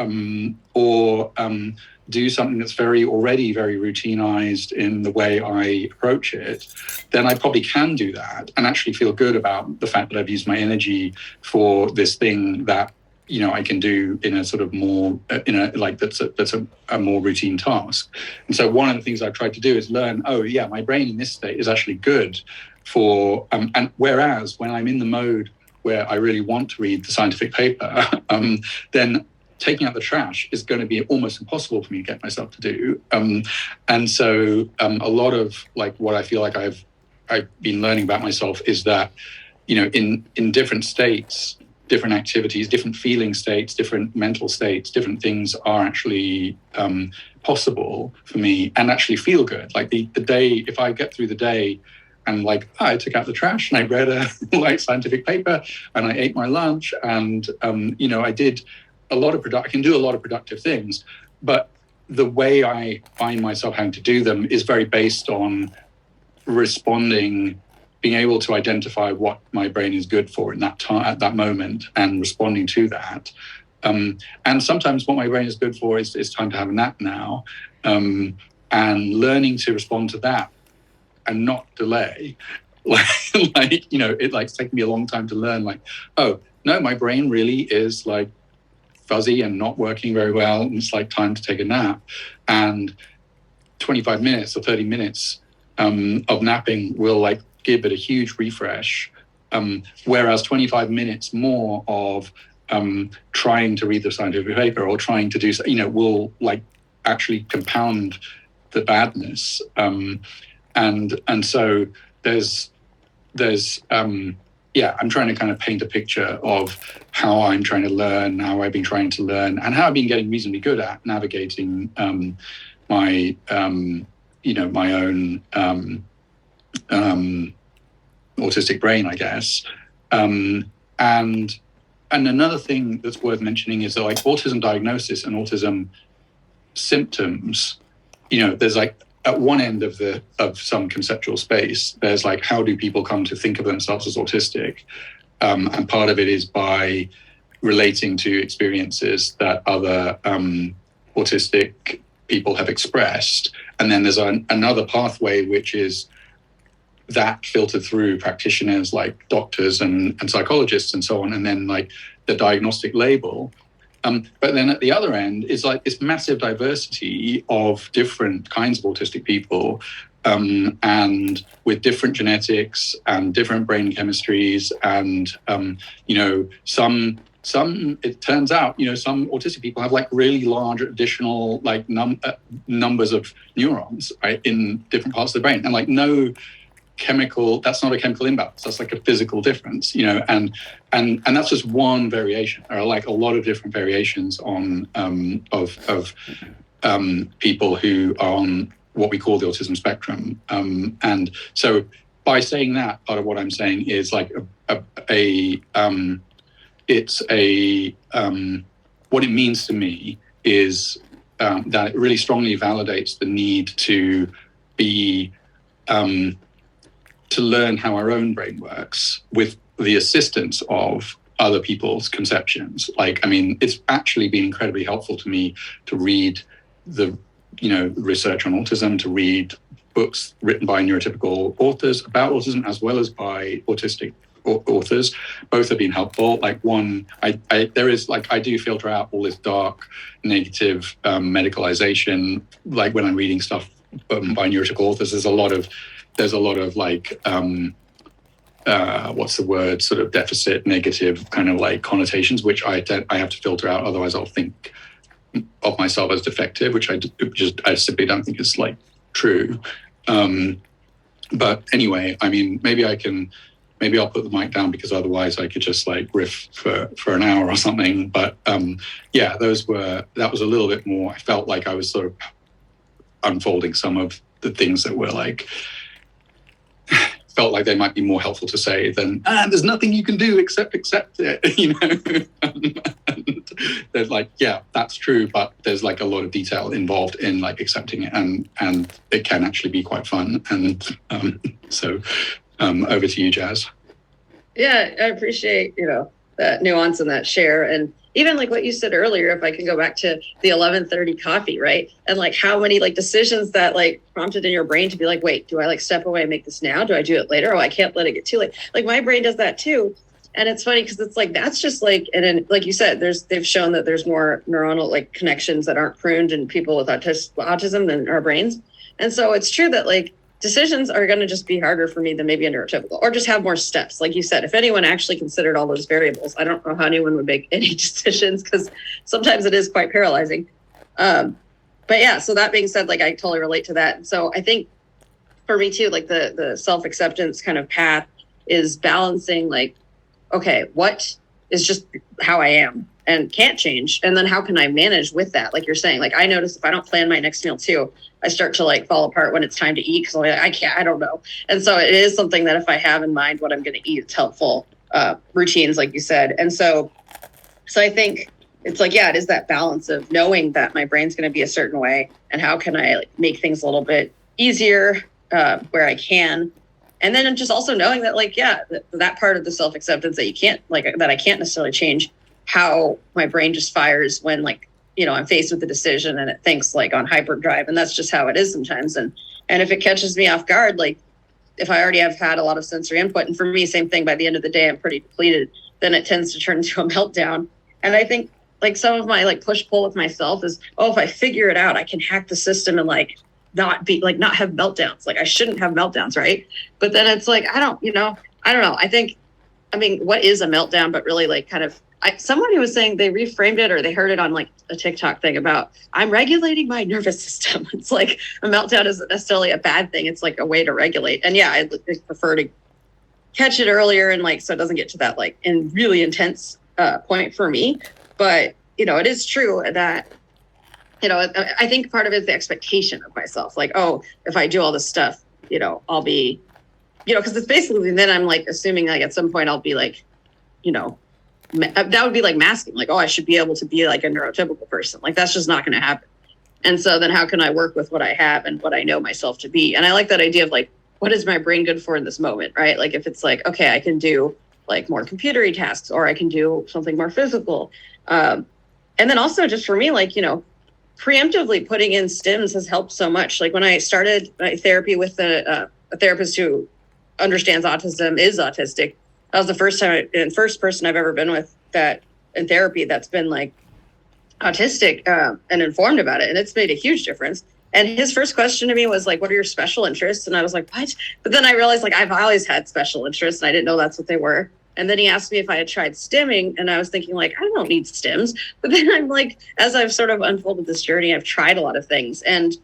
do something that's already very routinized in the way I approach it, then I probably can do that and actually feel good about the fact that I've used my energy for this thing that, you know, I can do in a sort of more, that's a more routine task. And so one of the things I've tried to do is learn, oh yeah, my brain in this state is actually good for, and whereas when I'm in the mode where I really want to read the scientific paper, then taking out the trash is going to be almost impossible for me to get myself to do. And so a lot of like what I feel like I've been learning about myself is that, you know, in different states, different activities, different feeling states, different mental states, different things are actually possible for me and actually feel good. Like the day, if I get through the day and like, I took out the trash and I read a like scientific paper and I ate my lunch and, you know, I did a lot of I can do a lot of productive things, but the way I find myself having to do them is very based on responding, being able to identify what my brain is good for in that time, at that moment, and responding to that. And sometimes what my brain is good for is time to have a nap now, and learning to respond to that and not delay. Like, you know, it's taken me a long time to learn, like, oh, no, my brain really is like fuzzy and not working very well. And it's like time to take a nap. And 25 minutes or 30 minutes of napping will like give it a huge refresh. Whereas 25 minutes more of trying to read the scientific paper or trying to do, you know, will like actually compound the badness. And so there's I'm trying to kind of paint a picture of how I'm trying to learn, how I've been trying to learn, and how I've been getting reasonably good at navigating my own autistic brain, I guess. And another thing that's worth mentioning is that like autism diagnosis and autism symptoms, you know, there's like at one end of some conceptual space, there's like, how do people come to think of themselves as autistic? And part of it is by relating to experiences that other autistic people have expressed. And then there's another pathway, which is that filtered through practitioners like doctors and psychologists and so on, and then like the diagnostic label. But then at the other end is like this massive diversity of different kinds of autistic people, and with different genetics and different brain chemistries, and you know, some it turns out, you know, some autistic people have like really large additional like numbers of neurons, right, in different parts of the brain, and like no chemical, that's not a chemical imbalance, that's like a physical difference, you know, and that's just one variation. There are like a lot of different variations on of people who are on what we call the autism spectrum, and so by saying that, part of what I'm saying is like what it means to me is that it really strongly validates the need to be to learn how our own brain works with the assistance of other people's conceptions. Like, I mean, it's actually been incredibly helpful to me to read the, you know, research on autism, to read books written by neurotypical authors about autism, as well as by autistic authors. Both have been helpful. Like one, I do filter out all this dark, negative medicalization. Like when I'm reading stuff by neurotypical authors, there's a lot of like, what's the word, sort of deficit, negative kind of like connotations, which I have to filter out. Otherwise I'll think of myself as defective, which I simply don't think is like true. But anyway, I mean, maybe I'll put the mic down, because otherwise I could just like riff for an hour or something. But yeah, that was a little bit more. I felt like I was sort of unfolding some of the things that were like, felt like they might be more helpful to say than, there's nothing you can do except accept it, you know. And they're like, yeah, that's true, but there's like a lot of detail involved in like accepting it, and it can actually be quite fun. And so over to you, Jazz. Yeah, I appreciate, that nuance and that share. And even like what you said earlier, if I can go back to the 11:30 coffee, right? And like how many like decisions that like prompted in your brain to be like, wait, do I like step away and make this now? Do I do it later? Oh, I can't let it get too late. Like my brain does that too. And it's funny because it's like, that's just like, and then, like you said, they've shown that there's more neuronal like connections that aren't pruned in people with autism than our brains. And so it's true that like decisions are going to just be harder for me than maybe a neurotypical, or just have more steps. Like you said, if anyone actually considered all those variables, I don't know how anyone would make any decisions, because sometimes it is quite paralyzing. But yeah, so that being said, like I totally relate to that. So I think for me too, like the self-acceptance kind of path is balancing like, okay, what is just how I am and can't change? And then how can I manage with that? Like you're saying, like I notice if I don't plan my next meal too, I start to like fall apart when it's time to eat, because I don't know. And so it is something that if I have in mind what I'm going to eat, it's helpful routines, like you said. And so I think it's like, yeah, it is that balance of knowing that my brain's going to be a certain way, and how can I like make things a little bit easier where I can. And then just also knowing that like, yeah, that part of the self-acceptance that you can't like, that I can't necessarily change, how my brain just fires when like, I'm faced with a decision and it thinks like on hyperdrive, and that's just how it is sometimes. And if it catches me off guard, like if I already have had a lot of sensory input, and for me, same thing, by the end of the day, I'm pretty depleted, then it tends to turn into a meltdown. And I think like some of my like push-pull with myself is, oh, if I figure it out, I can hack the system and like not have meltdowns. Like I shouldn't have meltdowns, right? But then it's like, I don't know. I mean, what is a meltdown? But really like kind of, someone who was saying they reframed it, or they heard it on like a TikTok thing about, I'm regulating my nervous system. It's like a meltdown isn't necessarily a bad thing. It's like a way to regulate. And yeah, I prefer to catch it earlier, and like, so it doesn't get to that like in really intense point for me. But, it is true that, I think part of it is the expectation of myself. Like, oh, if I do all this stuff, I'll be, because it's basically, then I'm like assuming like at some point I'll be like, that would be like masking, like, oh, I should be able to be like a neurotypical person. Like, that's just not going to happen. And so then how can I work with what I have and what I know myself to be? And I like that idea of like, what is my brain good for in this moment, right? Like if it's like, okay, I can do like more computery tasks, or I can do something more physical. And then also just for me, like, preemptively putting in stims has helped so much. Like when I started my therapy with a therapist who understands autism, is autistic, that was the first person I've ever been with that in therapy that's been like autistic and informed about it. And it's made a huge difference. And his first question to me was like, what are your special interests? And I was like, what? But then I realized like I've always had special interests, and I didn't know that's what they were. And then he asked me if I had tried stimming, and I was thinking like, I don't need stims. But then I'm like, as I've sort of unfolded this journey, I've tried a lot of things. And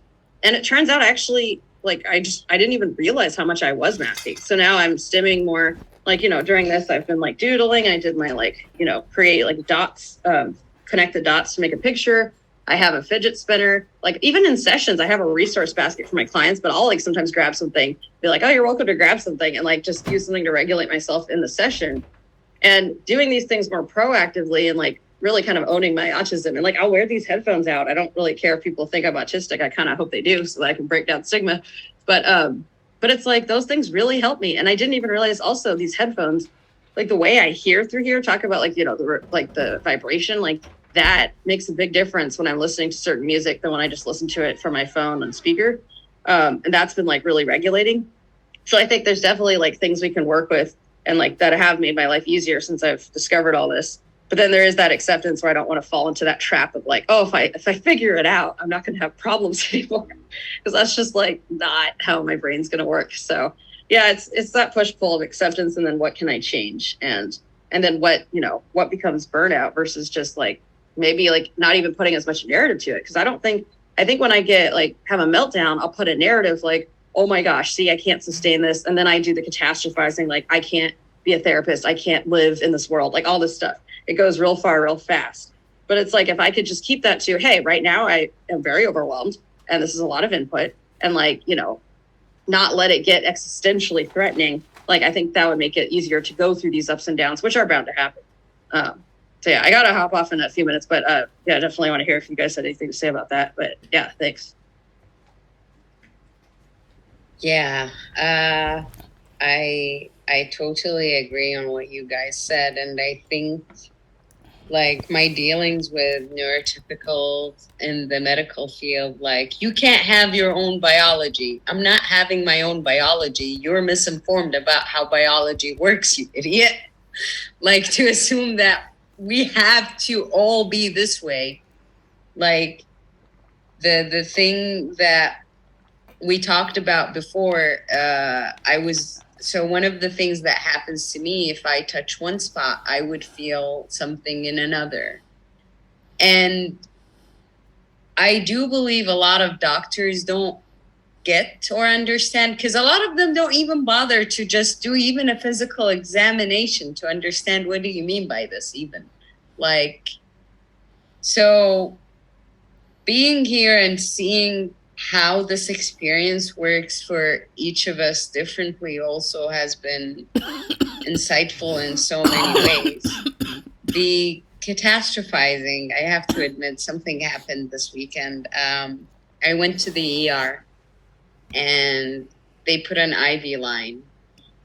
it turns out actually, like, I didn't even realize how much I was masking. So now I'm stimming more. Like, during this, I've been like doodling. I did my like, create like dots, connect the dots to make a picture. I have a fidget spinner. Like even in sessions, I have a resource basket for my clients, but I'll like sometimes grab something, be like, oh, you're welcome to grab something, and like just use something to regulate myself in the session. And doing these things more proactively and like really kind of owning my autism. And like, I'll wear these headphones out. I don't really care if people think I'm autistic. I kind of hope they do, so that I can break down stigma. But it's like those things really help me. And I didn't even realize also these headphones, like the way I hear through here, talk about like, the vibration, like that makes a big difference when I'm listening to certain music than when I just listen to it from my phone on speaker. And that's been like really regulating. So I think there's definitely like things we can work with, and like that have made my life easier since I've discovered all this. But then there is that acceptance where I don't want to fall into that trap of like, oh, if I figure it out, I'm not going to have problems anymore, because that's just like not how my brain's going to work. So yeah, it's that push pull of acceptance, and then what can I change, and then what becomes burnout versus just like maybe like not even putting as much narrative to it. Because I think when I get like have a meltdown, I'll put a narrative like, oh my gosh, see, I can't sustain this. And then I do the catastrophizing, like I can't be a therapist. I can't live in this world, like all this stuff. It goes real far, real fast. But it's like, if I could just keep that to, hey, right now I am very overwhelmed and this is a lot of input, and like, you know, not let it get existentially threatening. Like, I think that would make it easier to go through these ups and downs, which are bound to happen. So yeah, I got to hop off in a few minutes, but yeah, definitely want to hear if you guys had anything to say about that. But yeah, thanks. Yeah, I totally agree on what you guys said, and I think like my dealings with neurotypical in the medical field, like you can't have your own biology. I'm not having my own biology. You're misinformed about how biology works, you idiot. Like, to assume that we have to all be this way. Like the thing that we talked about before, so one of the things that happens to me, if I touch one spot, I would feel something in another. And I do believe a lot of doctors don't get or understand, because a lot of them don't even bother to just do even a physical examination to understand, what do you mean by this even? Like, so being here and seeing how this experience works for each of us differently also has been insightful in so many ways. The catastrophizing, I have to admit, something happened this weekend. I went to the ER and they put an IV line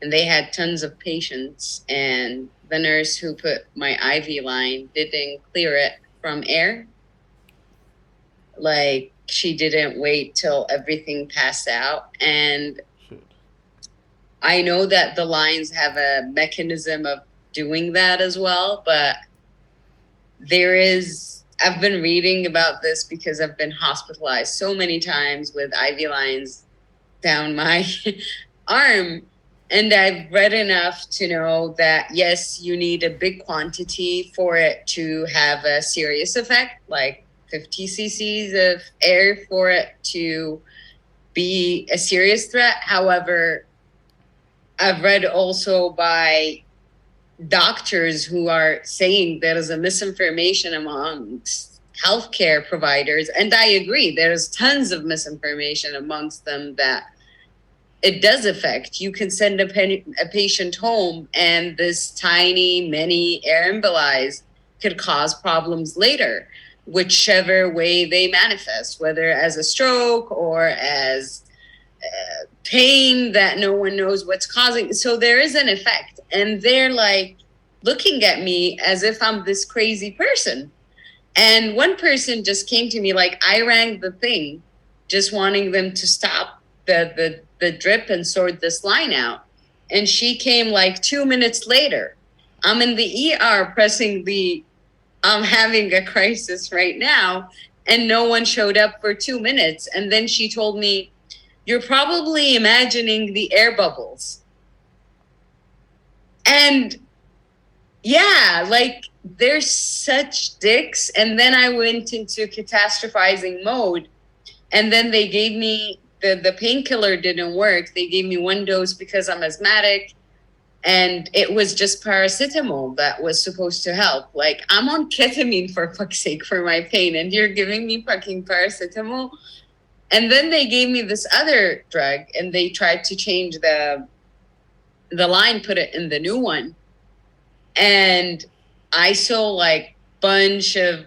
and they had tons of patients, and the nurse who put my IV line didn't clear it from air. Like, she didn't wait till everything passed out. And I know that the lines have a mechanism of doing that as well, but I've been reading about this because I've been hospitalized so many times with IV lines down my arm. And I've read enough to know that, yes, you need a big quantity for it to have a serious effect, like 50 cc's of air for it to be a serious threat. However, I've read also by doctors who are saying there is a misinformation amongst healthcare providers. And I agree, there's tons of misinformation amongst them that it does affect. You can send a patient home and this tiny mini air embolize could cause problems later, whichever way they manifest, whether as a stroke or as pain that no one knows what's causing. So there is an effect. And they're like looking at me as if I'm this crazy person. And one person just came to me, like, I rang the thing, just wanting them to stop the drip and sort this line out. And she came like 2 minutes later. I'm in the ER pressing I'm having a crisis right now, and no one showed up for 2 minutes. And then she told me, you're probably imagining the air bubbles. And yeah, like, they're such dicks. And then I went into catastrophizing mode, and then they gave me the painkiller didn't work. They gave me one dose because I'm asthmatic, and it was just paracetamol that was supposed to help. Like, I'm on ketamine, for fuck's sake, for my pain, and you're giving me fucking paracetamol. And then they gave me this other drug, and they tried to change the line, put it in the new one. And I saw like bunch of,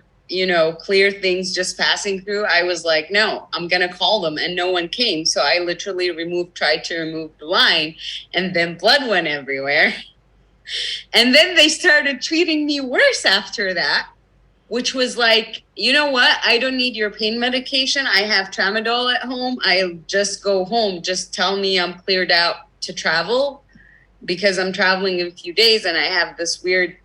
clear things just passing through. I was like, no, I'm going to call them. And no one came. So I literally tried to remove the line, and then blood went everywhere. And then they started treating me worse after that, which was like, you know what? I don't need your pain medication. I have tramadol at home. I'll just go home. Just tell me I'm cleared out to travel, because I'm traveling in a few days and I have this weird,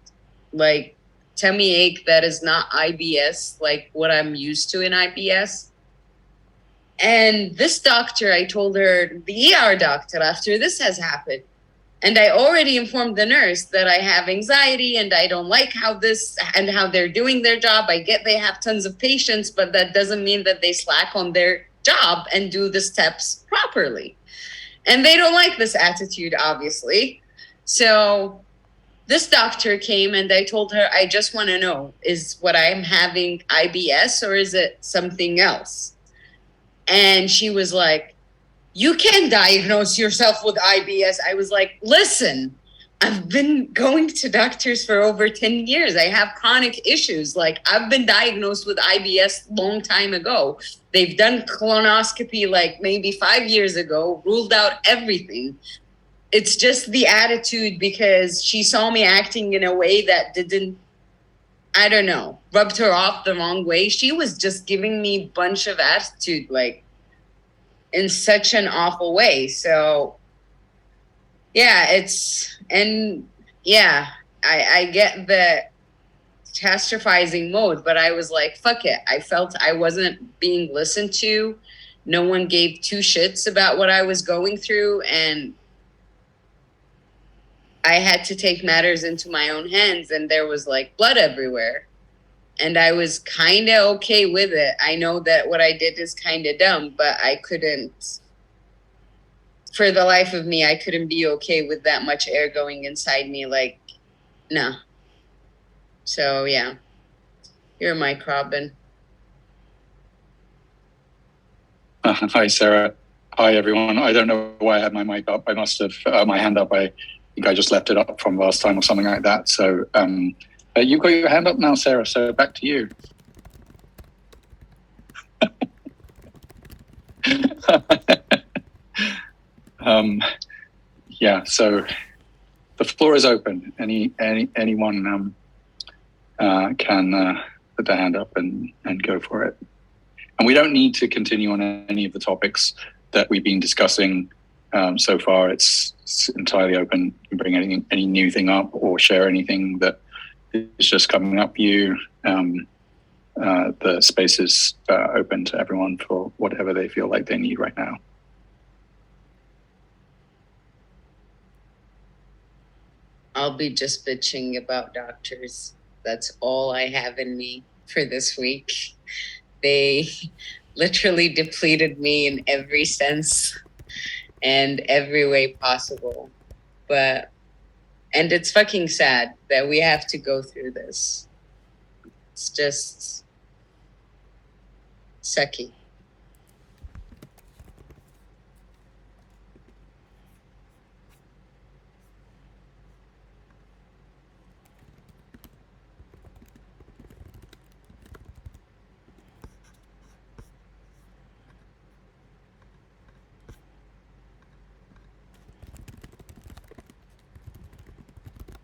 like, tummy ache that is not IBS, like what I'm used to in IBS. And this doctor, I told her, the ER doctor, after this has happened, and I already informed the nurse that I have anxiety and I don't like how they're doing their job. I get they have tons of patients, but that doesn't mean that they slack on their job and do the steps properly. And they don't like this attitude, obviously. So this doctor came and I told her, I just want to know, is what I'm having IBS or is it something else? And she was like, you can diagnose yourself with IBS. I was like, listen, I've been going to doctors for over 10 years. I have chronic issues. Like, I've been diagnosed with IBS long time ago. They've done colonoscopy like maybe 5 years ago, ruled out everything. It's just the attitude, because she saw me acting in a way that didn't, I don't know, rubbed her off the wrong way. She was just giving me a bunch of attitude, like, in such an awful way. So yeah, I get the catastrophizing mode, but I was like, fuck it. I felt I wasn't being listened to. No one gave two shits about what I was going through, and I had to take matters into my own hands, and there was like blood everywhere. And I was kind of okay with it. I know that what I did is kind of dumb, but I couldn't, for the life of me, I couldn't be okay with that much air going inside me. Like, no. So, yeah. You're Mike Robin. Hi, Sarah. Hi, everyone. I don't know why I had my mic up. I must have my hand up. I think I just left it up from last time or something like that. So, you've got your hand up now, Sarah. So back to you. Yeah. So the floor is open. Anyone can put their hand up and go for it. And we don't need to continue on any of the topics that we've been discussing so far. It's entirely open. You can bring any new thing up or share anything that is just coming up for you. The space is open to everyone for whatever they feel like they need right now. I'll be just bitching about doctors. That's all I have in me for this week. They literally depleted me in every sense and every way possible. And it's fucking sad that we have to go through this. It's just sucky.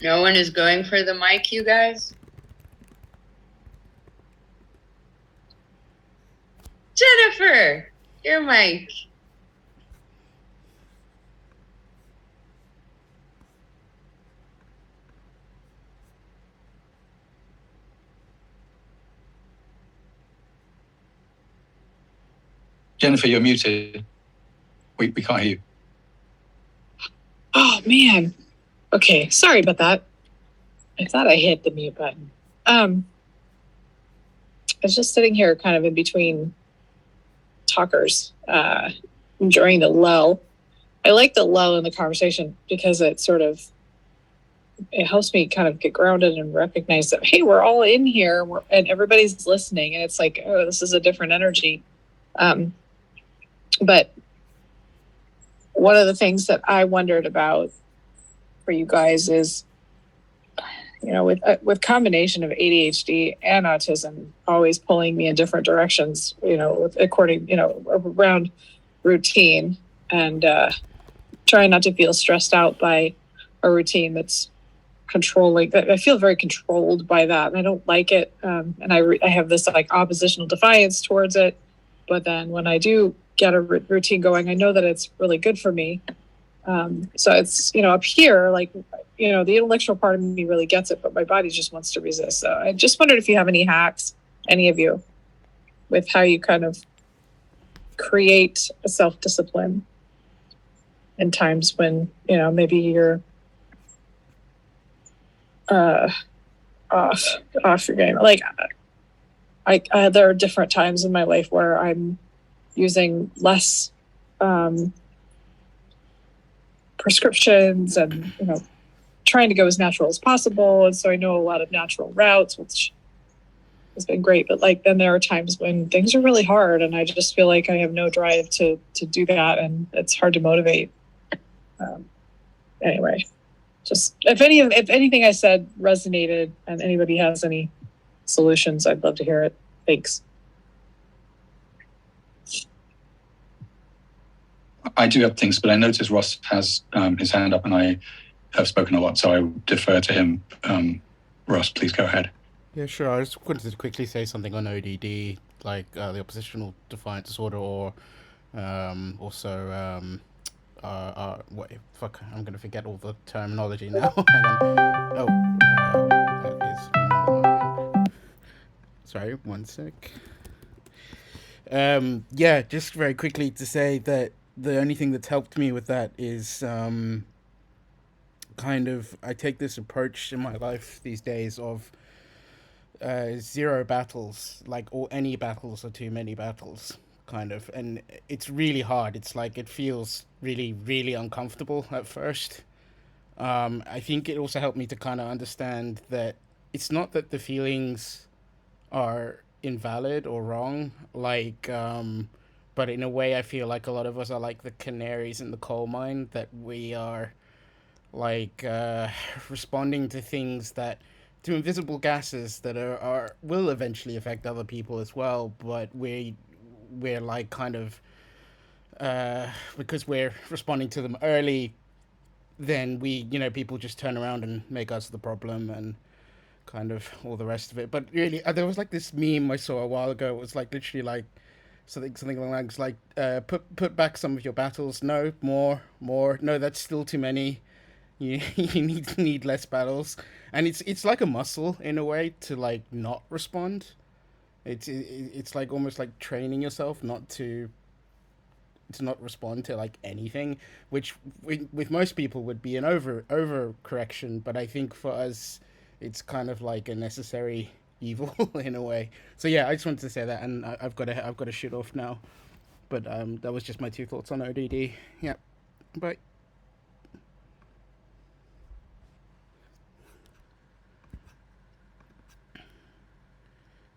No one is going for the mic, you guys? Jennifer, your mic. Jennifer, you're muted. We can't hear you. Oh man. Okay, sorry about that. I thought I hit the mute button. I was just sitting here kind of in between talkers, enjoying the lull. I like the lull in the conversation because it helps me kind of get grounded and recognize that, hey, we're all in here and everybody's listening. And it's like, oh, this is a different energy. But one of the things that I wondered about for you guys is, with combination of ADHD and autism always pulling me in different directions, around routine and trying not to feel stressed out by a routine that's controlling. I feel very controlled by that, and I don't like it. And I have this like oppositional defiance towards it. But then when I do get a routine going, I know that it's really good for me. So it's, up here, like, the intellectual part of me really gets it, but my body just wants to resist. So I just wondered if you have any hacks, any of you, with how you kind of create a self-discipline in times when, maybe you're off your game. Like, there are different times in my life where I'm using less prescriptions and, trying to go as natural as possible. And so I know a lot of natural routes, which has been great. But like, then there are times when things are really hard and I just feel like I have no drive to do that. And it's hard to motivate. Anyway, just if anything I said resonated and anybody has any solutions, I'd love to hear it. Thanks. I do have things, but I noticed Ross has his hand up and I have spoken a lot, so I defer to him. Ross, please go ahead. Yeah, sure. I just wanted to quickly say something on ODD, like the oppositional defiant disorder, or also what? Fuck, I'm gonna forget all the terminology now. That is. Sorry, one sec. Yeah, just very quickly to say that the only thing that's helped me with that is kind of, I take this approach in my life these days of zero battles, like, or any battles are too many battles, kind of. And it's really hard. It's like, it feels really, really uncomfortable at first. I think it also helped me to kind of understand that it's not that the feelings are invalid or wrong, like, but in a way I feel like a lot of us are like the canaries in the coal mine, that we are like responding to things to invisible gases that will eventually affect other people as well, but we're like kind of because we're responding to them early, then people just turn around and make us the problem and kind of all the rest of it. But really, there was like this meme I saw a while ago. It was like literally like something along the lines like put back some of your battles. No, more. No, that's still too many. You need less battles. And it's like a muscle in a way to like not respond. It's like almost like training yourself not to not respond to like anything, which with most people would be an over correction, but I think for us it's kind of like a necessary evil in a way. So yeah, I just wanted to say that, and I've got to shoot off now. But that was just my 2 thoughts on ODD. Yeah, bye.